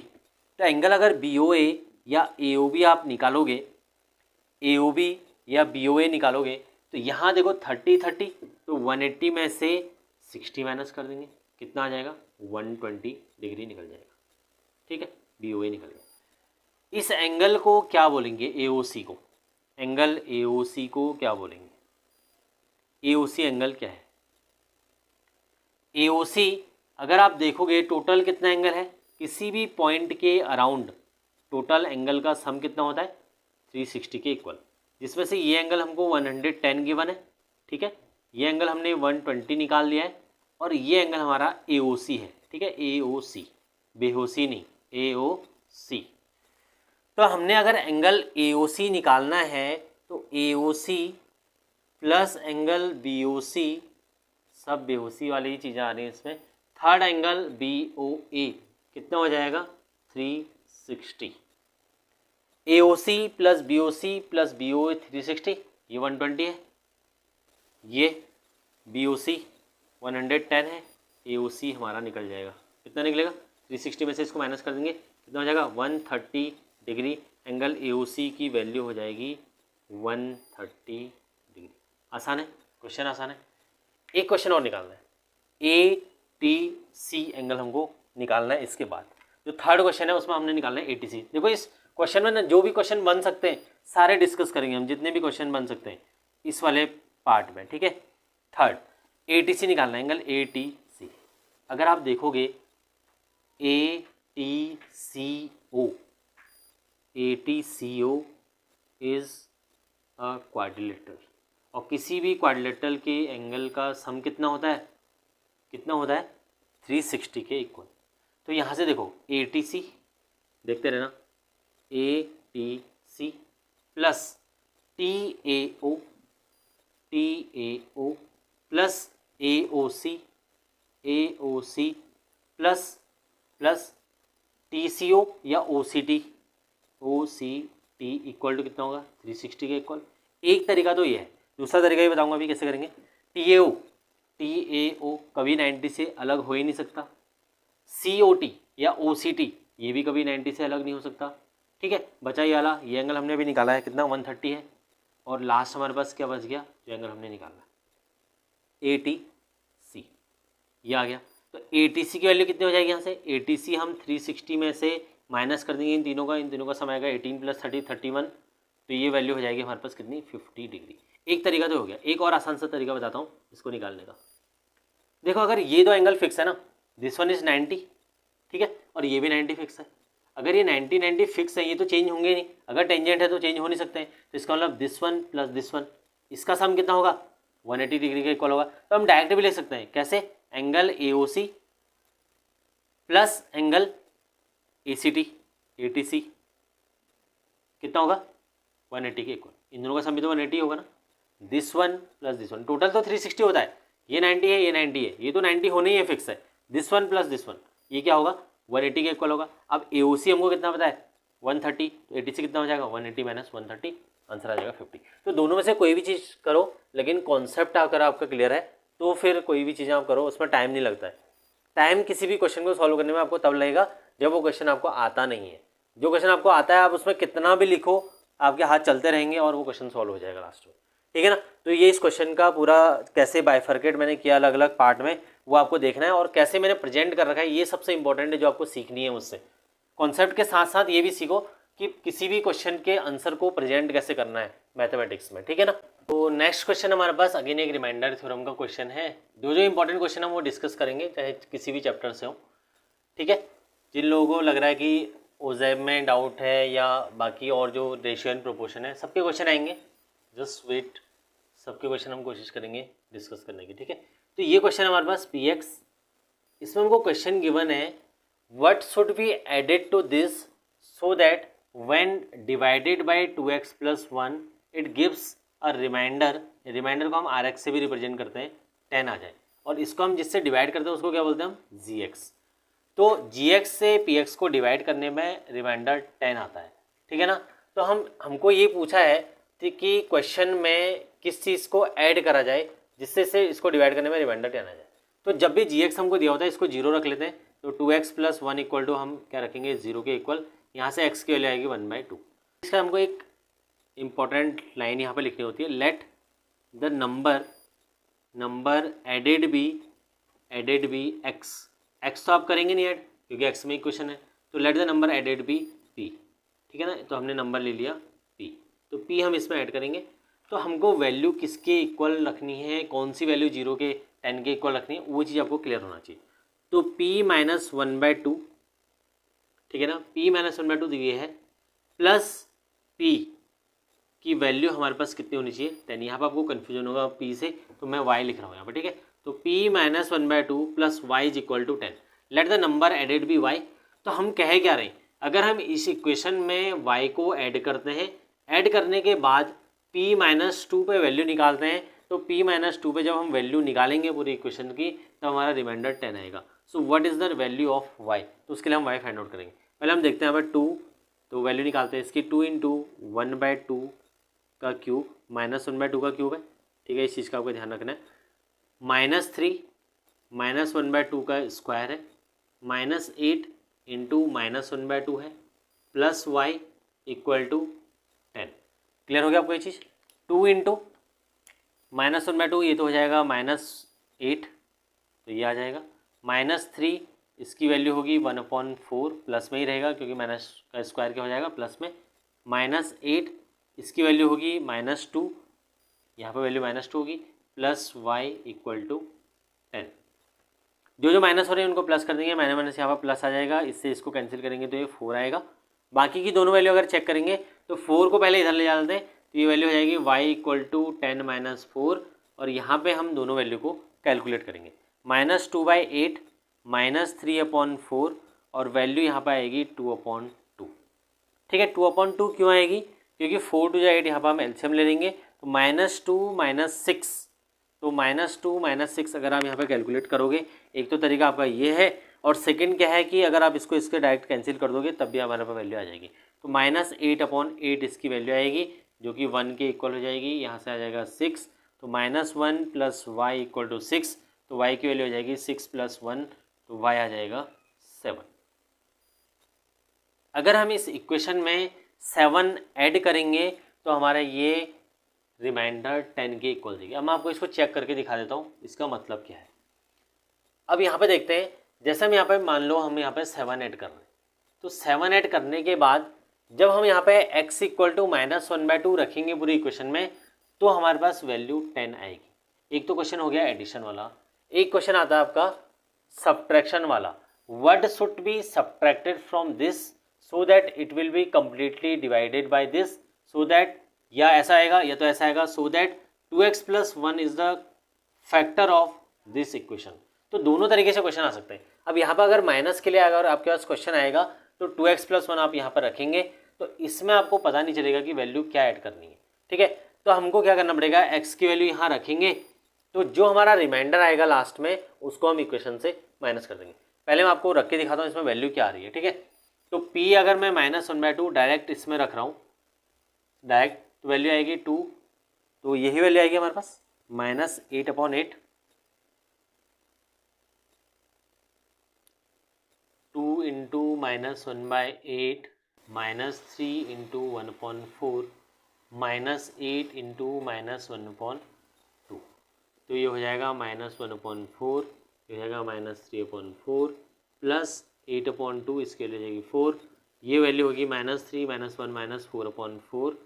तो एंगल अगर BOA या AOB आप निकालोगे, AOB या BOA निकालोगे तो यहाँ देखो 30 तो 180 में से 60 माइनस कर देंगे, कितना आ जाएगा 120 डिग्री निकल जाएगा, ठीक है, BOA निकल गया। इस एंगल को क्या बोलेंगे AOC को, एंगल AOC को क्या बोलेंगे, AOC एंगल क्या है, AOC अगर आप देखोगे टोटल कितना एंगल है, किसी भी पॉइंट के अराउंड टोटल एंगल का सम कितना होता है 360 के इक्वल, जिसमें से ये एंगल हमको 110 गिवन है, ठीक है, ये एंगल हमने 120 निकाल लिया है और ये एंगल हमारा AOC है, ठीक है, AOC, बेहोसी नहीं, AOC। तो हमने अगर एंगल AOC निकालना है तो AOC प्लस एंगल BOC, सब बेहोसी वाली ही चीज़ें आ रही हैं इसमें, थर्ड एंगल BOA कितना हो जाएगा 360, AOC plus BOC plus BOA 360, ये 120 है, ये BOC 110 है, AOC हमारा निकल जाएगा, कितना निकलेगा 360 में से इसको माइनस कर देंगे, कितना हो जाएगा 130 डिग्री। एंगल AOC की वैल्यू हो जाएगी 130 डिग्री। आसान है क्वेश्चन, आसान है। एक क्वेश्चन और निकालना है, ATC एंगल हमको निकालना है। इसके बाद जो थर्ड क्वेश्चन है उसमें हमने निकालना है ATC। देखो इस क्वेश्चन में ना जो भी क्वेश्चन बन सकते हैं सारे डिस्कस करेंगे हम, जितने भी क्वेश्चन बन सकते हैं इस वाले पार्ट में, ठीक है। थर्ड ATC निकालना है, एंगल ATC। अगर आप देखोगे ATCO इज अ क्वाड्रिलेटरल, और किसी भी क्वाड्रिलेटरल के एंगल का सम कितना होता है, 360 के इक्वल। तो यहाँ से देखो ATC देखते रहना, ATC plus TAO plus AOC plus TCO या OCT इक्वल टू कितना होगा, 360 के इक्वल। एक तरीका तो ये है, दूसरा तरीका ये बताऊंगा अभी कैसे करेंगे। TAO कभी 90 से अलग हो ही नहीं सकता। COT या OCT ये भी कभी 90 से अलग नहीं हो सकता, ठीक है। बचा ये वाला, ये एंगल हमने अभी निकाला है कितना, 130 है। और लास्ट हमारे पास क्या बच गया, जो एंगल हमने निकाला ATC, ये आ गया। तो ATC की वैल्यू कितनी हो जाएगी यहाँ से, ATC हम 360 में से माइनस कर देंगे इन तीनों का सम आएगा 18 + 30 31। तो ये वैल्यू हो जाएगी हमारे पास कितनी, 50 डिग्री। एक तरीका तो हो गया, एक और आसान सा तरीका बताता हूँ इसको निकालने का। देखो अगर ये दो एंगल फिक्स है ना, दिस वन इज 90, ठीक है, और ये भी 90 फिक्स है। अगर ये 90 फिक्स है, ये तो चेंज होंगे नहीं, अगर टेंजेंट है तो चेंज हो नहीं सकते हैं। तो इसका मतलब this one plus this one, इसका सम कितना होगा, 180 डिग्री का इक्वल होगा। तो हम डायरेक्ट भी ले सकते हैं, कैसे, angle AOC plus angle ATC कितना होगा, 180 के इक्वल। इन दोनों का सम भी तो 180 होगा ना। This one plus this one, total तो 360 होता है। ये 90 है, ये 90 है, ये तो 90 होने ही है, फिक्स है। This one plus this one, ये क्या होगा, 180 के इक्वल होगा। अब AOC हमको कितना पता है, 130, तो ATC कितना हो जाएगा, 180 माइनस 130, आंसर आ जाएगा 50। तो दोनों में से कोई भी चीज़ करो, लेकिन कॉन्सेप्ट अगर आपका क्लियर है तो फिर कोई भी चीज़ आप करो, उसमें टाइम नहीं लगता है। टाइम किसी भी क्वेश्चन को सॉल्व करने में आपको तब लगेगा जब वो क्वेश्चन आपको आता नहीं है। जो क्वेश्चन आपको आता है आप उसमें कितना भी लिखो, आपके हाथ चलते रहेंगे और वो क्वेश्चन सॉल्व हो जाएगा लास्ट में, ठीक है ना। तो ये इस क्वेश्चन का पूरा कैसे बाइफर्केट मैंने किया अलग अलग पार्ट में, वो आपको देखना है, और कैसे मैंने प्रेजेंट कर रखा है, ये सबसे इंपॉर्टेंट है जो आपको सीखनी है मुझसे। कॉन्सेप्ट के साथ साथ ये भी सीखो कि किसी भी क्वेश्चन के आंसर को प्रेजेंट कैसे करना है मैथमेटिक्स में, ठीक है ना। तो नेक्स्ट क्वेश्चन हमारे पास अगेन एक रिमाइंडर थ्योरम का क्वेश्चन है। जो इंपॉर्टेंट क्वेश्चन है वो डिस्कस करेंगे, चाहे किसी भी चैप्टर से हो, ठीक है। जिन लोगों को लग रहा है कि ओजेब में डाउट है या बाकी और जो रेशियो एंड प्रोपोर्शन है, सबके क्वेश्चन आएंगे, जस्ट वेट, सबके क्वेश्चन हम कोशिश करेंगे डिस्कस करने की, ठीक है। तो ये क्वेश्चन हमारे पास PX, इसमें हमको क्वेश्चन गिवन है, what should be added to this so that when divided by 2x + 1 it gives a remainder. Remainder को हम RX से भी रिप्रेजेंट करते हैं, 10 आ जाए, और इसको हम जिससे डिवाइड करते हैं उसको क्या बोलते हैं हम, GX। तो GX से PX को डिवाइड करने में रिमाइंडर 10 आता है, ठीक है ना। तो हमको ये पूछा है कि क्वेश्चन में किस चीज़ को ऐड करा जाए जिससे से इसको डिवाइड करने में रिमाइंडर 10 आ जाए। तो जब भी GX हमको दिया होता है इसको 0 रख लेते हैं। तो 2x + 1 इक्वल टू हम क्या रखेंगे, 0 के इक्वल। यहाँ से x की वैल्यू आएगी 1/2। इसका हमको एक इम्पॉर्टेंट लाइन यहाँ पे लिखनी होती है, let the number added be x तो आप करेंगे नहीं ऐड क्योंकि x में इक्वेशन है, तो let the number added be p, ठीक है ना। तो हमने नंबर ले लिया p, तो p हम इसमें ऐड करेंगे। तो हमको वैल्यू किसके इक्वल रखनी है, कौन सी वैल्यू 0 के 10 के इक्वल रखनी है, वो चीज़ आपको क्लियर होना चाहिए। तो p - 1/2, ठीक है ना, p - 1/2 दिए है, प्लस p की वैल्यू हमारे पास कितनी होनी चाहिए, 10। यहाँ पर आपको कन्फ्यूजन होगा p से, तो मैं y लिख रहा हूँ यहाँ पर, ठीक है। तो p - 1/2 plus y = 10, let the number added be y। तो हम कह क्या रहे हैं, अगर हम इस इक्वेशन में y को ऐड करते हैं, ऐड करने के बाद p - 2 पे वैल्यू निकालते हैं, तो p - 2 पे जब हम वैल्यू निकालेंगे पूरी इक्वेशन की, तो हमारा रिमाइंडर 10 आएगा। So what is the value of y, तो उसके लिए हम y फाइंड आउट करेंगे। पहले हम देखते हैं यहाँ पर 2, तो वैल्यू निकालते हैं इसकी, 2 × 1/2 का क्यूब माइनस 1/2 का क्यूब है, ठीक है। इस चीज़ का आपको ध्यान रखना है। -3 - 1/2 का स्क्वायर है, -8 × -1/2 है, प्लस y = 10। क्लियर हो गया आपको ये चीज़। 2 × -1/2 ये तो हो जाएगा -8, तो ये आ जाएगा। -3 इसकी वैल्यू होगी 1/4, प्लस में ही रहेगा क्योंकि माइनस का स्क्वायर क्या हो जाएगा प्लस में। -8 इसकी वैल्यू होगी -2, यहाँ पर वैल्यू -2 होगी, प्लस y = 10। जो माइनस हो रहे हैं उनको प्लस कर देंगे, माइनस यहाँ पर प्लस आ जाएगा, इससे इसको कैंसिल करेंगे तो ये 4 आएगा। बाकी की दोनों वैल्यू अगर चेक करेंगे तो 4 को पहले इधर ले जाते हैं तो ये वैल्यू हो जाएगी y = 10 - 4, और यहाँ पे हम दोनों वैल्यू को कैलकुलेट करेंगे। -2/8 -3/4 और वैल्यू यहाँ पर आएगी 2/2। ठीक है, 2/2 क्यों आएगी? क्योंकि 4 2 8 यहाँ पर हम एलसीएम ले लेंगे तो -2 - 6, तो -2 - 6 अगर आप यहाँ पे कैलकुलेट करोगे, एक तो तरीका आपका ये है, और सेकंड क्या है कि अगर आप इसको इसके डायरेक्ट कैंसिल कर दोगे तब भी हमारे पास वैल्यू आ जाएगी। तो -8/8 इसकी वैल्यू आएगी जो कि 1 के इक्वल हो जाएगी, यहाँ से आ जाएगा 6, तो -1 + y = 6, तो y की वैल्यू हो जाएगी 6 + 1, तो y आ जाएगा 7। अगर हम इस इक्वेशन में 7 ऐड करेंगे तो हमारा ये रिमाइंडर 10 के इक्वल देगी। अब मैं आपको इसको चेक करके दिखा देता हूँ इसका मतलब क्या है। अब यहाँ पे देखते हैं, जैसे हम यहाँ पे मान लो हम यहाँ पे 7 ऐड कर रहे हैं, तो 7 ऐड करने के बाद जब हम यहाँ पे x = -1/2 रखेंगे पूरी इक्वेशन में तो हमारे पास वैल्यू 10 आएगी। एक तो क्वेश्चन हो गया एडिशन वाला, एक क्वेश्चन आता है आपका सब्ट्रैक्शन वाला। What should be subtracted from this so that it will be completely divided by this, so that, या ऐसा आएगा या तो ऐसा आएगा, so that 2x + 1 is the factor of this equation. तो दोनों तरीके से क्वेश्चन आ सकते हैं। अब यहाँ पर अगर माइनस के लिए अगर आपके पास क्वेश्चन आएगा तो 2x + 1 आप यहाँ पर रखेंगे तो इसमें आपको पता नहीं चलेगा कि वैल्यू क्या ऐड करनी है। ठीक है, तो हमको क्या करना पड़ेगा, x की वैल्यू यहाँ रखेंगे तो जो हमारा रिमाइंडर आएगा लास्ट में उसको हम इक्वेशन से माइनस कर देंगे। पहले मैं आपको रख के दिखाता हूँ इसमें वैल्यू क्या आ रही है। ठीक है, तो p अगर मैं -1/2 डायरेक्ट इसमें रख रहा हूँ डायरेक्ट, तो वैल्यू आएगी 2, तो यही वैल्यू आएगी हमारे पास -8/8, 2 × -1/8 -3 × 1/4 -8 × -1/2, तो ये हो जाएगा -1/4, ये हो जाएगा -3/4 प्लस 8/2, इसके लिए जाएगी 4, ये वैल्यू होगी -3 -1 -4/4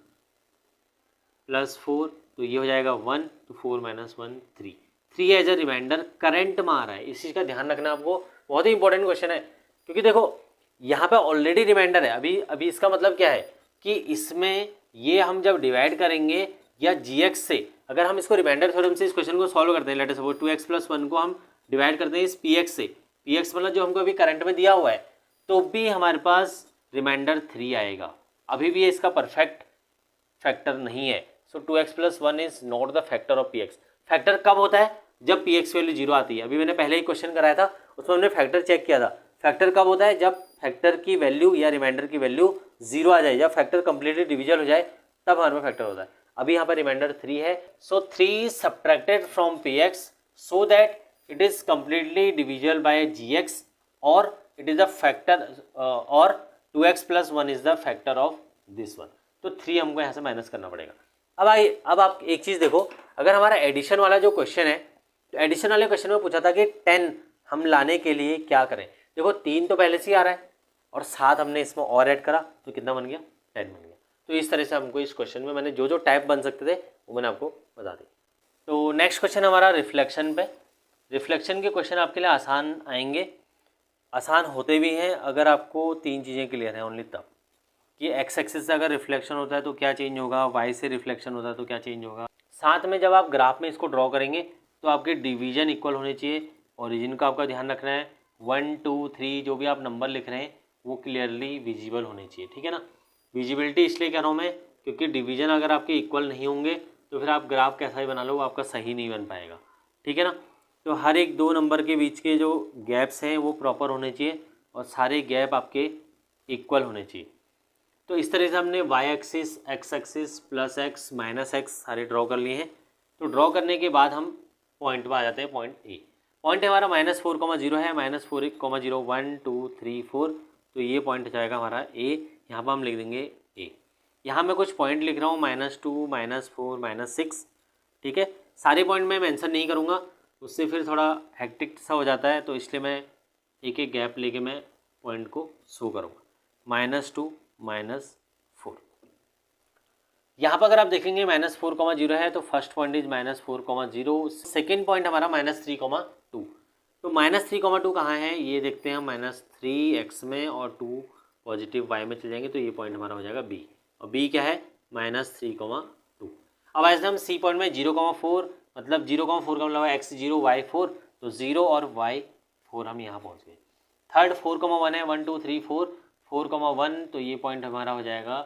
प्लस 4, तो ये हो जाएगा 1, तो 4 - 1 3, 3 एज ए रिमाइंडर करंट में आ रहा है। इस चीज़ का ध्यान रखना आपको, बहुत ही इंपॉर्टेंट क्वेश्चन है क्योंकि देखो यहाँ पे ऑलरेडी रिमाइंडर है। अभी इसका मतलब क्या है कि इसमें ये हम जब डिवाइड करेंगे या gx से, अगर हम इसको रिमाइंडर थ्योरम से इस क्वेश्चन को सॉल्व करते हैं, लेट अस सपोज 2x + 1 को हम डिवाइड करते हैं इस px से, px मतलब जो हमको अभी करंट में दिया हुआ है, तो भी हमारे पास रिमाइंडर 3 आएगा। अभी भी ये इसका परफेक्ट फैक्टर नहीं है। सो 2x + 1 is not the factor of px। Factor कब होता है? जब px वैल्यू 0 आती है। अभी मैंने पहले ही क्वेश्चन कराया था उसमें हमने फैक्टर चेक किया था। फैक्टर कब होता है? जब फैक्टर की वैल्यू या रिमाइंडर की वैल्यू 0 आ जाए, जब फैक्टर कंप्लीटली डिविजल हो जाए तब हमारे पास फैक्टर होता है। अभी यहाँ पर रिमाइंडर 3 है, सो 3 subtracted from px so that it is completely divisible by gx और इट इज द फैक्टर और 2x + 1 is the factor of this one. तो 3 हमको यहाँ से माइनस करना पड़ेगा। अब आप एक चीज़ देखो, अगर हमारा एडिशन वाला जो क्वेश्चन है तो एडिशन वाले क्वेश्चन में पूछा था कि 10 हम लाने के लिए क्या करें। देखो 3 तो पहले से ही आ रहा है और 7 हमने इसमें और ऐड करा तो कितना बन गया? 10 बन गया। तो इस तरह से हमको इस क्वेश्चन में मैंने जो टाइप बन सकते थे वो मैंने आपको बता दी। तो नेक्स्ट क्वेश्चन हमारा रिफ्लेक्शन पे। रिफ्लेक्शन के क्वेश्चन आपके लिए आसान आएंगे, आसान होते भी हैं अगर आपको 3 चीज़ें क्लियर हैं ओनली तब, कि एक्स एक्सिस से अगर रिफ्लेक्शन होता है तो क्या चेंज होगा, वाई से रिफ्लेक्शन होता है तो क्या चेंज होगा। साथ में जब आप ग्राफ में इसको ड्रॉ करेंगे तो आपके डिवीजन इक्वल होने चाहिए, ओरिजिन का आपका ध्यान रखना है, 1 2 3 जो भी आप नंबर लिख रहे हैं वो क्लियरली विजिबल होने चाहिए। ठीक है ना, विजिबिलिटी इसलिए कह रहा हूँ मैं क्योंकि डिवीजन अगर आपके इक्वल नहीं होंगे तो फिर आप ग्राफ कैसा ही बना लो वो आपका सही नहीं बन पाएगा। ठीक है ना, तो हर एक 2 नंबर के बीच के जो गैप्स हैं वो प्रॉपर होने चाहिए और सारे गैप आपके इक्वल होने चाहिए। तो इस तरह से हमने y axis, x axis, +x -x सारे ड्रॉ कर लिए हैं। तो ड्रॉ करने के बाद हम पॉइंट पर आ जाते हैं। पॉइंट ए, पॉइंट हमारा -4,0 है, -4,0 1 2 3 4, तो ये पॉइंट हो जाएगा हमारा ए। यहाँ पर हम लिख देंगे ए। यहाँ मैं कुछ पॉइंट लिख रहा हूँ -2 -4 -6। ठीक है, सारे पॉइंट मैं मेंशन नहीं करूँगा, उससे फिर थोड़ा हेक्टिक सा हो जाता है, तो इसलिए मैं एक एक गैप लेके मैं पॉइंट को शो करूँगा। -2 -4। यहाँ पर अगर आप देखेंगे -4,0 है तो first point is -4,0, second point हमारा -3,2। तो -3,2 कहाँ है ये देखते हैं हम, -3 x में और 2 पॉजिटिव y में चले जाएंगे, तो ये पॉइंट हमारा हो जाएगा B, और B क्या है -3,2। अब ऐसे हम C पॉइंट में 0,4, मतलब 0,4 का मतलब x0 y4, तो 0 और y4 हम यहाँ पहुँच गए। थर्ड 4,1 है, 1 2 3 4, 4,1, तो ये पॉइंट हमारा हो जाएगा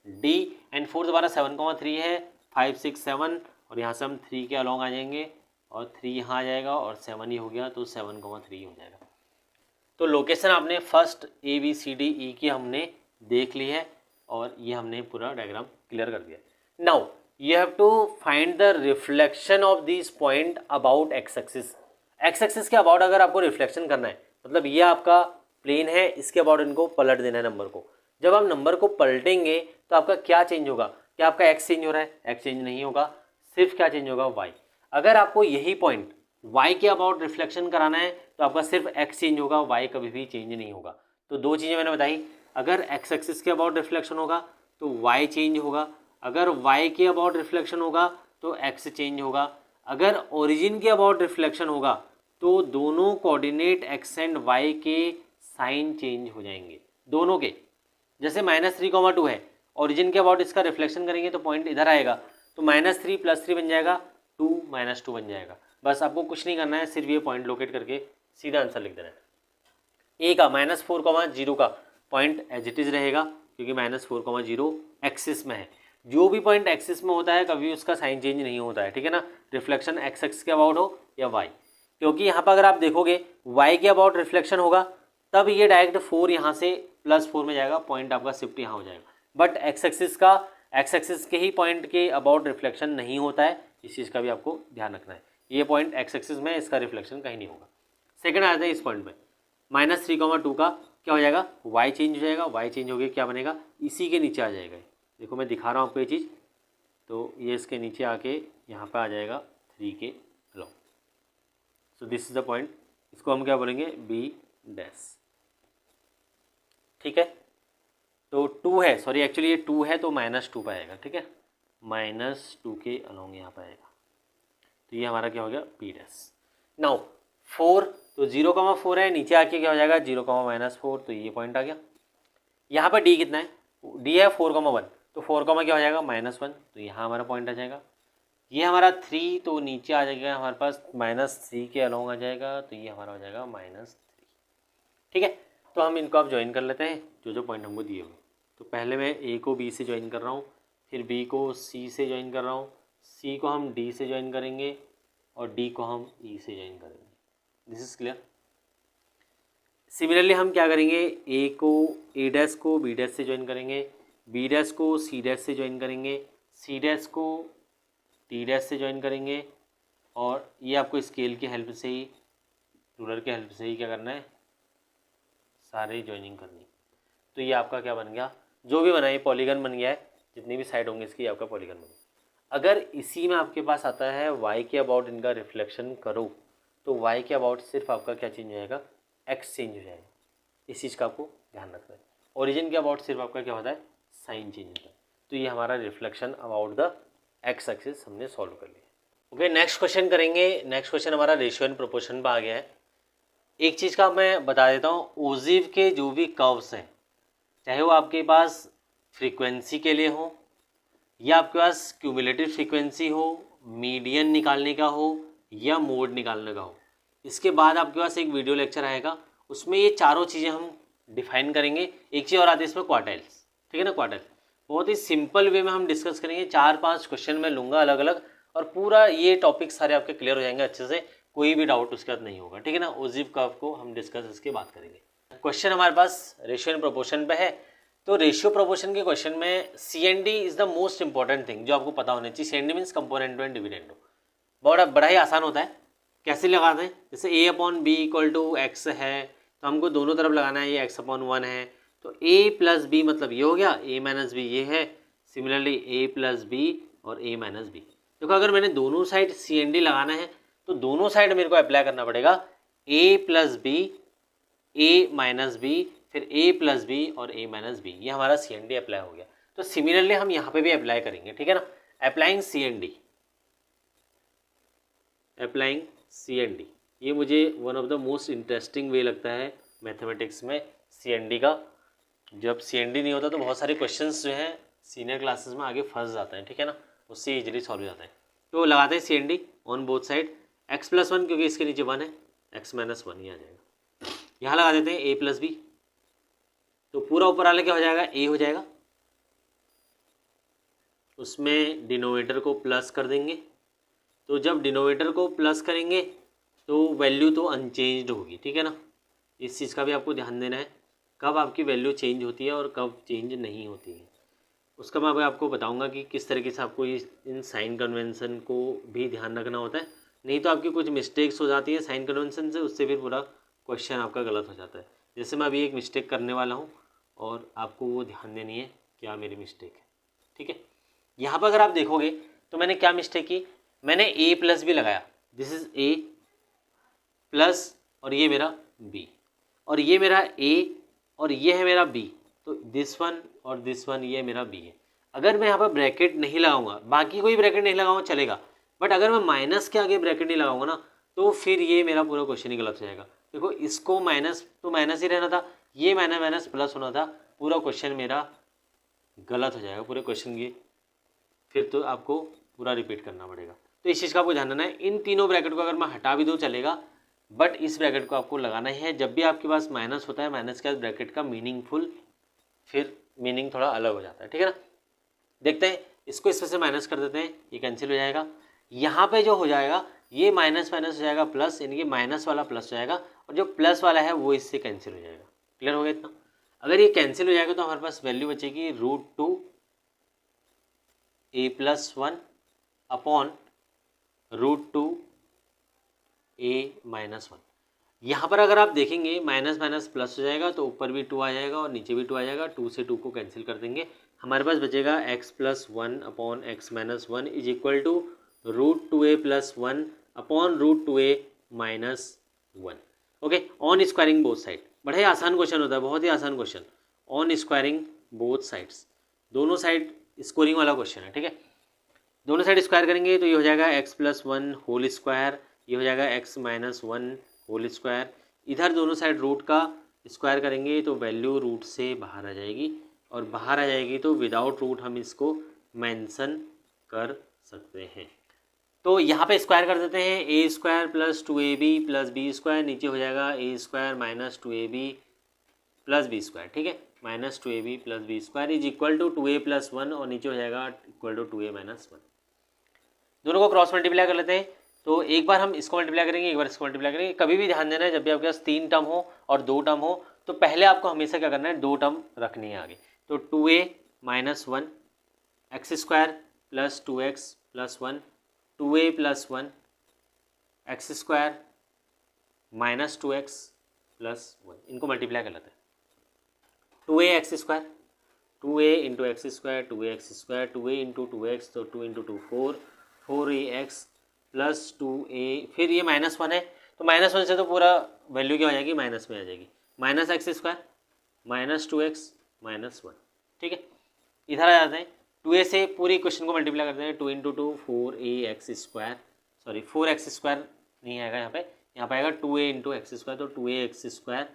D, एंड फोर्थ हमारा 7,3 है, 5 6 7, और यहाँ से हम 3 के अलॉन्ग आ जाएंगे, और 3 यहाँ आ जाएगा, और 7 ही हो गया, तो 7,3 हो जाएगा। तो लोकेशन आपने फर्स्ट ABCDE की हमने देख ली है, और ये हमने पूरा डायग्राम क्लियर कर दिया। Now you have to find the reflection of this point about X axis. X axis के अबाउट अगर आपको रिफ्लेक्शन करना है, मतलब ये आपका प्लेन है, इसके अबाउट इनको पलट देना है नंबर को। जब आप नंबर को पलटेंगे तो आपका क्या चेंज होगा? क्या आपका एक्स चेंज हो रहा है? एक्स चेंज नहीं होगा, सिर्फ क्या चेंज होगा? वाई। अगर आपको यही पॉइंट वाई के अबाउट रिफ्लेक्शन कराना है तो आपका सिर्फ एक्स चेंज होगा, वाई कभी भी चेंज नहीं होगा। तो दो चीज़ें मैंने बताई, अगर एक्स एक्सिस के अबाउट रिफ्लेक्शन होगा तो वाई चेंज होगा, अगर वाई के अबाउट रिफ्लेक्शन होगा तो एक्स चेंज होगा, अगर ओरिजिन के अबाउट रिफ्लेक्शन होगा तो दोनों कोऑर्डिनेट एक्स एंड वाई के साइन चेंज हो जाएंगे, दोनों के। जैसे -3,2 है, ओरिजिन के अबाउट इसका रिफ्लेक्शन करेंगे तो पॉइंट इधर आएगा, तो -3 + 3 बन जाएगा 2 -2 बन जाएगा। बस आपको कुछ नहीं करना है, सिर्फ ये पॉइंट लोकेट करके सीधा आंसर लिख देना है। ए का -4,0 का पॉइंट एज इट इज रहेगा, क्योंकि -4,0 एक्सिस में है। जो भी पॉइंट एक्सिस में होता है कभी उसका साइन चेंज नहीं होता है, ठीक है ना, रिफ्लेक्शन एक्स एक्स के अबाउट हो या वाई। क्योंकि यहाँ पर अगर आप देखोगे वाई के अबाउट रिफ्लेक्शन होगा तब ये डायरेक्ट 4 यहाँ से +4 में जाएगा, पॉइंट आपका शिफ्ट यहाँ हो जाएगा। बट एक्स एक्सिस के ही पॉइंट के अबाउट रिफ्लेक्शन नहीं होता है, इस चीज़ का भी आपको ध्यान रखना है। ये पॉइंट एक्स एक्सिस में, इसका रिफ्लेक्शन कहीं नहीं होगा। सेकंड आ जाता है इस पॉइंट में, -3,2 का क्या हो जाएगा? वाई चेंज हो जाएगा, वाई चेंज हो गया क्या बनेगा? इसी के नीचे आ जाएगा। देखो मैं दिखा रहा हूँ आपको ये चीज़, तो ये इसके नीचे आके यहाँ पर आ जाएगा 3 के along. So this is the point, इसको हम क्या बोलेंगे? B', ठीक है। तो 2 है, सॉरी एक्चुअली ये 2 है तो -2 पे आएगा, ठीक है, -2 के अलॉन्ग यहाँ पे आएगा, तो ये हमारा क्या हो गया? B'। नाउ 4, तो 0,4 है, नीचे आके क्या हो जाएगा? 0,-4, तो ये पॉइंट आ गया। यहाँ पर D कितना है? D है 4,1, तो 4, क्या हो जाएगा? -1, तो यहाँ हमारा पॉइंट आ जाएगा। ये हमारा 3, तो नीचे आ जाएगा हमारे पास -3 के अलॉन्ग आ जाएगा, तो ये हमारा हो जाएगा -3, ठीक है। तो हम इनको आप ज्वाइन कर लेते हैं, जो जो पॉइंट हमको दिए हुए। तो पहले मैं A को B से ज्वाइन कर रहा हूँ, फिर B को C से ज्वाइन कर रहा हूँ, C को हम D से ज्वाइन करेंगे, और D को हम E से ज्वाइन करेंगे। This is clear. सिमिलरली हम क्या करेंगे? A को A' को B' से ज्वाइन करेंगे, B' को C' से ज्वाइन करेंगे, C' को D' से ज्वाइन करेंगे, और ये आपको स्केल की हेल्प से ही, रूलर की हेल्प से ही क्या करना है? सारे ज्वाइनिंग करनी। तो ये आपका क्या बन गया? जो भी बना, ये पॉलीगन बन गया है, जितनी भी साइड होंगे इसकी आपका पॉलीगन बन गया। अगर इसी में आपके पास आता है वाई के अबाउट इनका रिफ्लेक्शन करो, तो वाई के अबाउट सिर्फ आपका क्या चेंज हो जाएगा? एक्स चेंज हो जाएगा। इस चीज़ का आपको ध्यान रखना है। ओरिजिन के अबाउट सिर्फ आपका क्या होता है? साइन चेंज होता है। तो ये हमारा reflection about the x axis हमने सॉल्व कर लिया। ओके, नेक्स्ट क्वेश्चन करेंगे। नेक्स्ट क्वेश्चन हमारा रेशियो एंड प्रोपोर्शन पर आ गया है। एक चीज़ का मैं बता देता हूँ, ओजिव के जो भी कर्व्स हैं, चाहे वो आपके पास फ्रीक्वेंसी के लिए हो या आपके पास क्यूमुलेटिव फ्रीक्वेंसी हो, मीडियन निकालने का हो या मोड निकालने का हो, इसके बाद आपके पास एक वीडियो लेक्चर आएगा, उसमें ये चारों चीज़ें हम डिफाइन करेंगे। एक चीज़ और आती है इसमें, क्वार्टाइल्स, ठीक है ना। क्वार्टाइल बहुत ही सिंपल वे में हम डिस्कस करेंगे। 4-5 क्वेश्चन में लूँगा अलग अलग, और पूरा ये टॉपिक सारे आपके क्लियर हो जाएंगे अच्छे से, कोई भी डाउट उसके बाद नहीं होगा, ठीक है ना। ओजिव कर्व को हम डिस्कस इसके बाद करेंगे। क्वेश्चन हमारे पास रेशियो एंड प्रोपोर्शन पे है। तो रेशियो प्रोपोर्शन के क्वेश्चन में CND is the most important thing जो आपको पता होना चाहिए। CND means component and dividend. बड़ा ही आसान होता है। कैसे लगाते हैं? जैसे A/B = x है, तो हमको दोनों तरफ लगाना है। ये x/1 है, तो A + B मतलब ये हो गया, A - B ये है। सिमिलरली A + B और A - B। देखो अगर मैंने दोनों साइड CND लगाना है तो दोनों साइड मेरे को अप्लाई करना पड़ेगा a plus B, a minus B, फिर a प्लस बी और a माइनस बी, ये हमारा CND अप्लाई हो गया। तो सिमिलरली हम यहाँ पे भी अप्लाई करेंगे, ठीक है ना। अप्लाइंग CND, अप्लाइंग CND, ये मुझे one of the most interesting way लगता है मैथमेटिक्स में CND का। जब CND नहीं होता तो बहुत सारे क्वेश्चंस जो हैं सीनियर क्लासेस में आगे फंस जाते हैं, ठीक है ना, उससे इजीली सॉल्व हो जाता है। तो लगाते हैं CND on both side, x plus one क्योंकि इसके नीचे 1 है, x माइनस वन ही आ जाएगा। यहाँ लगा देते हैं a प्लस बी, तो पूरा ऊपर वाला क्या हो जाएगा, a हो जाएगा, उसमें डिनोमिनेटर को प्लस कर देंगे। तो जब डिनोमिनेटर को प्लस करेंगे तो वैल्यू तो अनचेंज्ड होगी, ठीक है ना। इस चीज़ का भी आपको ध्यान देना है, कब आपकी वैल्यू चेंज होती है और कब चेंज नहीं होती है। उसका मैं आपको बताऊंगा कि किस तरीके से आपको इन साइन कन्वेंशन को भी ध्यान रखना होता है, नहीं तो आपकी कुछ मिस्टेक्स हो जाती है साइन कन्वेंशन से, उससे फिर पूरा क्वेश्चन आपका गलत हो जाता है। जैसे मैं अभी एक मिस्टेक करने वाला हूँ और आपको वो ध्यान देनी है क्या मेरी मिस्टेक है, ठीक है। यहाँ पर अगर आप देखोगे तो मैंने क्या मिस्टेक की, मैंने a प्लस बी लगाया, दिस इज a प्लस और ये मेरा b और ये मेरा a और ये है मेरा b, तो दिस वन और दिस वन ये मेरा b है। अगर मैं यहाँ पर ब्रैकेट नहीं लगाऊंगा, बाकी कोई ब्रैकेट नहीं लगाऊंगा चलेगा, बट अगर मैं माइनस के आगे ब्रैकेट नहीं लगाऊंगा ना तो फिर ये मेरा पूरा क्वेश्चन ही गलत हो जाएगा। देखो इसको माइनस तो माइनस ही रहना था, ये माइनस माइनस प्लस होना था, पूरा क्वेश्चन मेरा गलत हो जाएगा पूरे क्वेश्चन की, फिर तो आपको पूरा रिपीट करना पड़ेगा। तो इस चीज़ का आपको ध्यान रखना है। इन तीनों ब्रैकेट को अगर मैं हटा भी दूँ चलेगा, बट इस ब्रैकेट को आपको लगाना ही है। जब भी आपके पास माइनस होता है, माइनस के बाद ब्रैकेट का मीनिंगफुल फिर मीनिंग थोड़ा अलग हो जाता है, ठीक है ना। देखते हैं, इसको इसमें से माइनस कर देते हैं, ये कैंसिल हो जाएगा। यहाँ पे जो हो जाएगा ये माइनस माइनस हो जाएगा प्लस, यानी कि माइनस वाला प्लस हो जाएगा और जो प्लस वाला है वो इससे कैंसिल हो जाएगा। क्लियर हो गया इतना। अगर ये कैंसिल हो जाएगा तो हमारे पास वैल्यू बचेगी √2 a plus one upon √2 a minus one. यहाँ पर अगर आप देखेंगे माइनस माइनस प्लस हो जाएगा तो ऊपर भी 2 आ जाएगा और नीचे भी 2 आ जाएगा, 2 से 2 को कैंसिल कर देंगे, हमारे पास बचेगा x plus one upon X minus one is equal to √2a plus one upon √2a minus one. Okay, on squaring both side, बड़ा ही आसान क्वेश्चन होता है, बहुत ही आसान question. On squaring both sides, दोनों साइड स्कोरिंग वाला क्वेश्चन है, ठीक है। दोनों साइड स्क्वायर करेंगे तो ये हो जाएगा x plus one whole square, ये हो जाएगा x minus one whole square. इधर दोनों साइड रूट का स्क्वायर करेंगे तो वैल्यू रूट से बाहर आ जाएगी, और बाहर आ जाएगी तो विदाउट रूट हम इसको मेंशन कर सकते हैं। तो यहाँ पे स्क्वायर कर देते हैं, a square plus 2ab plus B square, नीचे हो जाएगा a square minus 2ab plus B square, ठीक है, minus 2ab plus B square is equal to 2a plus one और नीचे हो जाएगा equal to 2a minus one. दोनों को क्रॉस मल्टीप्लाई कर लेते हैं, तो एक बार हम इसको मल्टीप्लाई करेंगे, एक बार इसको मल्टीप्लाई करेंगे। कभी भी ध्यान देना है जब भी आपके पास 3 टर्म हो और 2 टर्म हो तो पहले आपको हमेशा क्या करना है, 2 टर्म रखनी है आगे। तो 2a minus one x square plus 2x plus one, 2a plus one x square minus 2x plus one, इनको मल्टीप्लाई कर लेते हैं। 2a x square, 2a into x square, 2a x square, 2a into 2x तो 2 into 2 4, 4ax plus 2a, फिर ये minus one है तो minus one से तो पूरा वैल्यू क्या हो जाएगी, माइनस में आ जाएगी, minus x square minus 2x minus one, ठीक है। इधर आ जाते हैं, 2a से पूरी क्वेश्चन को मल्टीप्लाई करते हैं, 2 into 2 4ax square, sorry 4x square नहीं आएगा यहाँ पे आएगा 2a इंटू एक्स स्क्वायर, तो 2a x square,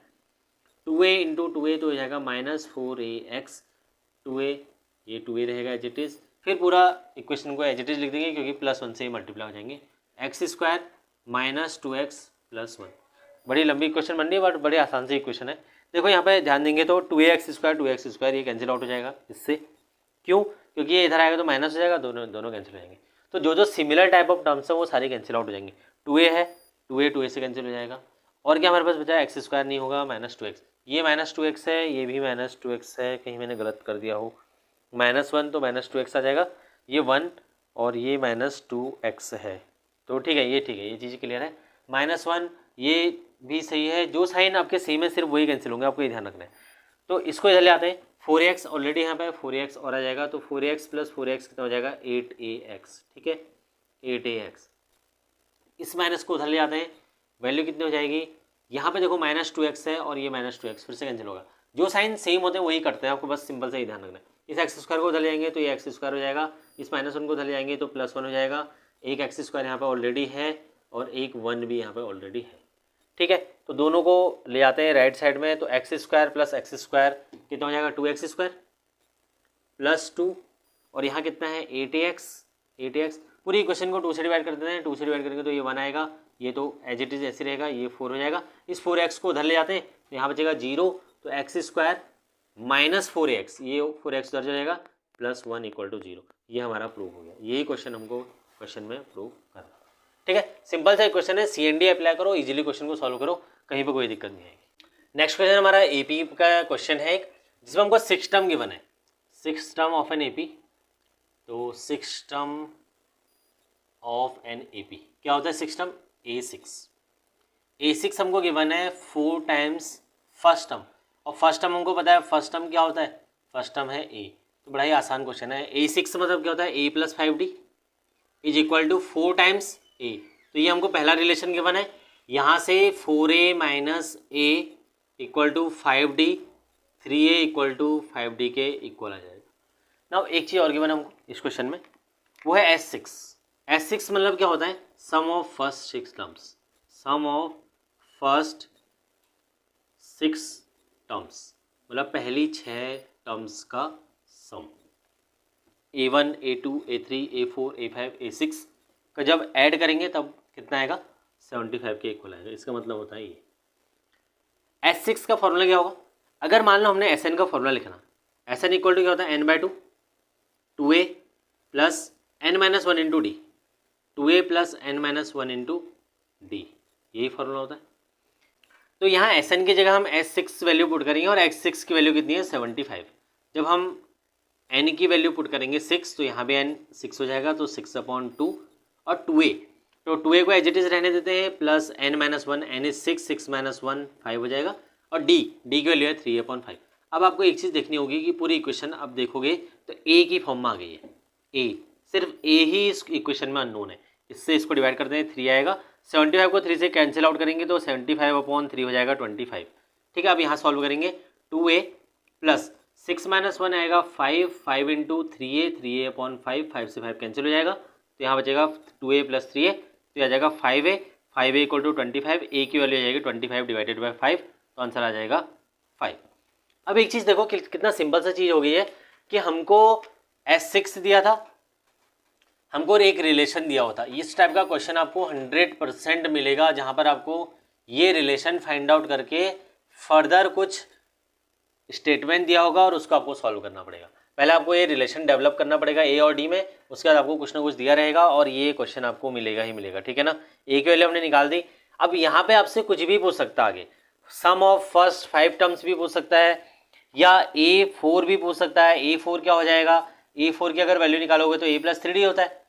2a into 2a तो हो जाएगा माइनस 4ax, 2a ये 2a रहेगा एज इट इज़, फिर पूरा इक्वेशन को एज इट इज़ लिख देंगे क्योंकि प्लस वन से ही मल्टीप्लाई हो जाएंगे, x square minus 2x plus one. बड़ी लंबी इक्वेशन बन रही है बट बड़े आसान से इक्वेशन है। देखो यहाँ पे ध्यान देंगे तो 2ax स्क्वायर ये कैंसिल आउट हो जाएगा इससे, क्यों, क्योंकि ये इधर आएगा तो माइनस हो जाएगा, दोनों कैंसिल हो जाएंगे। तो जो सिमिलर टाइप ऑफ टर्म्स है वो सारे कैंसिल आउट हो जाएंगे। 2a है, 2a से कैंसिल हो जाएगा, और क्या हमारे पास बचा है, एक्स स्क्वायर नहीं होगा, माइनस 2x, ये माइनस 2x है, ये भी माइनस 2x है, कहीं मैंने गलत कर दिया हो, माइनस वन तो माइनस 2x आ जाएगा, ये 1 और ये माइनस 2x है, तो ठीक है, ये चीज़ क्लियर है। माइनस वन ये भी सही है, जो साइन आपके सेम है सिर्फ वही कैंसिल होंगे, आपको ये ध्यान रखना है। तो इसको इधर ले आते हैं, 4x ऑलरेडी यहाँ पे 4x और आ जाएगा, तो 4x प्लस 4x कितना हो जाएगा 8ax, ठीक है, 8ax। इस माइनस को उधर ले जाते हैं, वैल्यू कितनी हो जाएगी, यहाँ पे देखो -2x है और ये -2x फिर से कैंसिल होगा। जो साइन सेम होते हैं वही करते हैं, आपको बस सिंपल से ही ध्यान रखना है। इस एक्स स्क्वायर को उधर ले जाएंगे तो ये एक्स स्क्वायर हो जाएगा, इस -1 को उधर ले जाएंगे तो +1 हो जाएगा। एक एक्स स्क्वायर यहाँ पे ऑलरेडी है और एक 1 भी यहाँ पे ऑलरेडी है, ठीक है। तो दोनों को ले जाते हैं राइट साइड में, तो x square plus x square कितना हो जाएगा, 2x स्क्वायर प्लस 2 और यहाँ कितना है 8x। पूरी इक्वेशन को 2 से डिवाइड कर देते हैं, 2 से डिवाइड करेंगे तो ये 1 आएगा, ये तो एज इट इज ऐसे रहेगा, ये 4 हो जाएगा। इस 4x को उधर ले जाते हैं तो यहाँ बचेगा 0, तो एक्स स्क्वायर -4x, ये 4x उधर जाएगा +1 = 0। ये हमारा प्रूव हो गया। यही क्वेश्चन हमको क्वेश्चन में प्रूव करना, ठीक है। सिंपल सा क्वेश्चन है, CND अप्लाई करो, इजीली क्वेश्चन को सॉल्व करो, कहीं पर कोई दिक्कत नहीं आएगी। नेक्स्ट क्वेश्चन हमारा AP का क्वेश्चन है एक, जिसमें हमको 6 टर्म गिवन है, 6 टर्म ऑफ एन AP। तो 6 टर्म ऑफ एन AP क्या होता है, 6 टर्म A6 हमको गिवन है 4 टाइम्स फर्स्ट टर्म, और फर्स्ट टर्म हमको पता है, फर्स्ट टर्म क्या होता है, फर्स्ट टर्म है A। तो बड़ा ही आसान क्वेश्चन है। A6 मतलब क्या होता है, A + 5D = 4 टाइम्स A। तो ये हमको पहला रिलेशन गिवन है, यहाँ से 4A - A = 5D, 3A = 5D के इक्वल आ जाएगा। नाउ एक चीज़ और गिवन है हमको इस क्वेश्चन में, वो है S6 मतलब क्या होता है, sum of first 6 terms, sum of first 6 terms मतलब पहली 6 टर्म्स का सम। A1 A2 A3 A4 A5 A6 का जब ऐड करेंगे तब कितना आएगा, 75 के इक्वल आएगा। इसका मतलब होता है ये। S6 का फॉर्मूला क्या होगा, अगर मान लो हमने Sn का फॉर्मूला लिखना, Sn = क्या होता है, n/2 2a + n - 1 × d, 2a + n - 1 × d, यही फॉर्मूला होता है। तो यहाँ Sn की जगह हम S6 वैल्यू पुट करेंगे और x6 की वैल्यू कितनी है, 75। जब हम n की वैल्यू पुट करेंगे 6, तो यहाँ पे n 6 हो जाएगा, तो 6/2 और 2a, तो 2a को एज इट इज रहने देते हैं, प्लस n - 1, n is 6, 6 - 1 5 हो जाएगा, और d की वैल्यू है 3/5। अब आपको एक चीज़ देखनी होगी कि पूरी इक्वेशन अब देखोगे तो a की फॉर्म में आ गई है, a सिर्फ a ही इस इक्वेशन में अननोन है, इससे इसको डिवाइड करते हैं 3 आएगा, 75 को 3 से कैंसिल आउट करेंगे तो 75/3 हो जाएगा 25, ठीक है। अब यहाँ सॉल्व करेंगे 2a + 6 - 1 आएगा 5 × 3a 3a/5, 5 से 5 कैंसिल हो जाएगा, तो यहाँ बचेगा 2a + 3a, तो यह आ जाएगा 5a = 25, a की वैल्यू आ जाएगी 25 / 5, तो आंसर आ जाएगा 5। अब एक चीज़ देखो कि कितना सिंपल सा चीज़ हो गई है कि हमको S6 दिया था, हमको एक रिलेशन दिया होता। इस टाइप का क्वेश्चन आपको 100% मिलेगा, जहाँ पर आपको ये रिलेशन फाइंड आउट करके फर्दर कुछ स्टेटमेंट दिया होगा और उसको आपको सॉल्व करना पड़ेगा। पहले आपको ये रिलेशन डेवलप करना पड़ेगा A और D में, उसके बाद आपको कुछ ना कुछ दिया रहेगा और ये क्वेश्चन आपको मिलेगा ही मिलेगा, ठीक है ना। A की वैल्यू हमने निकाल दी। अब यहाँ पे आपसे कुछ भी पूछ सकता है, आगे सम ऑफ फर्स्ट 5 टर्म्स भी पूछ सकता है, या A4 भी पूछ सकता है। A4 क्या हो जाएगा, A4 की अगर वैल्यू निकालोगे तो A + 3D होता है।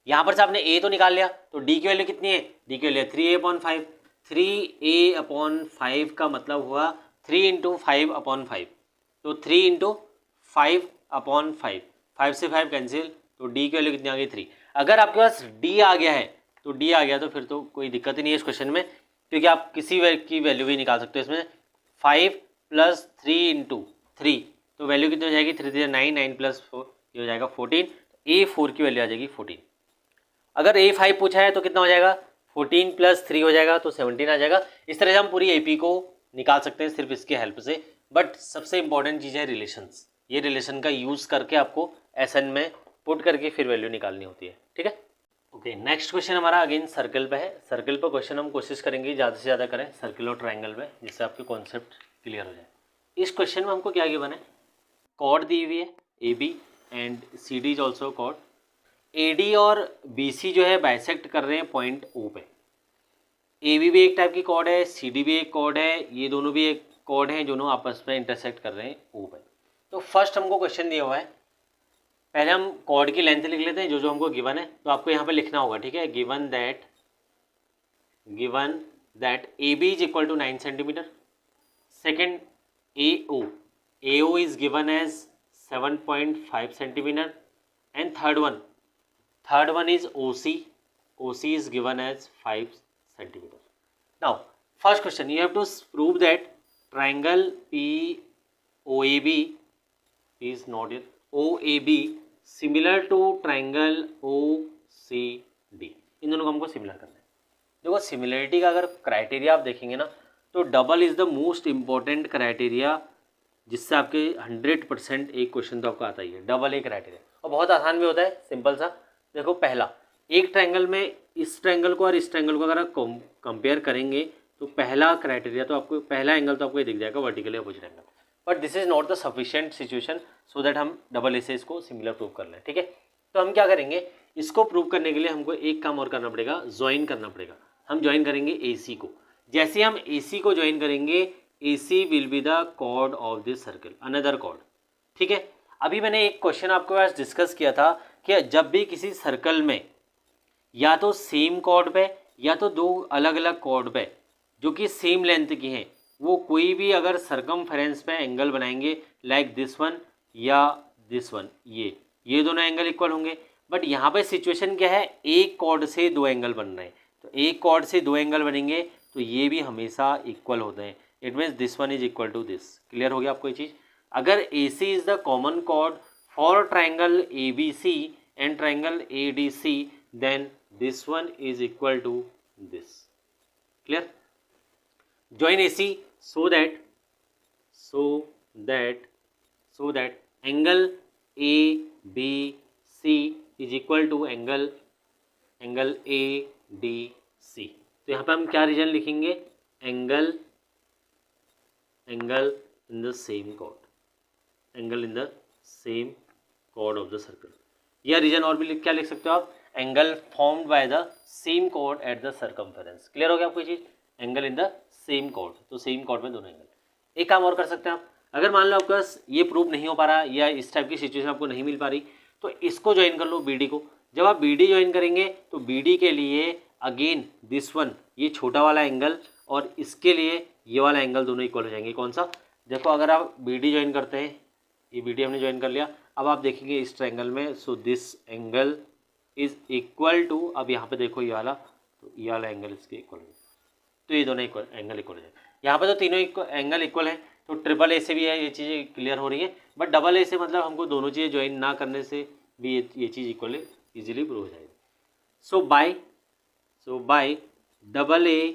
यहाँ पर से आपने A तो निकाल लिया, तो D की वैल्यू कितनी है, D की वैल्यू है 3a/5, 3a/5 का मतलब हुआ 3 × 5/5, तो 3 × 5/5, 5 से 5 कैंसिल, तो D की वैल्यू कितनी आ गई 3। अगर आपके पास D आ गया है तो D आ गया तो फिर तो कोई दिक्कत ही नहीं है इस क्वेश्चन में, क्योंकि आप किसी की वैल्यू भी निकाल सकते हो इसमें। 5 + 3 × 3, तो वैल्यू कितनी हो जाएगी, 3 3 9, 9 + 4 ये हो जाएगा 14, A4 की वैल्यू आ जाएगी 14। अगर A5 पूछा है तो कितना हो जाएगा, 14 + 3 हो जाएगा, तो 17 आ जाएगा। इस तरह से हम पूरी AP को निकाल सकते हैं सिर्फ इसके हेल्प से। बट सबसे इंपॉर्टेंट चीज़ है रिलेशंस, ये रिलेशन का यूज़ करके आपको SN में पुट करके फिर वैल्यू निकालनी होती है, ठीक है। ओके, नेक्स्ट क्वेश्चन हमारा अगेन सर्कल पे है। सर्कल पर क्वेश्चन हम कोशिश करेंगे ज़्यादा से ज़्यादा करें सर्कल और ट्राइंगल में, जिससे आपके कॉन्सेप्ट क्लियर हो जाए। इस क्वेश्चन में हमको क्या गिवन है, कॉर्ड दी हुई है AB and CD is also chord. AD और BC जो है बाइसेक्ट कर रहे हैं पॉइंट O पे। AB भी एक टाइप की कॉर्ड है, CD भी एक कॉर्ड है, ये दोनों भी एक कॉर्ड हैं, दोनों आपस में इंटरसेक्ट कर रहे हैं O पे। तो फर्स्ट हमको क्वेश्चन दिया हुआ है, पहले हम कॉर्ड की लेंथ लिख लेते हैं जो जो हमको गिवन है। तो आपको यहाँ पे लिखना होगा, ठीक है, given that AB is equal to 9 centimetre. Second AO is given as 7.5 centimetre. And third one is OC OC is given as 5 centimeter. Now first question, you have to prove that triangle POAB is not here, OAB similar to triangle OCD. इन दोनों को हमको similar करना है। देखो similarity का अगर criteria आप देखेंगे ना तो double is the most important criteria, जिससे आपके 100% एक क्वेश्चन तो आपको आता ही है, डबल ए क्राइटेरिया, और बहुत आसान भी होता है, सिंपल सा। देखो पहला, एक ट्रायंगल में इस ट्रायंगल को और इस ट्रायंगल को अगर आप कंपेयर करेंगे तो पहला क्राइटेरिया तो आपको, पहला एंगल तो आपको ये दिख जाएगा, vertically opposite angle. But this is not the sufficient situation so that हम डबल ए से इसको सिमिलर प्रूव कर लें, ठीक है। तो हम क्या करेंगे, इसको प्रूव करने के लिए हमको एक काम और करना पड़ेगा, ज्वाइन करना पड़ेगा। हम ज्वाइन करेंगे AC को। जैसे हम AC को ज्वाइन करेंगे, AC will be the chord of this circle, another chord, ठीक है। अभी मैंने एक क्वेश्चन आपके पास डिस्कस किया था कि जब भी किसी सर्कल में या तो सेम कॉर्ड पे या तो दो अलग अलग कॉर्ड पे जो कि सेम लेंथ की हैं, वो कोई भी अगर सरकमफेरेंस पे एंगल बनाएंगे लाइक दिस वन या दिस वन, ये दोनों एंगल इक्वल होंगे। बट यहाँ पे सिचुएशन क्या है, एक कॉर्ड से दो एंगल बन रहे हैं, तो एक कॉर्ड से दो एंगल बनेंगे तो ये भी हमेशा इक्वल होते हैं। It means this one is equal to this. Clear हो गया आपको ये चीज़। अगर AC is the common chord for triangle ABC and triangle ADC, then this one is equal to this. Clear. join AC so that angle ABC is equal to angle ADC। तो यहाँ पे हम क्या रीजन लिखेंगे, angle in the same chord, angle in the same chord of the circle. या reason और भी क्या लिख सकते हो आप, angle formed by the same chord at the circumference. Clear हो गया आपको ये चीज़, angle in the same chord, तो सेम कॉर्ड में दोनों एंगल। एक काम और कर सकते हैं आप, अगर मान लो आपके पास ये प्रूफ नहीं हो पा रहा या इस टाइप की सिचुएशन आपको नहीं मिल पा रही, तो इसको ज्वाइन कर लो, BD को। जब आप BD ज्वाइन करेंगे तो BD के लिए अगेन दिस वन, ये छोटा वाला एंगल, और इसके लिए ये वाला एंगल, दोनों इक्वल हो जाएंगे। कौन सा, देखो अगर आप BD ज्वाइन करते हैं, ये BD हमने ज्वाइन कर लिया, अब आप देखेंगे इस ट्रायंगल में, so this angle is equal to, अब यहाँ पे देखो ये वाला, तो ये वाला एंगल इसके इक्वल है, तो ये दोनों एंगल इक्वल है। यहाँ पे तो तीनों एंगल इक्वल हैं, तो ट्रिपल ए से भी है ये चीज़ें क्लियर हो रही है। बट डबल ए से मतलब हमको दोनों चीज़ें ज्वाइन ना करने से भी ये चीज़ इक्वल इजीली प्रूव हो जाएगी। So by double A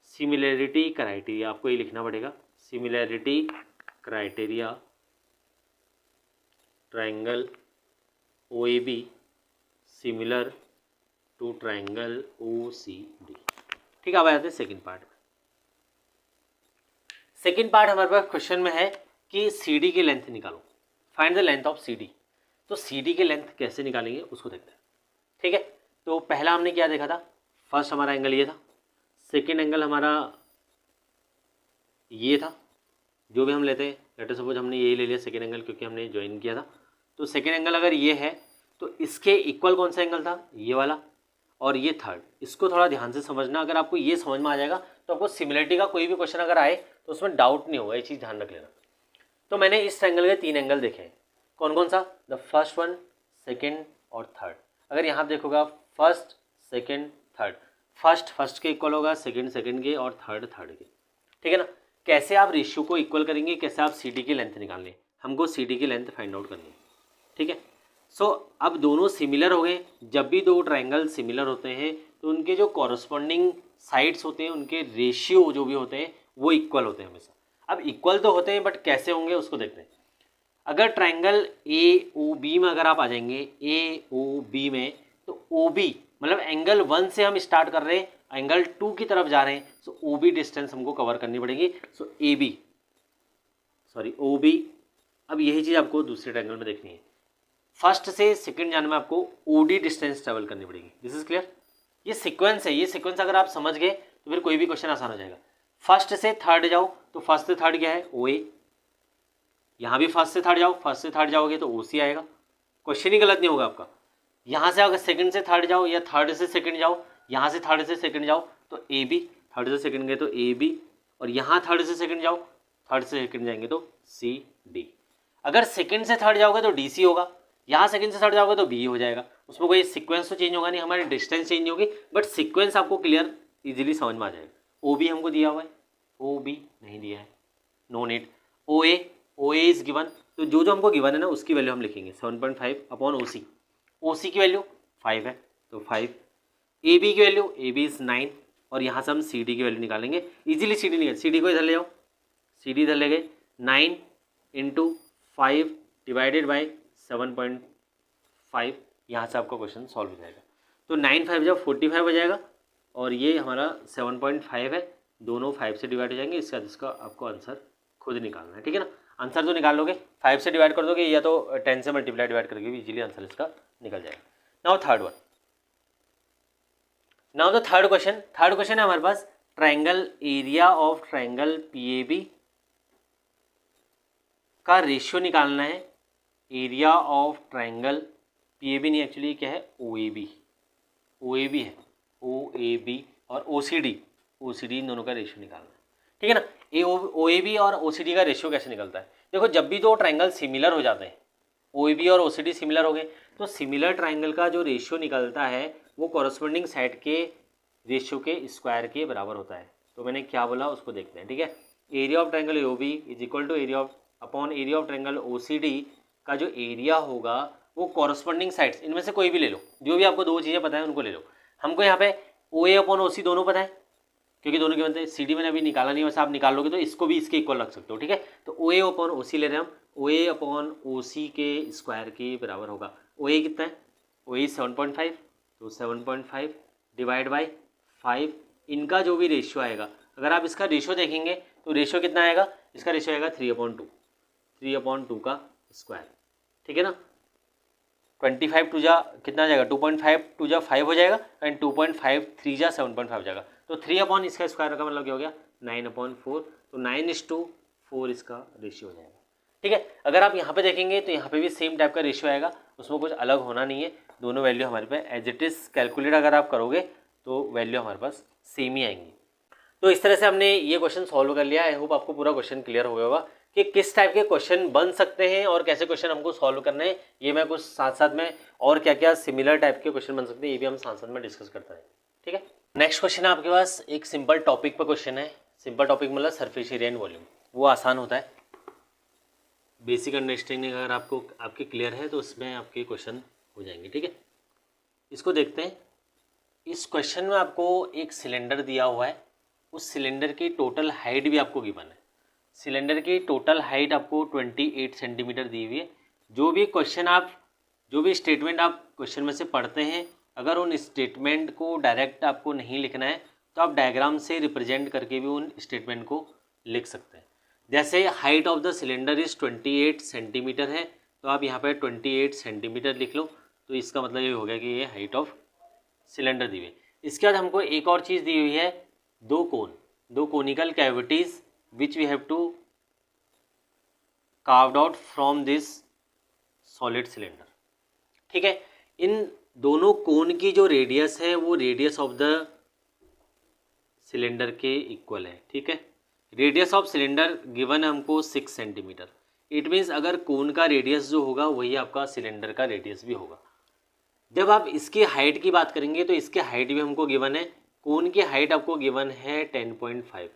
similarity criteria, आपको ये लिखना पड़ेगा, similarity criteria triangle OAB similar to triangle OCD। ठीक है, अब आते हैं सेकेंड पार्ट में। सेकेंड पार्ट हमारे पास क्वेश्चन में है कि CD की लेंथ निकालो, find the length of CD। तो CD की लेंथ कैसे निकालेंगे उसको देखते हैं, ठीक है। तो पहला हमने क्या देखा था, फर्स्ट हमारा एंगल ये था, सेकेंड एंगल हमारा ये था, जो भी हम लेते हैं, लेट अस सपोज हमने यही ले लिया सेकेंड एंगल क्योंकि हमने ज्वाइन किया था। तो सेकेंड एंगल अगर ये है तो इसके इक्वल कौन सा एंगल था, ये वाला, और ये थर्ड। इसको थोड़ा ध्यान से समझना, अगर आपको ये समझ में आ जाएगा तो आपको सिमिलरिटी का कोई भी क्वेश्चन अगर आए तो उसमें डाउट नहीं होगा, ये चीज़ ध्यान रख लेना। तो मैंने इस ट्रायंगल के 3 एंगल देखे हैं, कौन कौन सा, द फर्स्ट वन, सेकेंड और थर्ड। अगर यहाँ देखोगा फर्स्ट सेकेंड थर्ड, फर्स्ट के इक्वल होगा, सेकेंड के, और थर्ड के, ठीक है ना। कैसे आप रेशियो को इक्वल करेंगे, कैसे आप CD की लेंथ निकालनी है, हमको CD की लेंथ फाइंड आउट करनी है, ठीक है। सो अब दोनों सिमिलर हो गए। जब भी दो ट्रायंगल सिमिलर होते हैं तो उनके जो कॉरस्पॉन्डिंग साइड्स होते हैं, उनके रेशियो जो भी होते हैं वो इक्वल होते हैं हमेशा। अब इक्वल तो होते हैं बट कैसे होंगे उसको देखते हैं। अगर ट्रायंगल AOB में अगर आप आ जाएंगे, AOB में, तो OB मतलब एंगल 1 से हम स्टार्ट कर रहे हैं, एंगल 2 की तरफ जा रहे हैं, सो OB डिस्टेंस हमको कवर करनी पड़ेगी। सो OB। अब यही चीज़ आपको दूसरे ट्रायंगल में देखनी है, फर्स्ट से सेकंड जाने में आपको OD डिस्टेंस ट्रेवल करनी पड़ेगी। This is clear. ये सीक्वेंस है, ये सीक्वेंस अगर आप समझ गए तो फिर कोई भी क्वेश्चन आसान हो जाएगा। फर्स्ट से थर्ड जाओ तो फर्स्ट से थर्ड क्या है, OA। यहाँ भी फर्स्ट से थर्ड जाओ, फर्स्ट से थर्ड जाओगे तो OC आएगा, क्वेश्चन ही गलत नहीं होगा आपका। यहाँ से अगर सेकंड से थर्ड जाओ या थर्ड से सेकंड जाओ, यहाँ से थर्ड से सेकंड जाओ तो AB, थर्ड से सेकंड गए तो AB, और यहाँ थर्ड से सेकंड जाओ, थर्ड से सेकंड जाएंगे तो CD। अगर सेकंड से थर्ड जाओगे तो DC होगा, यहाँ सेकंड से सट जाओगे तो बी हो जाएगा, उसमें कोई सीक्वेंस तो चेंज होगा नहीं, हमारी डिस्टेंस चेंज नहीं होगी, बट सीक्वेंस आपको क्लियर इजीली समझ में आ जाएगा। ओ बी हमको दिया हुआ है, ओ बी नहीं दिया है, no need. O A is given, तो जो जो हमको गिवन है ना उसकी वैल्यू हम लिखेंगे 7.5 अपॉन ओ सी। ओ सी की वैल्यू 5 है तो 5। ए बी की वैल्यू, ए बी इज 9, और यहाँ से हम सी डी की वैल्यू निकालेंगे इजीली। सी डी निकाल, सी डी को इधर ले जाओ, सी डी इधर ले गए, 9 इंटू 5 डिवाइडेड बाई 7.5, यहाँ से आपका क्वेश्चन सॉल्व हो जाएगा। तो 9 5 जब 45 हो जाएगा, और ये हमारा 7.5 है, दोनों 5 से डिवाइड हो जाएंगे, इसके बाद इसका आपको आंसर खुद निकालना है, ठीक है ना। आंसर तो निकाल लोगे, 5 से डिवाइड कर दोगे या तो 10 से मल्टीप्लाई डिवाइड करके भी इजीली आंसर इसका निकल जाएगा। Now third one, now the third question है हमारे पास, triangle area of triangle PAB का रेशियो निकालना है। एरिया ऑफ ट्रायंगल पीएबी नहीं, एक्चुअली क्या है, ओएबी, ओएबी है, ओएबी और ओसीडी, ओसीडी इन दोनों का रेशियो निकालना है, ठीक है ना। ओएबी और ओसीडी का रेशियो कैसे निकलता है, देखो जब भी दो ट्रायंगल सिमिलर हो जाते हैं, ओएबी और ओसीडी सिमिलर हो गए, तो सिमिलर ट्रायंगल का जो रेशियो निकलता है वो कॉरस्पॉन्डिंग साइड के रेशियो के स्क्वायर के बराबर होता है। तो मैंने क्या बोला उसको देखते हैं, ठीक है। Area of triangle O B is equal to area of upon area of triangle O C D का जो एरिया होगा वो कॉरस्पॉन्डिंग साइड्स, इनमें से कोई भी ले लो, जो भी आपको दो चीज़ें पता है उनको ले लो। हमको यहाँ पे ओ ए अपॉन ओ सी दोनों पता है, क्योंकि दोनों के बनते हैं। सी डी मैंने अभी निकाला नहीं, वैसे आप निकाल लोगे तो इसको भी इसके इक्वल रख सकते हो, ठीक है। तो ओ ए अपॉन ओ सी ले रहे हैं हम, ओ ए अपॉन ओ सी के स्क्वायर के बराबर होगा। ओ ए कितना है, ओ ए 7.5, तो 7.5 डिवाइड बाई 5, इनका जो भी रेशियो आएगा, अगर आप इसका रेशियो देखेंगे तो रेशियो कितना आएगा, इसका रेशियो आएगा 3/2, 3/2 का स्क्वायर, ठीक है ना। 25 टू जा कितना जाएगा, 2.5 टू जा 5 हो जाएगा, एंड 2.5 3 जा 7.5 हो जाएगा, तो 3 अपॉन इसका स्क्वायर का मतलब क्या हो गया 9/4, तो 9:4 इसका रेशियो हो जाएगा, ठीक है। अगर आप यहाँ पे देखेंगे तो यहाँ पे भी सेम टाइप का रेशियो आएगा, उसमें कुछ अलग होना नहीं है, दोनों वैल्यू हमारे पे एज इट इज़ कैलकुलेट अगर आप करोगे तो वैल्यू हमारे पास सेम ही आएंगी। तो इस तरह से हमने ये क्वेश्चन सॉल्व कर लिया। आई होप आपको पूरा क्वेश्चन क्लियर हो गया होगा कि किस टाइप के क्वेश्चन बन सकते हैं और कैसे क्वेश्चन हमको सॉल्व करने हैं। ये मैं कुछ साथ साथ में और क्या क्या सिमिलर टाइप के क्वेश्चन बन सकते हैं ये भी हम साथ साथ में डिस्कस करते हैं, ठीक है। नेक्स्ट क्वेश्चन है आपके पास, एक सिंपल टॉपिक पर क्वेश्चन है। सिंपल टॉपिक मतलब सरफेस एरिया एंड वॉल्यूम, वो आसान होता है। बेसिक अंडरस्टैंडिंग अगर आपको आपके क्लियर है तो उसमें आपके क्वेश्चन हो जाएंगे, ठीक है। इसको देखते हैं। इस क्वेश्चन में आपको एक सिलेंडर दिया हुआ है, उस सिलेंडर की टोटल हाइट भी आपको गिवन है। सिलेंडर की टोटल हाइट आपको 28 सेंटीमीटर दी हुई है। जो भी क्वेश्चन आप, जो भी स्टेटमेंट आप क्वेश्चन में से पढ़ते हैं, अगर उन स्टेटमेंट को डायरेक्ट आपको नहीं लिखना है तो आप डायग्राम से रिप्रेजेंट करके भी उन स्टेटमेंट को लिख सकते हैं। जैसे height of the cylinder is 28 centimetre है, तो आप यहाँ पर 28 सेंटीमीटर लिख लो, तो इसका मतलब ये हो गया कि ये हाइट ऑफ सिलेंडर दी हुई है। इसके बाद हमको एक और चीज़ दी हुई है, दो conical cavities which we have to carved out from this solid cylinder, ठीक है। इन दोनों कोन की जो रेडियस है वो रेडियस ऑफ द सिलेंडर के इक्वल है, ठीक है। रेडियस ऑफ सिलेंडर गिवन है हमको 6 सेंटीमीटर। इट मीन्स अगर कोन का रेडियस जो होगा वही आपका सिलेंडर का रेडियस भी होगा। जब आप इसकी हाइट की बात करेंगे तो इसकी हाइट भी हमको गिवन है, कोन की हाइट आपको गिवन है 10.5।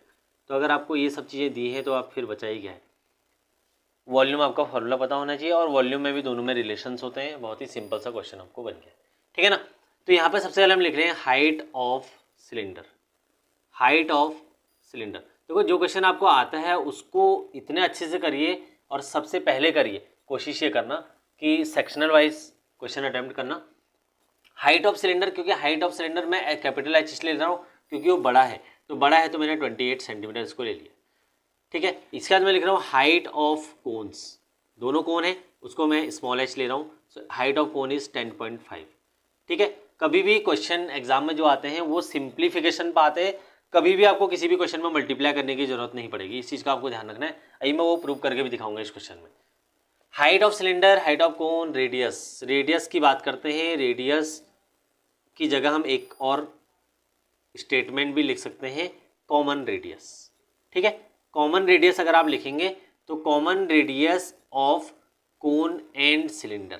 तो अगर आपको ये सब चीज़ें दी हैं तो आप फिर बचा ही क्या है। वॉल्यूम आपका फॉर्मूला पता होना चाहिए, और वॉल्यूम में भी दोनों में रिलेशंस होते हैं। बहुत ही सिंपल सा क्वेश्चन आपको बन गया, ठीक है ना। तो यहाँ पे सबसे पहले हम लिख रहे हैं height of cylinder. Height of cylinder, देखो जो क्वेश्चन आपको आता है उसको इतने अच्छे से करिए, और सबसे पहले करिए कोशिश ये करना कि सेक्शनल वाइज क्वेश्चन अटेम्प्ट करना। हाइट ऑफ सिलेंडर, क्योंकि हाइट ऑफ सिलेंडर मैं कैपिटल एच ले रहा हूँ क्योंकि वो बड़ा है, तो बड़ा है तो मैंने 28 सेंटीमीटर इसको ले लिया, ठीक है। इसके बाद मैं लिख रहा हूँ हाइट ऑफ कोन्स, दोनों कोन है उसको मैं स्मॉल एच ले रहा हूँ, so height of cone is 10.5, ठीक है। कभी भी क्वेश्चन एग्जाम में जो आते हैं वो सिंप्लीफिकेशन पर आते हैं, कभी भी आपको किसी भी क्वेश्चन में मल्टीप्लाई करने की जरूरत नहीं पड़ेगी, इस चीज़ का आपको ध्यान रखना है। अभी मैं वो प्रूव करके भी दिखाऊंगा इस क्वेश्चन में। Height of cylinder, height of cone, radius, radius की बात करते हैं। रेडियस की जगह हम एक और स्टेटमेंट भी लिख सकते हैं, कॉमन रेडियस, ठीक है। कॉमन रेडियस अगर आप लिखेंगे तो common radius of cone and cylinder,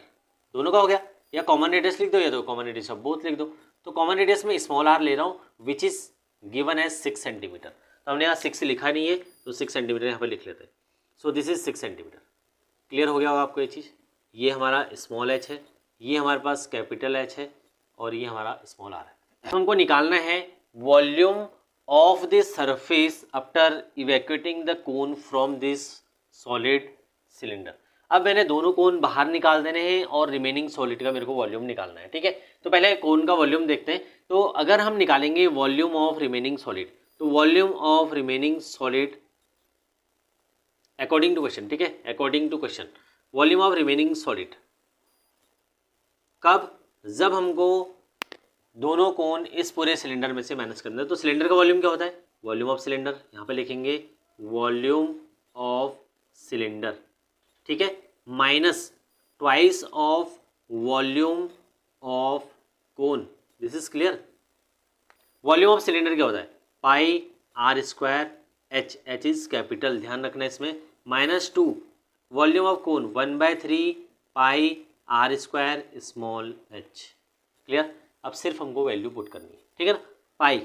दोनों का हो गया, या कॉमन रेडियस लिख दो या तो कॉमन रेडियस ऑफ बोथ लिख दो। तो कॉमन रेडियस में स्मॉल आर ले रहा हूँ which is given as 6 centimetre. तो हमने यहाँ 6 लिखा नहीं है तो 6 सेंटीमीटर यहाँ पर लिख लेते हैं। So this is 6 centimetre. Clear हो गया होगा आपको ये चीज़। ये हमारा स्मॉल एच है, ये हमारे पास कैपिटल एच है और ये हमारा स्मॉल आर है। तो हमको निकालना है volume of this surface after evacuating the cone from this solid cylinder. अब मैंने दोनों कोन बाहर निकाल देने हैं और रिमेनिंग सॉलिड का मेरे को वॉल्यूम निकालना है। ठीक है, तो पहले कोन का वॉल्यूम देखते हैं। तो अगर हम निकालेंगे वॉल्यूम ऑफ रिमेनिंग सॉलिड, तो volume of remaining solid according to question, ठीक है, according to question, volume of remaining solid कब, जब हमको दोनों कोन इस पूरे सिलेंडर में से माइनस करना है। तो सिलेंडर का वॉल्यूम क्या होता है, वॉल्यूम ऑफ सिलेंडर, यहाँ पे लिखेंगे वॉल्यूम ऑफ सिलेंडर, ठीक है, minus twice of volume of cone. This is clear. Volume of cylinder क्या होता है, pi r square h, h is capital, ध्यान रखना इसमें, minus 2 volume of cone 1/3 pi r square small h. Clear. अब सिर्फ हमको वैल्यू पुट करनी है, ठीक है ना। पाई,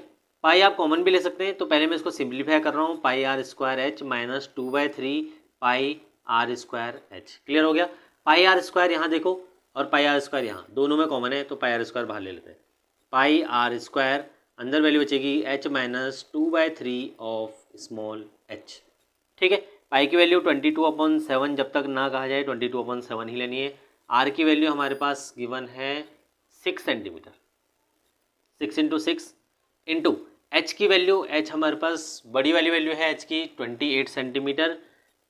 पाई आप कॉमन भी ले सकते हैं, तो पहले मैं इसको सिंप्लीफाई कर रहा हूँ, pi r square h minus 2/3 pi r square h. Clear हो गया। पाई आर स्क्वायर यहाँ देखो और पाई आर स्क्वायर यहाँ, दोनों में कॉमन है तो पाई आर स्क्वायर बाहर ले लेते हैं। पाई आर स्क्वायर अंदर वैल्यू बचेगी H minus 2/3 of small H. ठीक है, पाई की वैल्यू 22/7 जब तक ना कहा जाए 22/7 ही लेनी है। आर की वैल्यू हमारे पास गिवन है 6 सेंटीमीटर, 6 इंटू 6 इंटू एच की वैल्यू, एच हमारे पास बड़ी वाली वैल्यू है एच की 28 centimetre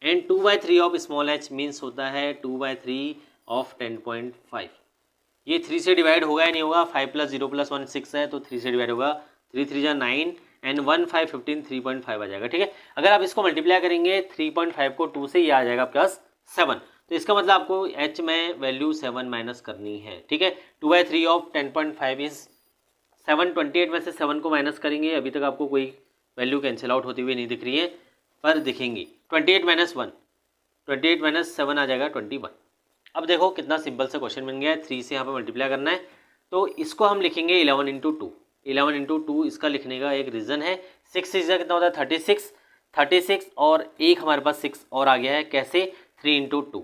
and 2/3 of small H means होता है 2/3 ऑफ 10.5। ये 3 से डिवाइड होगा या नहीं होगा, 5 + 0 + 1 6 है तो 3 से डिवाइड होगा, 3 3 जा 9 एंड 1 5 15 3.5 आ जाएगा। ठीक है, अगर आप इसको मल्टीप्लाई करेंगे 3.5 को 2 से, ये आ जाएगा प्लस 7, तो इसका मतलब आपको एच में वैल्यू 7 माइनस करनी है। ठीक है, 2/3 ऑफ 10.5 इज 7, 28 में से 7 को माइनस करेंगे, अभी तक आपको कोई वैल्यू कैंसिल आउट होती हुई नहीं दिख रही है पर दिखेंगी, 28 - 1, 28 - 7 आ जाएगा 21। अब देखो कितना सिंपल सा क्वेश्चन बन गया है, 3 से यहाँ पे मल्टीप्लाई करना है तो इसको हम लिखेंगे 11 × 2, 11 × 2 इसका लिखने का एक रीज़न है। 6 से कितना होता है 36, 36 और एक हमारे पास 6 और आ गया है, कैसे 3 × 2।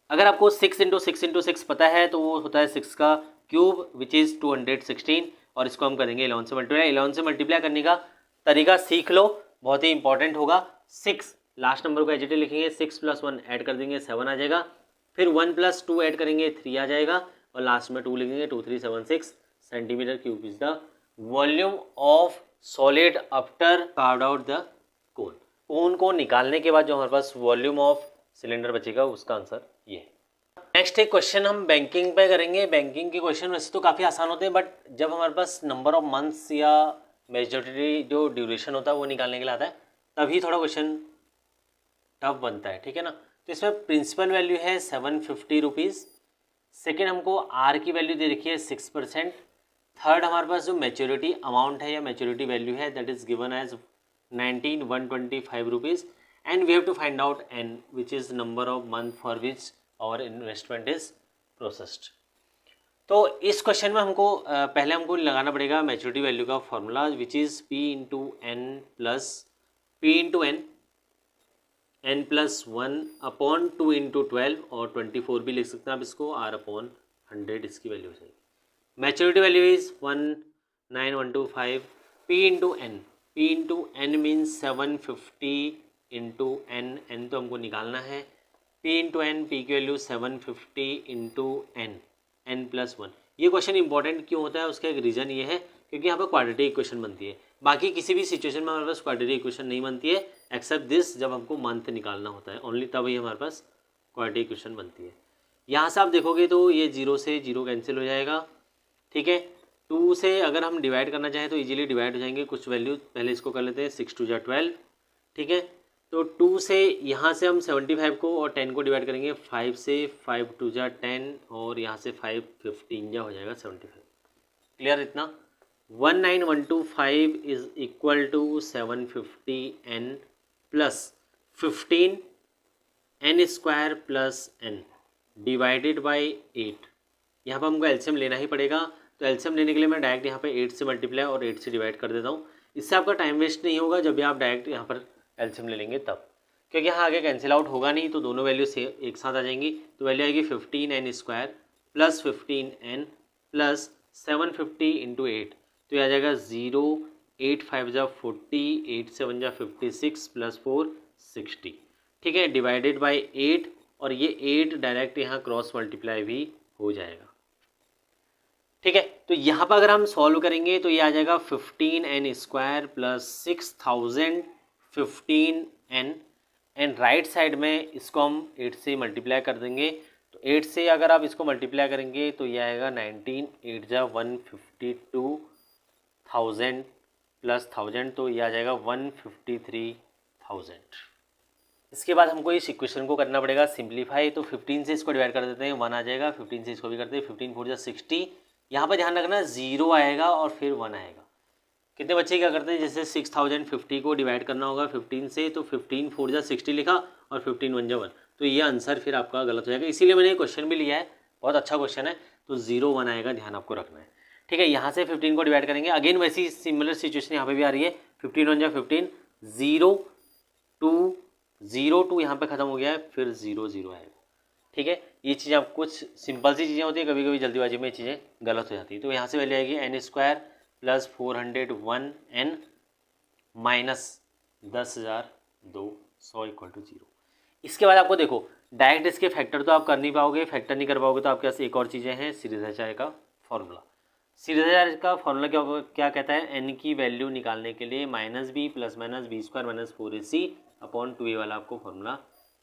अगर आपको 6 × 6 × 6 पता है तो वो होता है 6 का क्यूब विच इज़ 216 और इसको हम करेंगे 11 से मल्टीप्लाई। 11 से मल्टीप्लाई करने का तरीका सीख लो, बहुत ही इंपॉर्टेंट होगा। 6 लास्ट नंबर को एजिटे लिखेंगे, 6 + 1 ऐड कर देंगे 7 आ जाएगा, फिर 1 + 2 ऐड करेंगे 3 आ जाएगा और लास्ट में 2 लिखेंगे, 2376 centimetre cube is the volume of solid after carved out the cone. Cone को निकालने के बाद जो हमारे पास वॉल्यूम ऑफ सिलेंडर बचेगा उसका आंसर ये है। नेक्स्ट एक क्वेश्चन हम बैंकिंग पे करेंगे। बैंकिंग के क्वेश्चन वैसे तो काफ़ी आसान होते हैं, बट जब हमारे पास नंबर ऑफ मंथ्स या मेजॉरिटी जो ड्यूरेशन होता है वो निकालने के लिए आता है तभी थोड़ा क्वेश्चन टफ बनता है। ठीक है ना, तो इसमें प्रिंसिपल वैल्यू है 750 रुपीज़, सेकेंड हमको आर की वैल्यू दे रखी है 6%, थर्ड हमारे पास जो मैच्योरिटी अमाउंट है या मैच्योरिटी वैल्यू है that is given as 19,125 rupees and we have to find out N which is number of month for which our investment is processed. तो इस क्वेश्चन में हमको पहले हमको लगाना पड़ेगा मैच्योरिटी वैल्यू का formula which is P × N प्लस P × N n + 1/2 × 12 और 24 भी लिख सकते हैं आप इसको, R/100 इसकी वैल्यू हो जाएगी। Maturity value is 19,125 P × N, P × N means 750 × N, N तो हमको निकालना है, P × N, P की वैल्यू 750 × N, N + 1। ये क्वेश्चन इंपॉर्टेंट क्यों होता है उसका एक रीज़न ये है क्योंकि यहाँ पर क्वाड्रेटिक इक्वेशन बनती है, बाकी किसी भी सिचुएशन में हमारे पास क्वाड्रेटिक इक्वेशन नहीं बनती है एक्सेप्ट दिस, जब हमको मंथ निकालना होता है ओनली तभी हमारे पास क्वाड्रेटिक इक्वेशन बनती है। यहाँ से आप देखोगे तो ये 0 से 0 कैंसिल हो जाएगा। ठीक है, 2 से अगर हम डिवाइड करना चाहें तो इजीली डिवाइड हो जाएंगे कुछ वैल्यू, पहले इसको कर लेते हैं 6 × 2 = 12। ठीक है, तो 2 से यहाँ से हम 75 को और 10 को डिवाइड करेंगे, 5 से 5 × 2 = 10 और यहाँ से 5 15 हो जाएगा 75। क्लियर इतना, 19,125 is equal to 750 N + 15 N² + N। Divided by 8। यहाँ पर हमको एलसीएम लेना ही पड़ेगा, तो एलसीएम लेने के लिए मैं डायरेक्ट यहाँ पे 8 से मल्टीप्लाई और 8 से डिवाइड कर देता हूँ। इससे आपका टाइम वेस्ट नहीं होगा जब भी आप डायरेक्ट यहाँ पर एलसीएम ले लेंगे तब, क्योंकि यहाँ आगे कैंसिल आउट होगा नहीं, तो दोनों वैल्यू से एक साथ आ जाएंगी। तो वैल्यू आएगी 15n² plus 15n plus 750 into 8, तो यह आ जाएगा 0, 8 5 जा 40, 8 7 जा 56 प्लस 4 60। ठीक है, डिवाइडेड बाई 8, और ये 8 डायरेक्ट यहाँ क्रॉस मल्टीप्लाई भी हो जाएगा। ठीक है, तो यहाँ पर अगर हम सॉल्व करेंगे तो ये आ जाएगा 15n² plus 6015n, and right side में इसको हम 8 से मल्टीप्लाई कर देंगे। तो 8 से अगर आप इसको मल्टीप्लाई करेंगे तो ये आएगा 19, 8 जा 152,000 प्लस 1000, तो ये आ जाएगा 153,000। इसके बाद हमको इस इक्वेशन को करना पड़ेगा सिंप्लीफाई। तो 15 से इसको डिवाइड कर देते हैं, 1 आ जाएगा। 15 से इसको भी करते हैं, 15 4 जा 60। यहाँ पर ध्यान रखना 0 आएगा और फिर 1 आएगा। कितने बच्चे क्या करते हैं, जैसे 6050 को डिवाइड करना होगा 15 से, तो 15 4 जा 60 लिखा और 15 1 जा 1, तो ये आंसर फिर आपका गलत हो जाएगा। इसीलिए मैंने क्वेश्चन भी लिया है, बहुत अच्छा क्वेश्चन है। तो 0 1 आएगा, ध्यान आपको रखना है। ठीक है, यहाँ से 15 को डिवाइड करेंगे, अगेन वैसी सिमिलर सिचुएशन यहाँ पे भी आ रही है। 15 1 जा 15, 0 2 यहाँ पे खत्म हो गया है, फिर 0 0 आएगा। ठीक है, ये चीज़ें आप कुछ सिंपल सी चीज़ें होती है, कभी कभी जल्दीबाजी में चीज़ें गलत हो जाती है। तो यहाँ से वैल्यू आएगी n² plus 401n minus 10,200 equal to 0। इसके बाद आपको देखो डायरेक्ट इसके फैक्टर तो आप कर नहीं पाओगे, फैक्टर नहीं कर पाओगे तो आपके पास एक और चीज़ें हैं, सीरीज एच का फॉर्मूला। सीरीज एच का फॉर्मूला क्या कहता है, n की वैल्यू निकालने के लिए -b plus minus b² minus 4ac upon 2a वाला आपको फॉर्मूला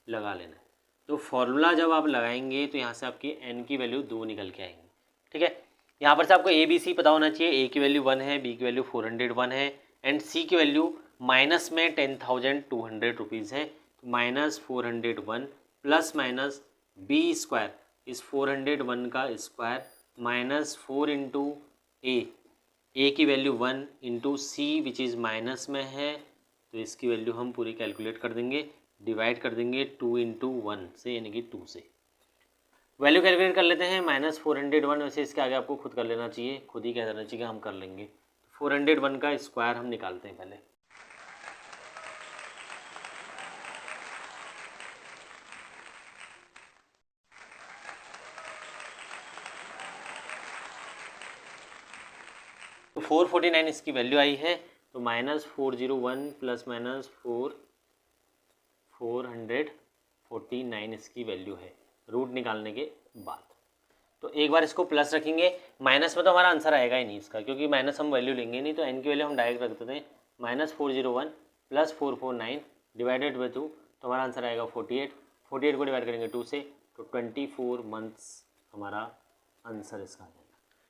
लगा लेना है। तो फॉर्मूला जब आप लगाएंगे तो यहाँ से आपकी n की वैल्यू 2 निकल के आएंगी। ठीक है, यहाँ पर से आपको a b c पता होना चाहिए। a की वैल्यू 1 है, b की वैल्यू 401 है, एंड c की वैल्यू माइनस में 10,200 रुपीज़ है। तो -401 प्लस माइनस b² इस 401 का स्क्वायर माइनस 4 इंटू a की value 1 into c which is minus में है, तो इसकी वैल्यू हम पूरी कैलकुलेट कर देंगे, डिवाइड कर देंगे 2 इंटू 1 से, यानी कि 2 से। वैल्यू कैलकुलेट कर लेते हैं, -401, वैसे इसके आगे आपको खुद कर लेना चाहिए, खुद ही कह देना चाहिए कि हम कर लेंगे। 401 का स्क्वायर हम निकालते हैं पहले। तो 449 इसकी वैल्यू आई है, तो -401 प्लस माइनस 449 इसकी वैल्यू है रूट निकालने के बाद। तो एक बार इसको प्लस रखेंगे, माइनस में तो हमारा आंसर आएगा ही नहीं इसका, क्योंकि माइनस हम वैल्यू लेंगे नहीं, तो n की वैल्यू हम डायरेक्ट रख देते हैं। -401 प्लस 449 डिवाइडेड बाई 2, तो हमारा आंसर आएगा 48। 48 को डिवाइड करेंगे 2 से, तो 24 मंथ्स हमारा आंसर इसका आ जाएगा।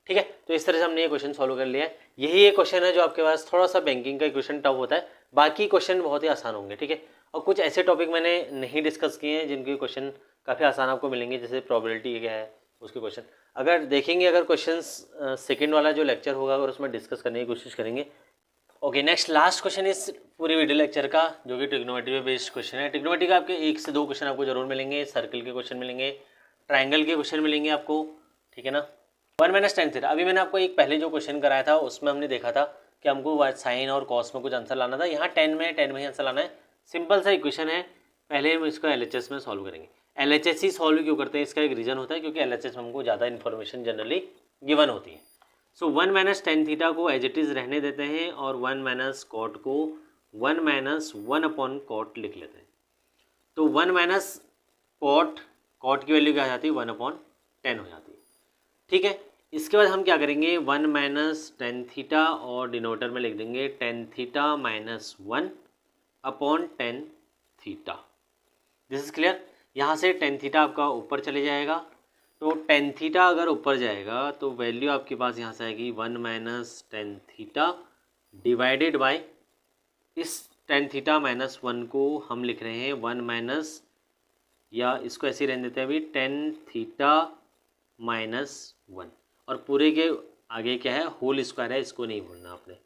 ठीक है, तो इस तरह से हमने ये क्वेश्चन सॉल्व कर लिया है। यही एक क्वेश्चन है जो आपके पास थोड़ा सा बैंकिंग का क्वेश्चन टफ होता है, बाकी क्वेश्चन बहुत ही आसान होंगे। ठीक है, और कुछ ऐसे टॉपिक मैंने नहीं डिस्कस किए हैं जिनके क्वेश्चन काफ़ी आसान आपको मिलेंगे, जैसे प्रोबेबिलिटी क्या है उसके क्वेश्चन अगर देखेंगे, अगर क्वेश्चन सेकंड वाला जो लेक्चर होगा अगर उसमें डिस्कस करने की कोशिश करेंगे। ओके, नेक्स्ट लास्ट क्वेश्चन इस पूरे वीडियो लेक्चर का, जो कि ट्रिग्नोमेट्री पे बेस्ड क्वेश्चन है। ट्रिग्नोमेट्री का आपके 1 से 2 क्वेश्चन आपको जरूर मिलेंगे, सर्कल के क्वेश्चन मिलेंगे, ट्राइंगल के क्वेश्चन मिलेंगे आपको। ठीक है ना, 1 - tan थीटा। अभी मैंने आपको एक पहले जो क्वेश्चन कराया था उसमें हमने देखा था कि हमको साइन और कॉस में कुछ आंसर लाना था। यहाँ 10 में ही आंसर लाना है। सिंपल सा इक्वेशन है, पहले हम इसको LHS में सॉल्व करेंगे। LHS ही सॉल्व क्यों करते हैं, इसका एक रीज़न होता है, क्योंकि LHS में हमको ज़्यादा इन्फॉर्मेशन जनरली गिवन होती है। सो 1 - tan थीटा को एज इट इज़ रहने देते हैं, और 1 - cot को 1 - 1/cot लिख लेते हैं। तो 1 - cot की वैल्यू क्या आ जाती है, 1/10 हो जाती है। ठीक है, इसके बाद हम क्या करेंगे, 1 - tan थीटा और डिनोटर में लिख देंगे tan theta -1/10 theta. This is clear. यहाँ से tan थीटा आपका ऊपर चले जाएगा, तो tan थीटा अगर ऊपर जाएगा तो वैल्यू आपके पास यहाँ से आएगी 1 - tan थीटा डिवाइडेड बाय इस tan थीटा -1 को हम लिख रहे हैं 1 या इसको ऐसे रहने देते हैं अभी tan थीटा -1, और पूरे के आगे क्या है, होल स्क्वायर है, इसको नहीं भूलना आपने।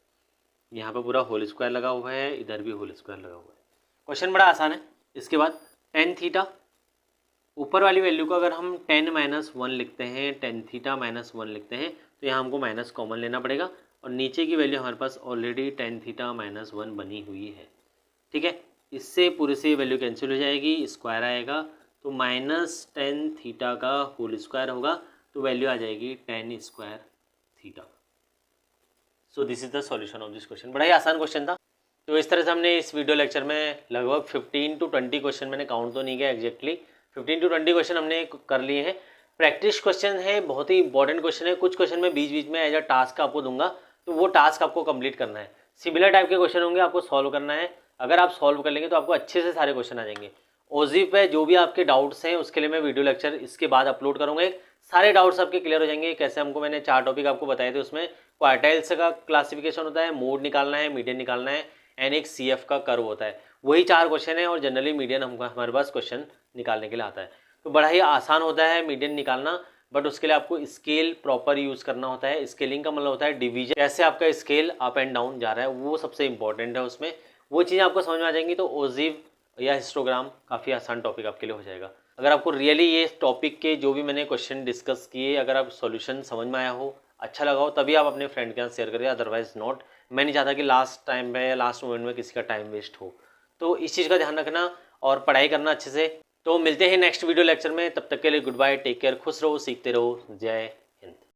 यहाँ पे पूरा होल स्क्वायर लगा हुआ है, इधर भी होल स्क्वायर लगा हुआ है। क्वेश्चन बड़ा आसान है। इसके बाद tan थीटा ऊपर वाली वैल्यू को अगर हम टेन माइनस वन लिखते हैं, टेन थीटा माइनस वन लिखते हैं, तो यहाँ हमको माइनस कॉमन लेना पड़ेगा और नीचे की वैल्यू हमारे पास already ten theta minus one बनी हुई है। ठीक है, इससे पूरे से वैल्यू कैंसिल हो जाएगी, स्क्वायर आएगा तो माइनस टेन थीटा का होल स्क्वायर होगा, तो वैल्यू आ जाएगी ten square theta. So this is the solution of this question. बड़ा ही आसान क्वेश्चन था। तो इस तरह से हमने इस वीडियो लेक्चर में लगभग 15 to 20 क्वेश्चन, मैंने काउंट तो नहीं किया एग्जैक्टली, 15 to 20 क्वेश्चन हमने कर लिए हैं। प्रैक्टिस क्वेश्चन है, बहुत ही इंपॉर्टेंट क्वेश्चन है। कुछ क्वेश्चन मैं बीच बीच में एज अ टास्क आपको दूंगा, तो वो टास्क आपको कंप्लीट करना है। सिमिलर टाइप के क्वेश्चन होंगे, आपको सॉल्व करना है। अगर आप सॉल्व कर लेंगे तो आपको अच्छे से सारे क्वेश्चन आ जाएंगे। ओजी पे जो भी आपके डाउट्स हैं उसके लिए मैं वीडियो लेक्चर इसके बाद अपलोड करूँगा। सारे डाउट्स आपके क्लियर हो जाएंगे। कैसे हमको, मैंने 4 टॉपिक आपको बताए थे, उसमें क्वार्टाइल्स का क्लासिफिकेशन होता है, मोड निकालना है, मीडियन निकालना है, एंड एक CF का कर्व होता है। वही 4 क्वेश्चन है और जनरली मीडियन हमारे पास क्वेश्चन निकालने के लिए आता है। तो बड़ा ही आसान होता है मीडियन निकालना, बट उसके लिए आपको स्केल प्रॉपर यूज़ करना होता है। स्केलिंग का मतलब होता है डिवीजन, कैसे आपका स्केल अप एंड डाउन जा रहा है, वो सबसे इंपॉर्टेंट है उसमें। वो चीज़ें आपको समझ में आ जाएंगी तो ओजीव या हिस्टोग्राम काफ़ी आसान टॉपिक आपके लिए हो जाएगा। अगर आपको रियली ये टॉपिक के जो भी मैंने क्वेश्चन डिस्कस किए, अगर आप सॉल्यूशन समझ में आया हो, अच्छा लगा हो, तभी आप अपने फ्रेंड के साथ शेयर करिए, अदरवाइज नॉट। मैं नहीं चाहता कि लास्ट टाइम पे या लास्ट मोमेंट में किसी का टाइम वेस्ट हो। तो इस चीज़ का ध्यान रखना और पढ़ाई करना अच्छे से। तो मिलते हैं नेक्स्ट वीडियो लेक्चर में, तब तक के लिए गुड बाय, टेक केयर, खुश रहो, सीखते रहो, जय